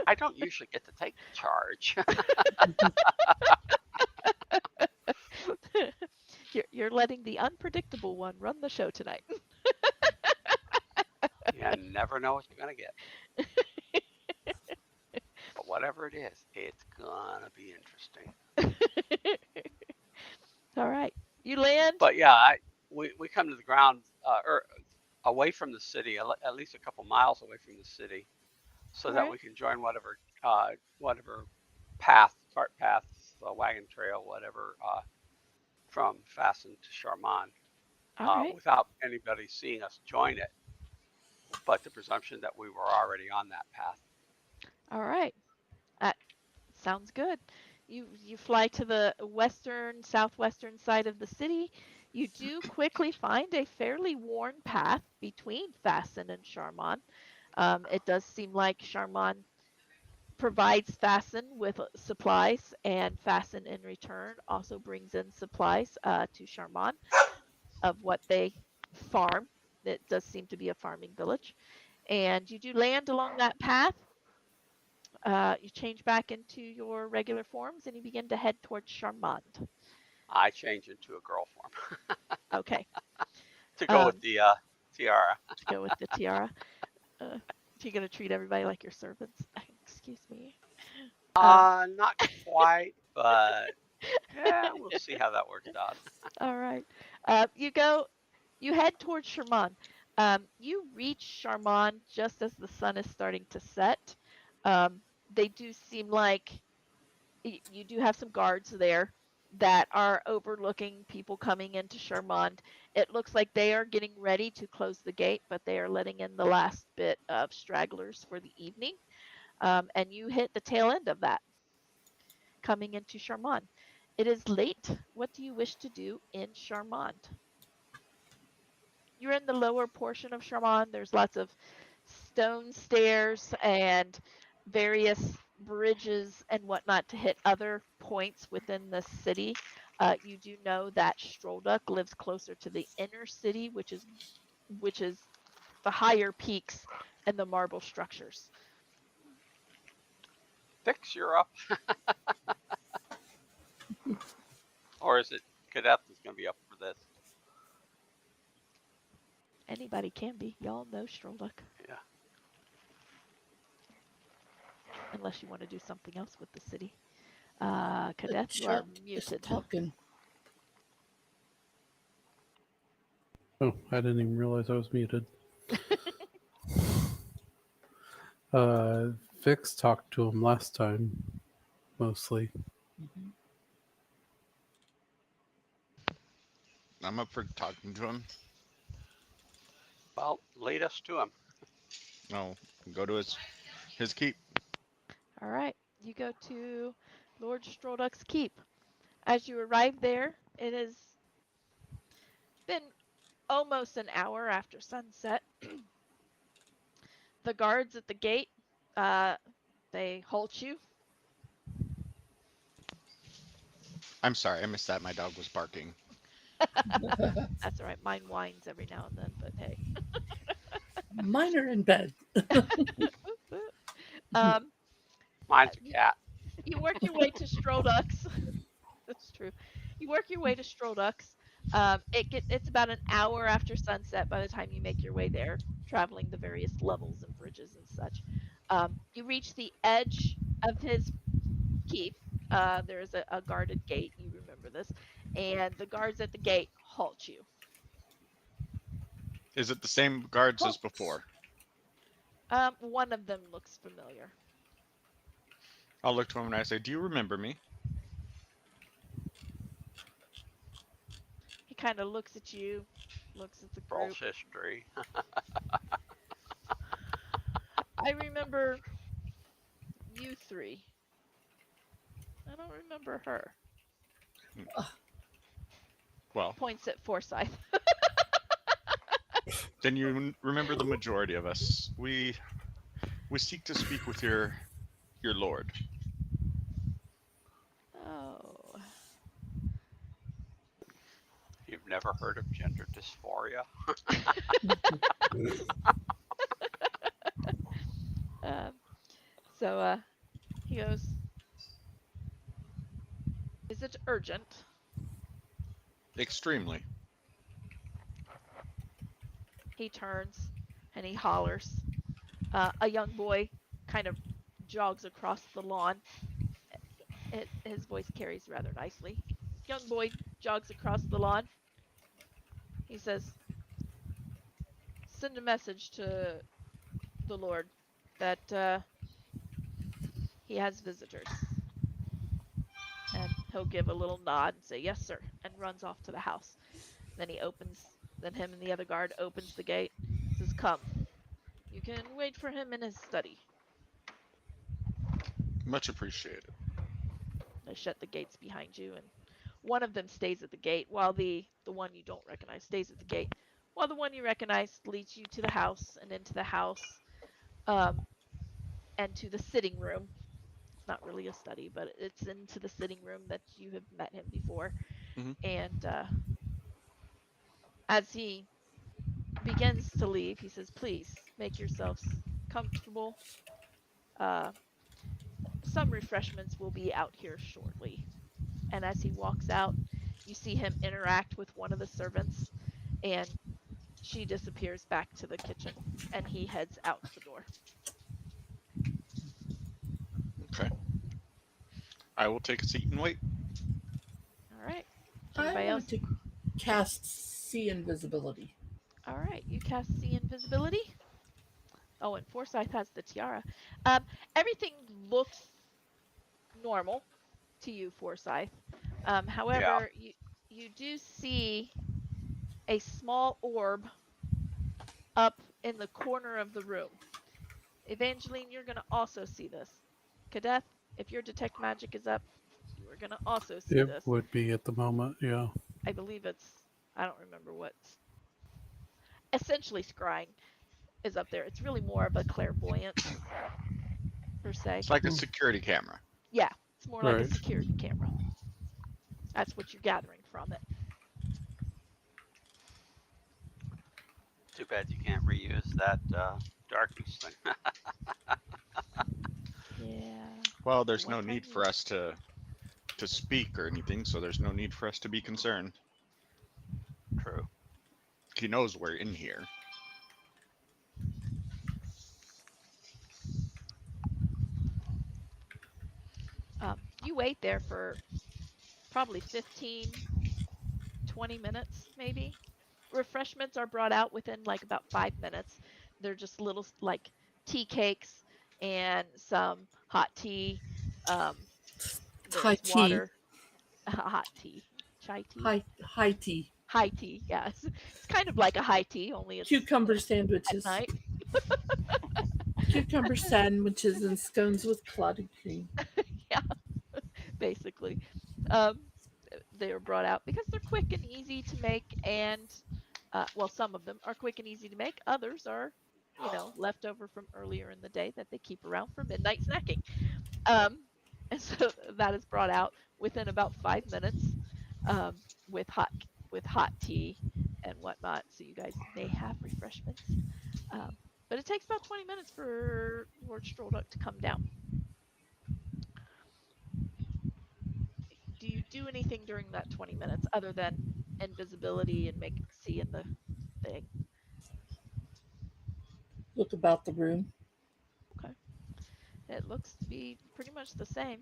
I don't usually get to take the charge.
You're letting the unpredictable one run the show tonight.
You never know what you're going to get. But whatever it is, it's going to be interesting.
All right. You land.
But yeah, we come to the ground or away from the city, at least a couple miles away from the city, so
All
that
right.
we can join whatever path, cart path, wagon trail, whatever, from Fasten to Charmand,
All right.
without anybody seeing us join it, but the presumption that we were already on that path.
All right. That sounds good. You fly to the western southwestern side of the city. You do quickly find a fairly worn path between Fasten and Charmant. It does seem like Charmant provides Fasten with supplies, and Fasten in return also brings in supplies to Charmant of what they farm. It does seem to be a farming village. And you do land along that path. You change back into your regular forms and you begin to head towards Charmant.
I change into a girl form
Okay.
to go with
Um,
the tiara.
to go with the tiara. You're going to treat everybody like your servants. Excuse me.
Not quite, but yeah, we'll see how that works out.
All right. You head towards Sherman. You reach Sherman just as the sun is starting to set. They do seem like you do have some guards there that are overlooking people coming into Sherman. It looks like they are getting ready to close the gate, but they are letting in the last bit of stragglers for the evening. And you hit the tail end of that coming into Charmant. It is late. What do you wish to do in Charmant? You're in the lower portion of Charmant. There's lots of stone stairs and various bridges and whatnot to hit other points within the city. You do know that Strolduk lives closer to the inner city, which is the higher peaks and the marble structures.
Fix, you're up. Or is it Cadet that's going to be up for this?
Anybody can be. Y'all know Strolduk.
Yeah.
Unless you want to do something else with the city. Cadet, you are
Chuck is
muted.
talking.
Oh, I didn't even realize I was muted. Vix talked to him last time, mostly.
Mhm.
I'm up for talking to him.
Well, lead us to him.
No, go to his keep.
All right, you go to Lord Strolduk's keep. As you arrive there, it has been almost an hour after sunset. The guards at the gate, uh, they halt you.
I'm sorry, I missed that. My dog was barking.
That's all right. Mine whines every now and then, but hey.
Mine are in bed.
um,
Mine's a cat.
you work your way to Strolduk's. That's true. You work your way to Strolduk's. It's about an hour after sunset by the time you make your way there, traveling the various levels and bridges and such. You reach the edge of his keep. There is a guarded gate. You remember this, and the guards at the gate halt you.
Is it the same guards as
Halt.
before?
One of them looks familiar.
I'll look to him and I say, "Do you remember me?"
He kind of looks at you, looks at the
Rolls
group.
history.
I remember you three. I don't remember her.
Well,
Points at Forsyth.
then you remember the majority of us. We seek to speak with your lord.
Oh.
You've never heard of gender dysphoria?
um, so he goes, "Is it urgent?"
Extremely.
He turns and he hollers. A young boy kind of jogs across the lawn. His voice carries rather nicely. Young boy jogs across the lawn. He says, "Send a message to the Lord that he has visitors." And he'll give a little nod and say, "Yes, sir," and runs off to the house. Then then him and the other guard opens the gate, says, "Come. You can wait for him in his study."
Much appreciated.
They shut the gates behind you and One of them stays at the gate, while the one you don't recognize stays at the gate, while the one you recognize leads you to the house and into the house, and to the sitting room. It's not really a study, but it's into the sitting room that you have met him before.
Mhm.
And as he begins to leave, he says, "Please make yourselves comfortable. Uh, some refreshments will be out here shortly." And as he walks out, you see him interact with one of the servants, and she disappears back to the kitchen, and he heads out the door.
Okay. I will take a seat and wait.
All right.
I
Anybody
want
else?
to cast see invisibility.
All right. You cast see invisibility. Oh, and Forsyth has the tiara. Everything looks normal to you, Forsyth.
Yeah.
However, you do see a small orb up in the corner of the room. Evangeline, you're going to also see this. Kadeth, if your detect magic is up, you are going to also see
It
this.
would be at the moment, yeah.
I believe I don't remember what's, essentially scrying is up there. It's really more of a clairvoyance, per se.
It's like a security camera.
Yeah, it's more like a
Right.
security camera. That's what you're gathering from it.
Too bad you can't reuse that darkness thing.
Yeah.
Well, there's
One
no
time
need
use.
for us to speak or anything, so there's no need for us to be concerned.
True.
He knows we're in here.
You wait there for probably 15, 20 minutes, maybe. Refreshments are brought out within like about 5 minutes. They're just little like tea cakes and some hot tea. Um,
High
there's
tea.
water, hot tea, chai tea,
High tea.
high tea. Yes, it's kind of like a high tea, only it's
Cucumber
at
sandwiches.
night.
Cucumber sandwiches and scones with clotted cream.
Yeah, basically. Um, they are brought out because they're quick and easy to make, and well, some of them are quick and easy to make. Others are, left over from earlier in the day that they keep around for midnight snacking. Um, and so that is brought out within about 5 minutes, um, with hot tea and whatnot. So you guys may have refreshments. Um, but it takes about 20 minutes for Lord Strolduck to come down. Do you do anything during that 20 minutes other than invisibility and make see in the thing?
Look about the room.
Okay. It looks to be pretty much the same.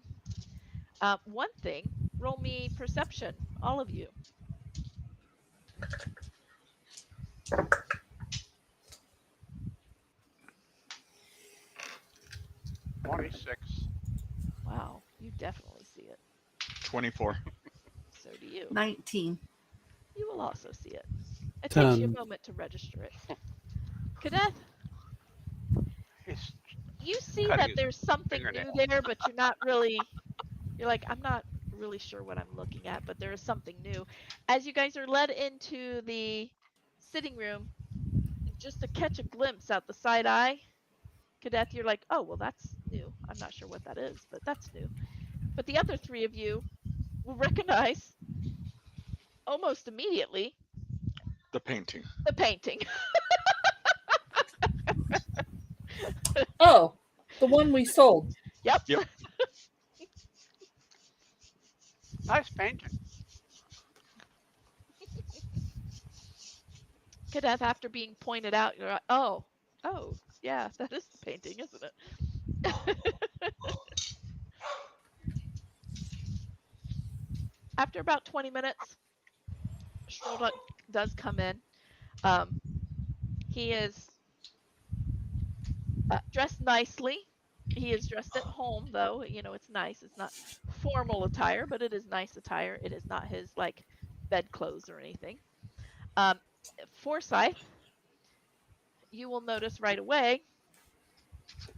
One thing, roll me perception, all of you.
26.
Wow, you definitely see it.
24.
So do you.
19.
You will also see it. It takes you
10.
a moment to register it. Kadeth,
He's
you see
cutting
that
his
there's something new
fingernail.
there, but you're like, I'm not really sure what I'm looking at, but there is something new. As you guys are led into the sitting room, just to catch a glimpse out the side eye, Kadeth, you're like, oh, well, that's new. I'm not sure what that is, but that's new. But the other three of you will recognize almost immediately
The painting.
the painting.
Oh, the one we sold.
Yep.
Yep.
Nice painting.
Kadeth, after being pointed out, you're like, oh, yeah, that is the painting, isn't it? After about 20 minutes, Strolduck does come in. Um, he is dressed nicely. He is dressed at home, though. It's nice. It's not formal attire, but it is nice attire. It is not his like bedclothes or anything. Um, Forsyth, you will notice right away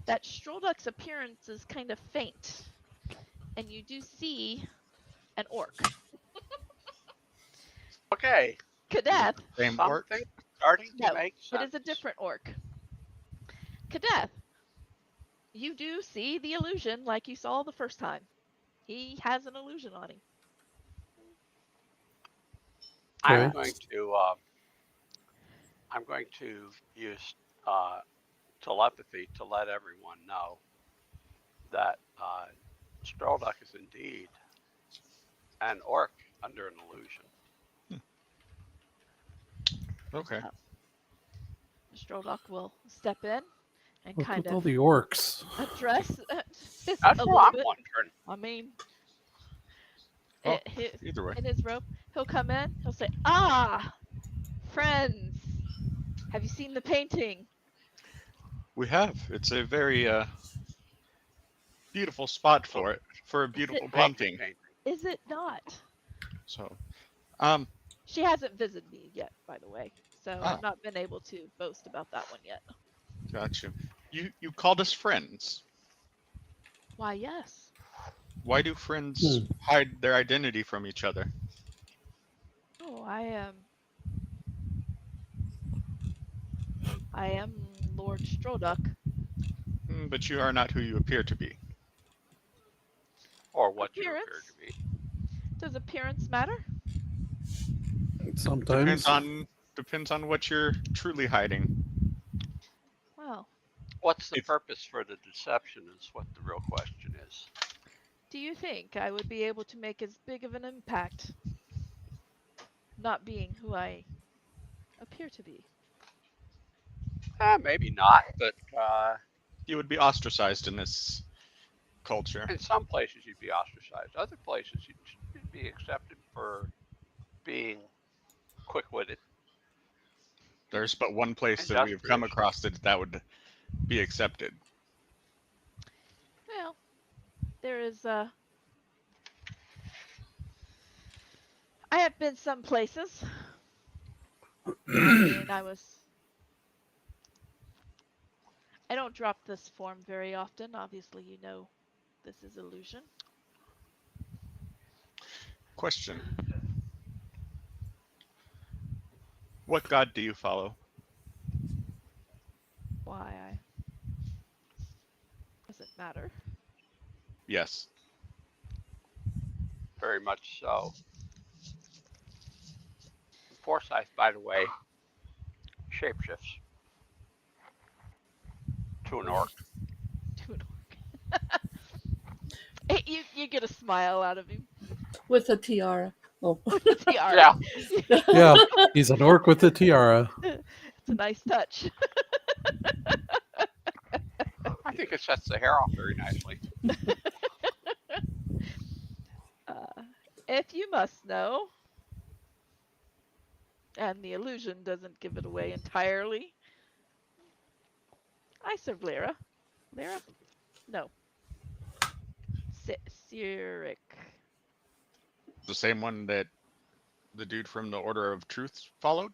that Strolduck's appearance is kind of faint, and you do see an orc.
Okay.
Kadath.
Same orc?
Something starting to
No,
make
it
sense.
is a different orc. Kadath. You do see the illusion like you saw the first time. He has an illusion on him.
I'm
Okay.
going to use telepathy to let everyone know that Strolduck is indeed an orc under an illusion.
Okay.
Stroldock will step in and
What's
kind
with all
of
the orcs?
address this
That's
a
what
little
I'm
bit.
wondering.
I mean,
Well, either way.
in his robe, he'll come in. He'll say, "Ah, friends, have you seen the painting?"
We have. It's a very beautiful spot for it, for a
Is it?
beautiful
Lovely
painting.
painting.
Is it not?
So,
She hasn't visited me yet, by the way, so
Oh.
I've not been able to boast about that one yet.
got you. You called us friends.
Why, yes.
Why do friends hide their identity from each other?
Oh, I am Lord Strolduck.
But you are not who you appear to be.
Or what you appear
Appearance?
to be.
Does appearance matter?
Depends
Sometimes.
on what you're truly hiding.
Well,
What's the
If
purpose for the deception is what the real question is.
do you think I would be able to make as big of an impact not being who I appear to be?
Maybe not, but
you would be ostracized in this culture.
in some places you'd be ostracized. Other places you'd be accepted for being quick-witted,
There's but one place that we have come
industrious.
across that would be accepted.
Well, there is I have been some places. I mean, I don't drop this form very often. Obviously, you know this is illusion.
Question. What god do you follow?
Why? Doesn't matter.
Yes.
Very much so. Forsyth, by the way, shapeshifts to an orc.
To an orc. Hey, you get a smile out of him.
With a tiara. Oh.
With a tiara.
Yeah.
Yeah, he's an orc with a tiara.
It's a nice touch.
I think it sets the hair off very nicely.
If you must know, and the illusion doesn't give it away entirely, I serve Lyra. Lyra? No. Cyric.
The same one that the dude from the Order of Truth followed?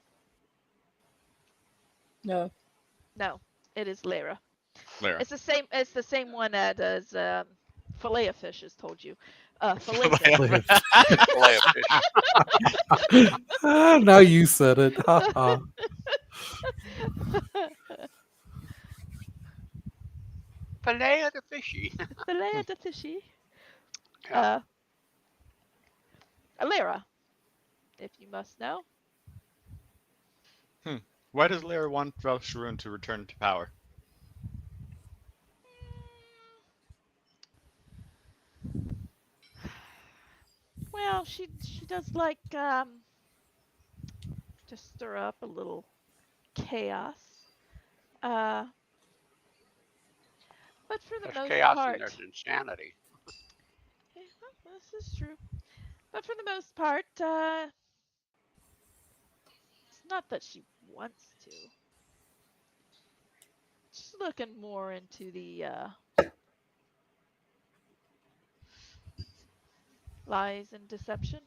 No.
No, it is Lyra.
Lyra.
It's the same one as fillet of fish has told you. Fillet fish.
Fillet of fish.
Now you said it. Ha ha.
Fillet of the fishy.
Fillet of the fishy.
Yeah.
Lyra, if you must know.
Why does Lyra want Velsharoon to return to power?
Well, she does like to stir up a little chaos. But for the
There's
most
chaos
part,
and there's insanity.
yeah, this is true. But for the most part, it's not that she wants to. She's looking more into the lies and deception.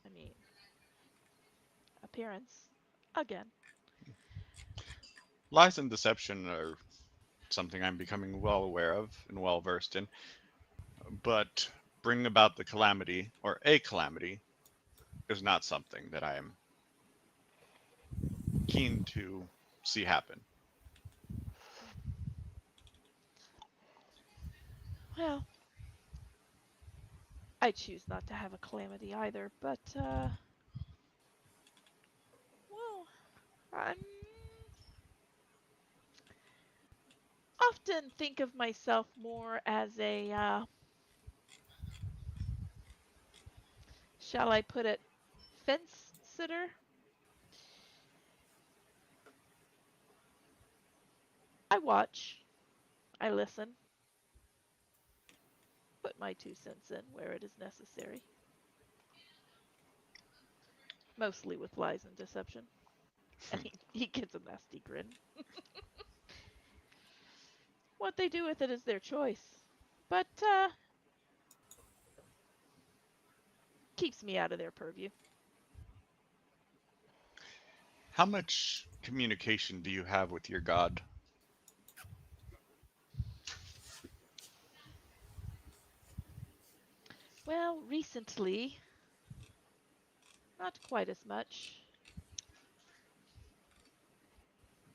I mean, appearance again.
Lies and deception are something I'm becoming well aware of and well versed in. But bring about the calamity or a calamity is not something that I am keen to see happen.
Well, I choose not to have a calamity either, but, well, I often think of myself more as a, shall I put it, fence sitter. I watch, I listen, put my 2 cents in where it is necessary, mostly with lies and deception. And he gets a nasty grin. What they do with it is their choice. But keeps me out of their purview.
How much communication do you have with your god?
Well, recently, not quite as much.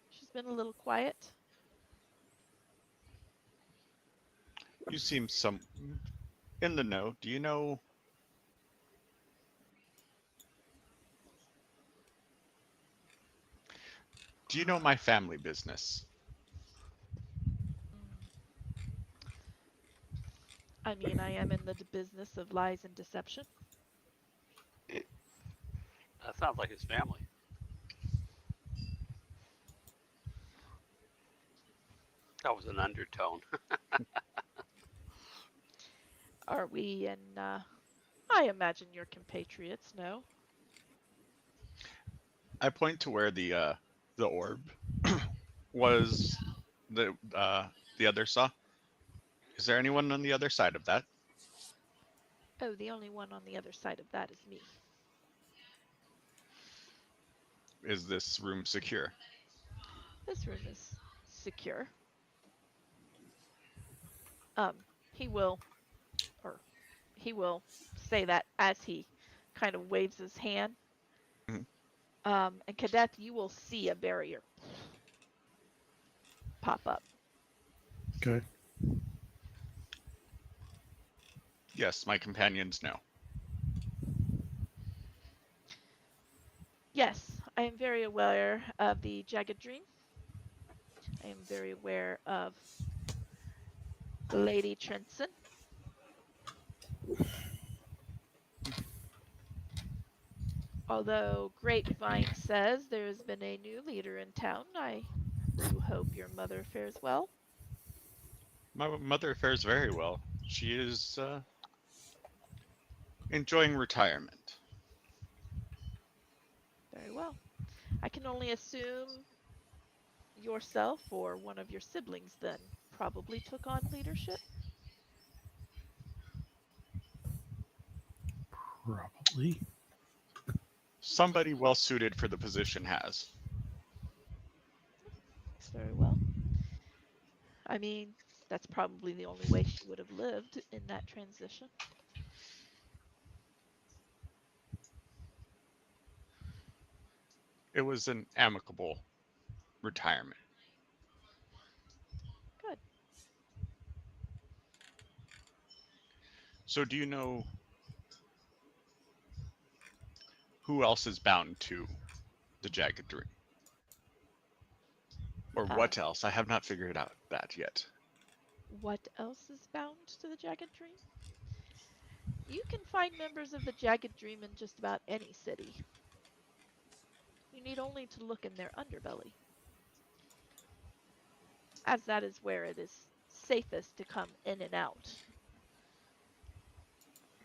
She's been a little quiet.
You seem some in the know. Do you know my family business?
Mm. I mean, I am in the business of lies and deception.
That sounds like his family. That was an undertone.
Are we? And I imagine your compatriots know.
I point to where the orb was the other saw. Is there anyone on the other side of that?
Oh, the only one on the other side of that is me.
Is this room secure?
This room is secure. He will, or he will say that as he kind of waves his hand.
Mhm.
And Cadet, you will see a barrier pop up.
Okay.
Yes, my companions know.
Yes, I am very aware of the Jagged Dream. I am very aware of Lady Trenson. Although Grapevine says there has been a new leader in town, I do hope your mother fares well.
My mother fares very well. She is enjoying retirement.
Very well. I can only assume yourself or one of your siblings then probably took on leadership.
Probably.
Somebody well suited for the position has.
Very well. I mean, that's probably the only way she would have lived in that transition.
It was an amicable retirement.
Good.
So, do you know who else is bound to the Jagged Dream? Or
Uh,
what else? I have not figured out that yet.
what else is bound to the Jagged Dream? You can find members of the Jagged Dream in just about any city. You need only to look in their underbelly, as that is where it is safest to come in and out,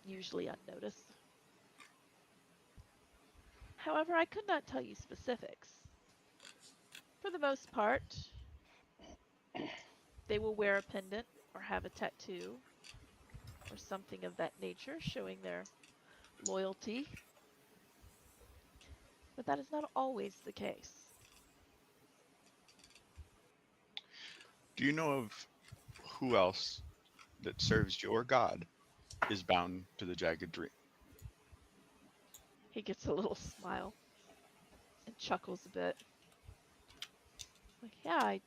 usually unnoticed. However, I could not tell you specifics. For the most part, they will wear a pendant or have a tattoo or something of that nature showing their loyalty, but that is not always the case.
Do you know of who else that serves your god is bound to the jagged dream.
He gets a little smile and chuckles a bit. Like, yeah, I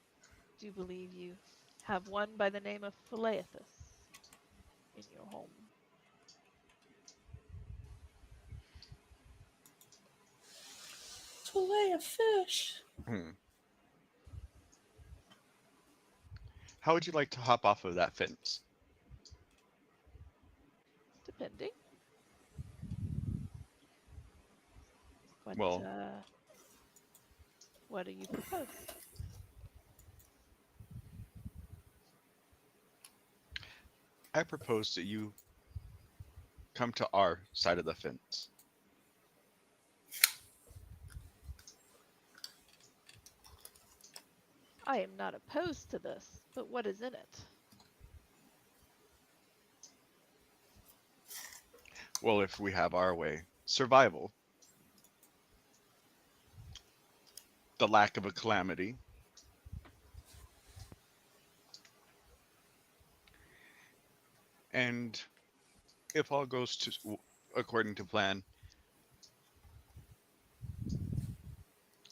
do believe you have one by the name of Philethus in your home.
Fillet of fish.
Hmm. How would you like to hop off of that fence?
Depending. What
Well,
uh what do you propose?
I propose that you come to our side of the fence.
I am not opposed to this, but what is in it?
Well, if we have our way, survival, the lack of a calamity, and if all goes to according to plan,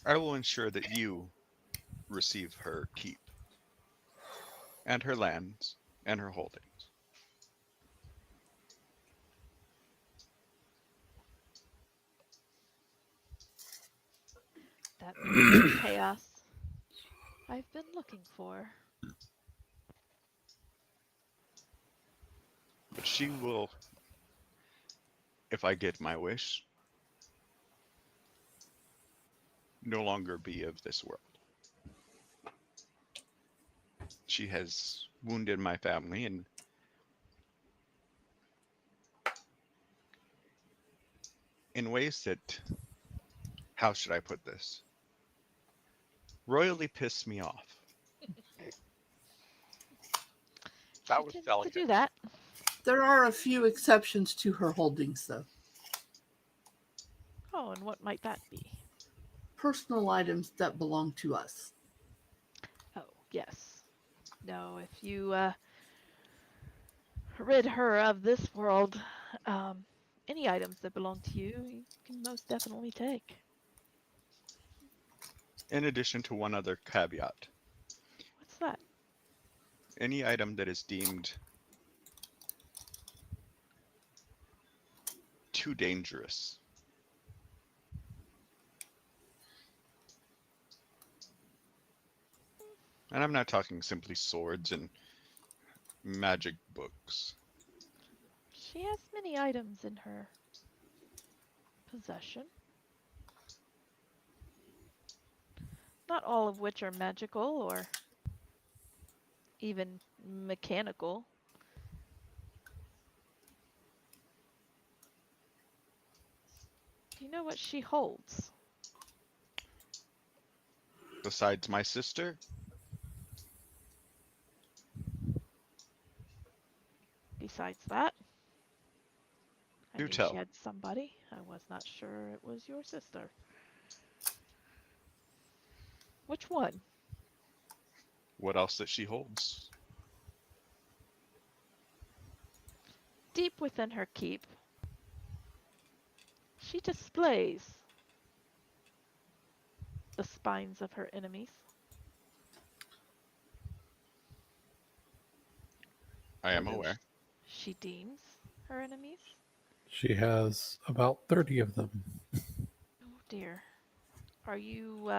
I will ensure that you receive her keep and her lands and her holdings.
That may be the chaos I've been looking for.
But she will, if I get my wish, no longer be of this world. She has wounded my family in ways that, how should I put this, royally piss me off.
That
She
was
tends to
delicate.
do that.
There are a few exceptions to her holdings, though.
Oh, and what might that be?
Personal items that belong to us.
Oh, yes. No, if you rid her of this world, um, any items that belong to you, you can most definitely take.
In addition to one other caveat,
What's that?
any item that is deemed too dangerous, and I'm not talking simply swords and magic books.
She has many items in her possession. Not all of which are magical or even mechanical. Do you know what she holds?
Besides my sister,
Besides that, I
do
knew she
tell.
had somebody. I was not sure it was your sister. Which one?
What else that she holds?
Deep within her keep, she displays the spines of her enemies.
I am
Yes.
aware.
She deems her enemies.
She has about 30 of them.
Oh dear. Are you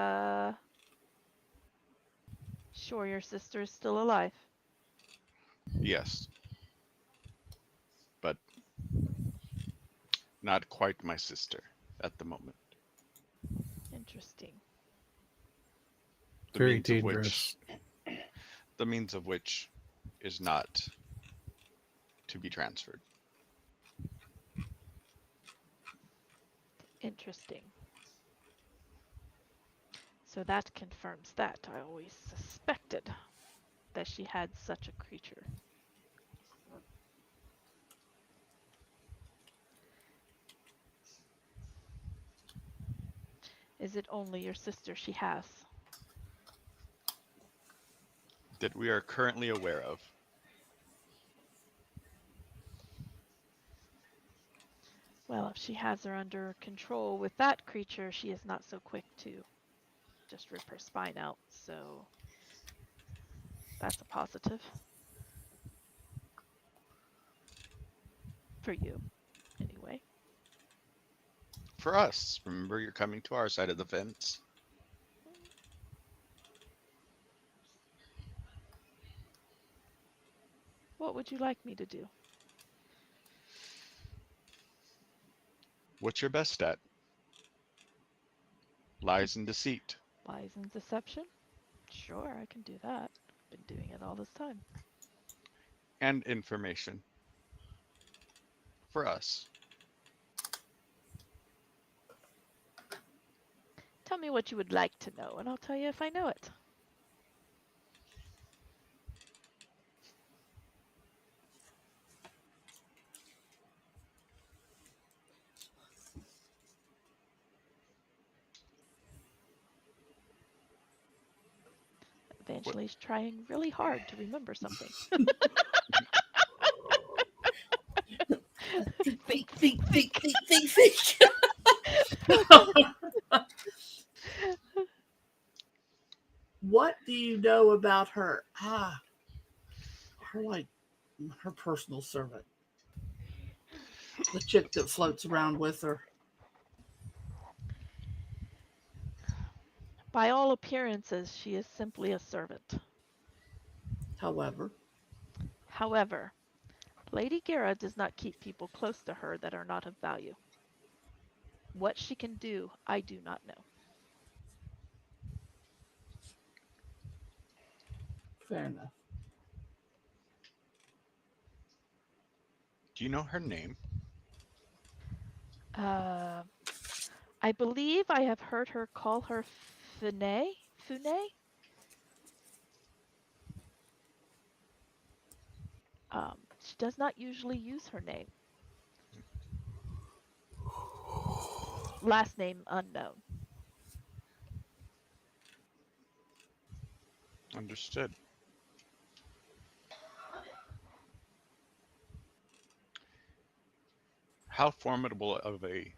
sure your sister is still alive?
Yes, but not quite my sister at the moment.
Interesting.
The
Very
means of which
dangerous.
the means of which is not to be transferred.
Interesting. So that confirms that. I always suspected that she had such a creature. Is it only your sister she has?
That we are currently aware of.
Well, if she has her under control with that creature, she is not so quick to just rip her spine out. So that's a positive for you, anyway.
For us, remember, you're coming to our side of the fence.
What would you like me to do?
What's your best at? Lies and deceit.
Lies and deception? Sure, I can do that. Been doing it all this time.
And information. For us.
Tell me what you would like to know, and I'll tell you if I know it.
What
Evangeline is trying really hard to remember something.
Think,
Think,
think,
think,
think, think,
think.
think, think, think. What do you know about her? Her like her personal servant, the chick that floats around with her.
By all appearances, she is simply a servant.
However,
However, Lady Gara does not keep people close to her that are not of value. What she can do, I do not know.
fair enough.
do you know her name?
Uh, I believe I have heard her call her Fune. Fune. She does not usually use her name. Last name unknown.
Understood. How formidable of a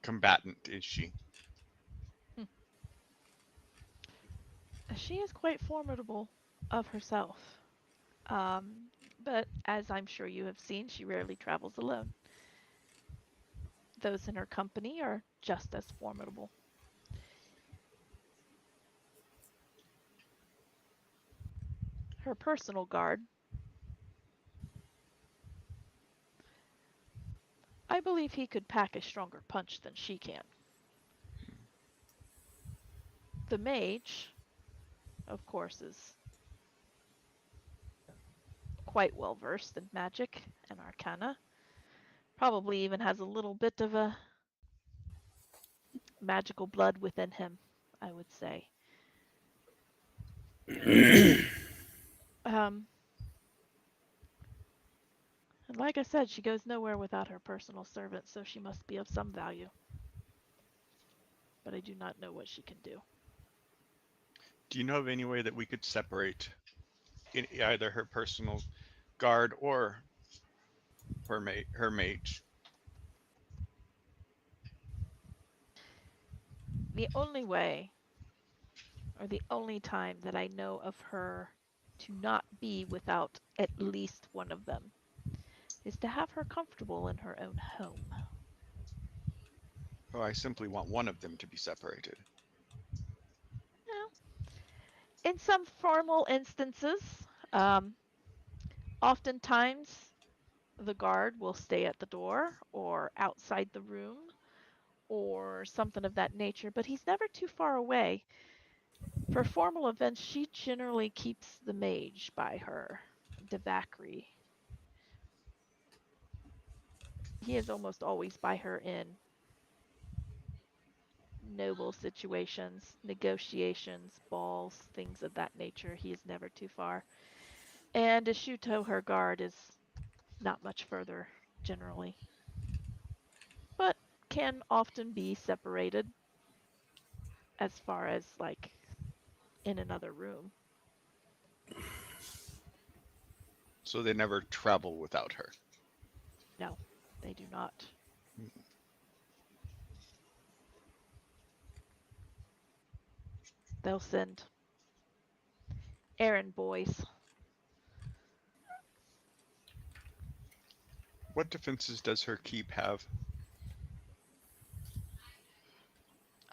combatant is she?
Hmm. She is quite formidable of herself. Um, but as I'm sure you have seen, she rarely travels alone. Those in her company are just as formidable. Her personal guard, I believe he could pack a stronger punch than she can. The mage, of course, is quite well versed in magic and arcana. Probably even has a little bit of a magical blood within him, I would say. Um, and like I said, she goes nowhere without her personal servant, so she must be of some value. But I do not know what she can do.
Do you know of any way that we could separate either her personal guard or her mage?
The only way, or the only time that I know of her to not be without at least one of them, is to have her comfortable in her own home.
Oh, I simply want one of them to be separated.
Now, in some formal instances, um, oftentimes the guard will stay at the door or outside the room or something of that nature, but he's never too far away. For formal events, she generally keeps the mage by her, Devakri. He is almost always by her in noble situations, negotiations, balls, things of that nature. He is never too far. And Ashuto, her guard, is not much further generally, but can often be separated as far as like in another room.
So they never travel without her.
No. They do not. They'll send errand boys.
What defenses does her keep have?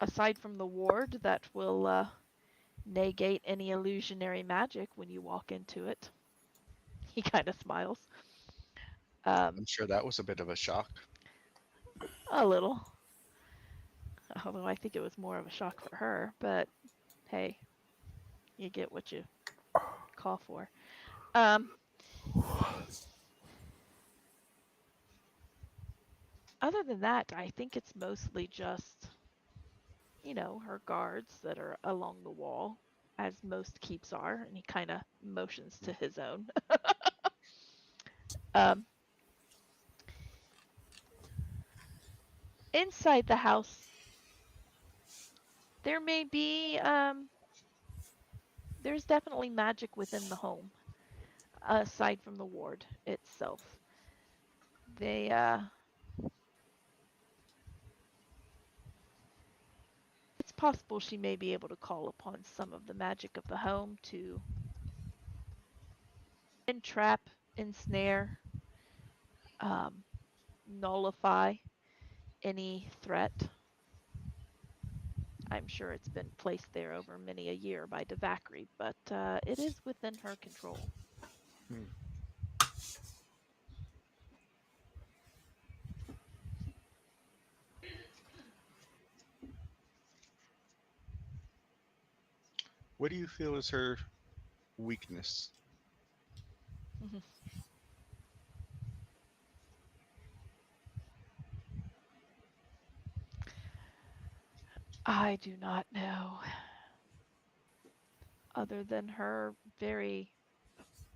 Aside from the ward that will negate any illusionary magic when you walk into it. He kind of smiles.
I'm sure that was a bit of a shock.
A little. Although I think it was more of a shock for her, but hey, you get what you call for. Um, Other than that, I think it's mostly just, her guards that are along the wall, as most keeps are, and he kind of motions to his own. um, Inside the house, there may be, there's definitely magic within the home, aside from the ward itself. They, it's possible she may be able to call upon some of the magic of the home to entrap, ensnare, um, nullify any threat. I'm sure it's been placed there over many a year by Devakri, but it is within her control.
Hmm. What do you feel is her weakness?
I do not know, other than her very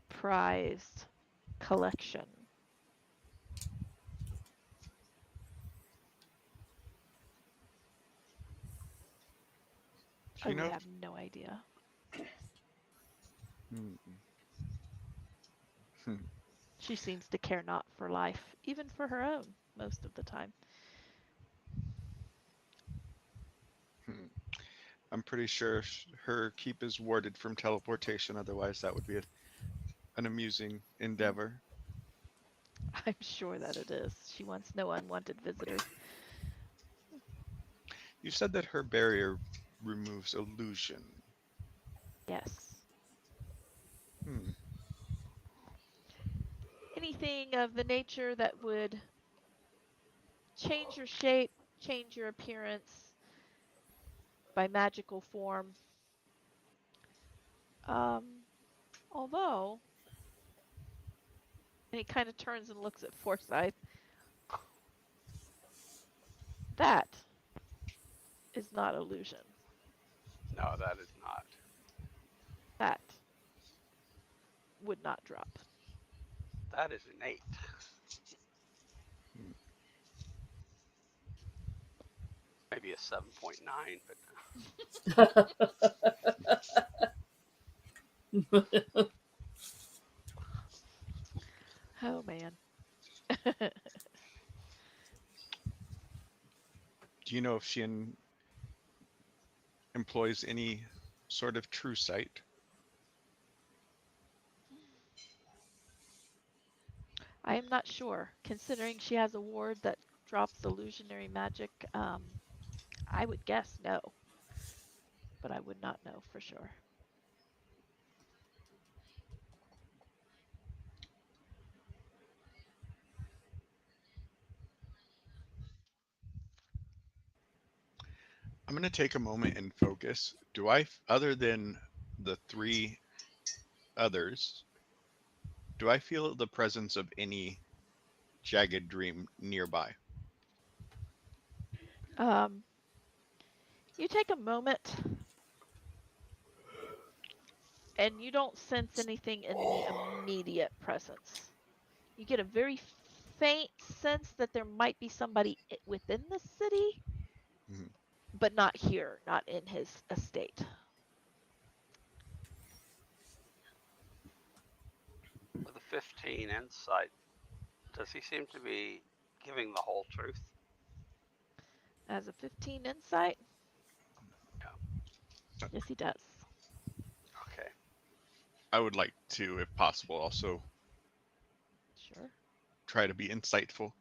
prized collection.
Do
I
you
would
know?
have no idea.
Hmm. Hmm.
She seems to care not for life, even for her own, most of the time.
Hmm. I'm pretty sure her keep is warded from teleportation. Otherwise, that would be an amusing endeavor.
I'm sure that it is. She wants no unwanted visitors.
You said that her barrier removes illusion.
Yes.
Hmm.
Anything of the nature that would change your shape, change your appearance by magical form. Um, Although, and he kind of turns and looks at Forsyth, that is not illusion.
No, that is not.
That would not drop.
That is innate.
Hmm.
Maybe a 7.9, but
Oh man.
Do you know if she employs any sort of true sight?
I am not sure. Considering she has a ward that drops illusionary magic, I would guess no, but I would not know for sure.
I'm going to take a moment and focus. Other than the three others, do I feel the presence of any jagged dream nearby?
Um, you take a moment and you don't sense anything in the immediate presence. You get a very faint sense that there might be somebody within the city,
Mhm.
but not here, not in his estate.
with a 15 insight, does he seem to be giving the whole truth.
As a 15 insight?
Yeah.
Yes, he does.
Okay.
I would like to, if possible, also
Sure.
try to be insightful.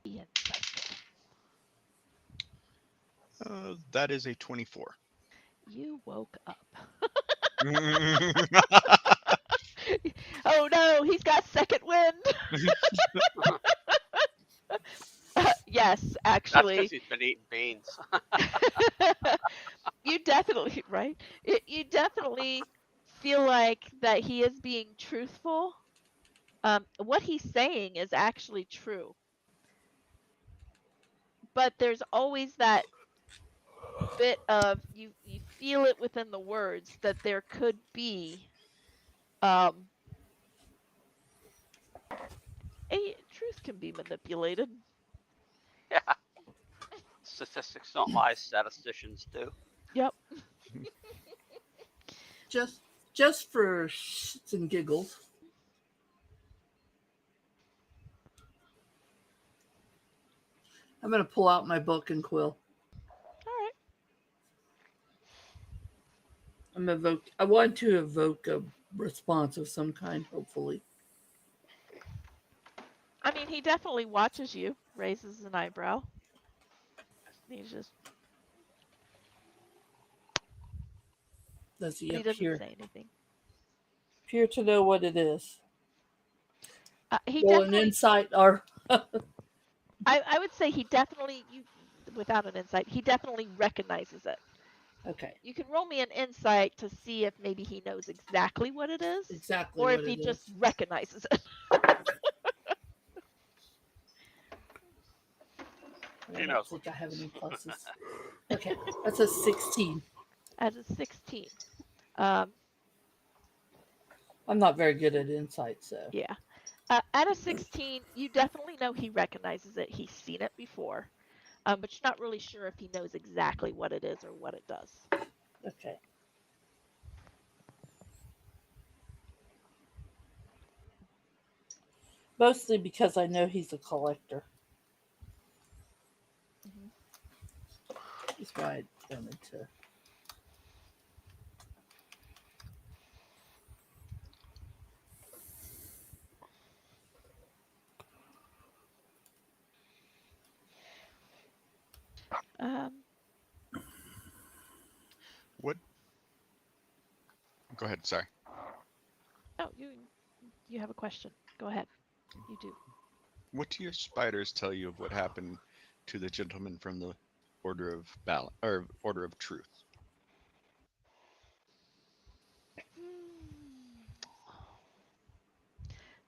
Be insightful.
That is a 24.
You woke up. Oh no, he's got second wind. Yes,
That's
actually.
because he's been eating beans.
You definitely, right? You definitely feel like that he is being truthful. What he's saying is actually true. But there's always that bit of you feel it within the words that there could be truth can be manipulated.
Yeah. Statistics don't lie, statisticians do.
Yep.
Just for shits and giggles, I'm going to pull out my book and quill.
All right.
I want to evoke a response of some kind, hopefully.
I mean, he definitely watches you, raises an eyebrow. He's just,
Does he
but he doesn't
appear
say anything.
to know what it is?
He
Well, an
definitely,
insight or
I would say he definitely, without an insight, he definitely recognizes it.
okay,
You can roll me an insight to see if maybe he knows exactly what it is,
exactly
or
what
if he
it
just
is.
recognizes it.
I
He
don't
knows
think
what
I have
it
any
is.
pluses. Okay, that's a 16.
As a 16.
I'm not very good at insight, so.
Yeah. At a 16, you definitely know he recognizes it. He's seen it before, but you're not really sure if he knows exactly what it is or what it does.
Okay. Mostly because I know he's a collector.
Mhm.
That's why I wanted to.
Um,
What? Go ahead. Sorry.
oh, you have a question. Go ahead. You do.
What do your spiders tell you of what happened to the gentleman from the Order of Order of Truth?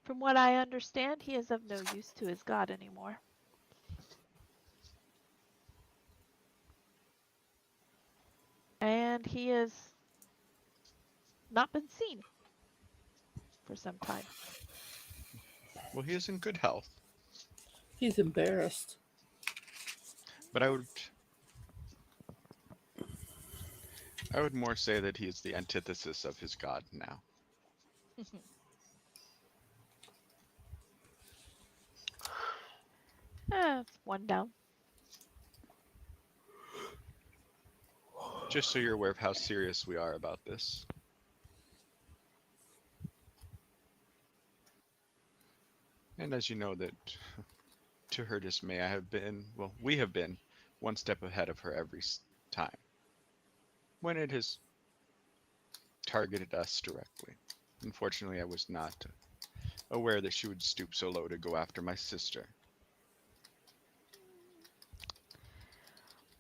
From what I understand, he is of no use to his god anymore. And he has not been seen for some time.
Well, he is in good health,
He's embarrassed.
but I would more say that he is the antithesis of his god now.
It's one down.
Just so you're aware of how serious we are about this. And as you know that, to her dismay, we have been one step ahead of her every time when it has targeted us directly. Unfortunately, I was not aware that she would stoop so low to go after my sister.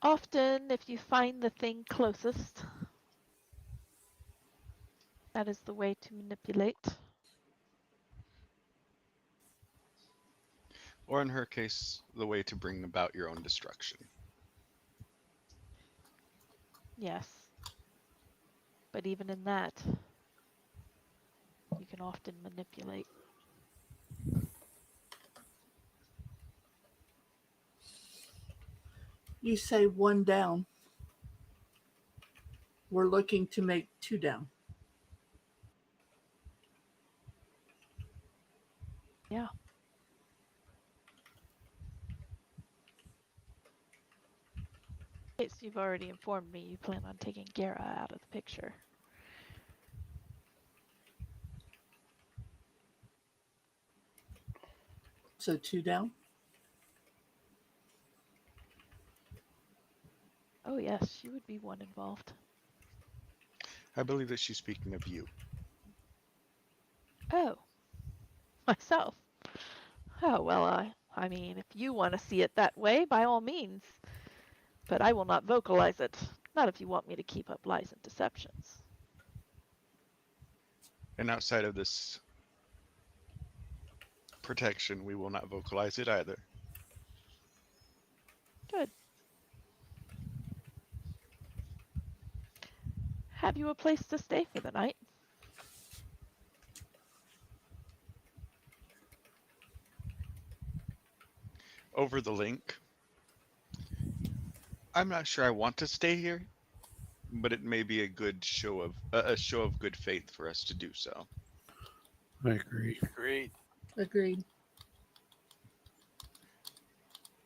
Often, if you find the thing closest, that is the way to manipulate.
Or in her case, the way to bring about your own destruction.
Yes. But even in that, you can often manipulate.
You say one down. We're looking to make 2 down.
Yeah. Yes, you've already informed me you plan on taking Gara out of the picture.
So 2 down.
Oh yes, she would be one involved.
I believe that she's speaking of you.
Oh, myself. Oh, well, I mean, if you want to see it that way, by all means. But I will not vocalize it. Not if you want me to keep up lies and deceptions.
And outside of this protection, we will not vocalize it either.
Good. Have you a place to stay for the night?
Over the link. I'm not sure I want to stay here, but it may be a good show of good faith for us to do so.
I agree.
Agreed.
Agreed.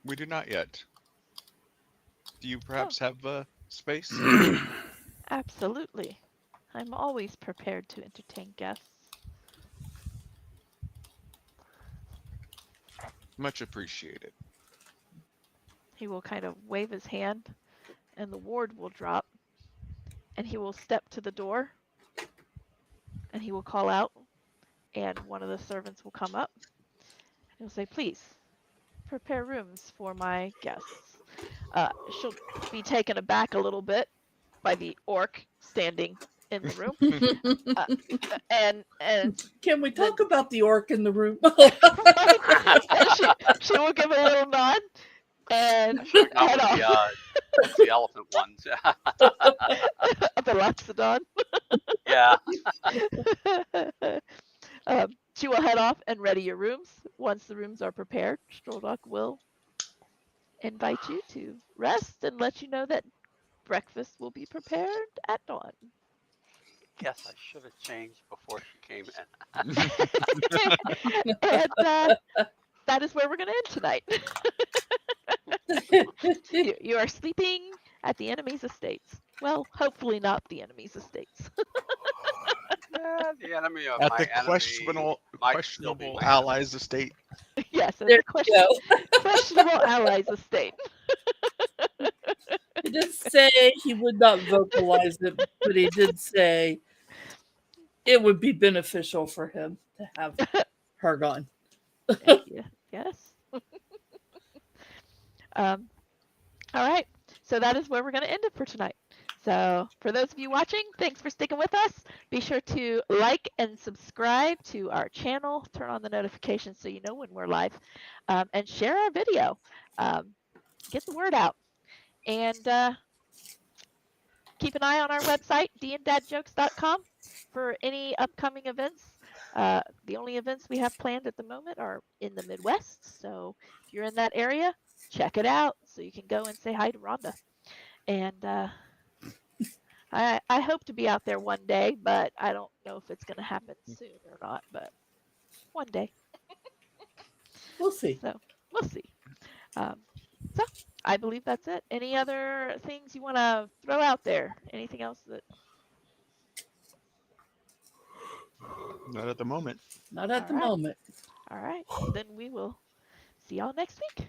We do not yet. Do you perhaps have space?
Absolutely. I'm always prepared to entertain guests.
Much appreciated.
He will kind of wave his hand, and the ward will drop, and he will step to the door, and he will call out, and one of the servants will come up, and he'll say, please, prepare rooms for my guests. She'll be taken aback a little bit by the orc standing in the room. And
Can we talk about the orc in the room?
she will give a little nod and
Not
head
with
off.
what's the elephant ones?
The Loxodon.
Yeah.
She will head off and ready your rooms. Once the rooms are prepared, Stroldok will invite you to rest and let you know that breakfast will be prepared at dawn.
Guess I should have changed before she came in.
And that is where we're going to end tonight. You are sleeping at the enemy's estates. Well, hopefully not the enemy's estates.
Yeah, the enemy of
At
my
the
enemy might still be
questionable
my
allies estate.
Yes,
There
it's
you go.
questionable allies estate.
He did say he would not vocalize it, but he did say it would be beneficial for him to have her gone.
Yeah, yes. All right. So that is where we're going to end it for tonight. So for those of you watching, thanks for sticking with us. Be sure to like and subscribe to our channel. Turn on the notifications so you know when we're live. And share our video. Get the word out. And keep an eye on our website, danddadjokes.com, for any upcoming events. The only events we have planned at the moment are in the Midwest. So if you're in that area, check it out so you can go and say hi to Rhonda. And I hope to be out there one day, but I don't know if it's going to happen soon or not, but one day.
We'll see.
So we'll see. So I believe that's it. Any other things you want to throw out there? Anything else that?
Not at the moment.
Not at
All
the
right.
moment.
All right. Then we will see y'all next week.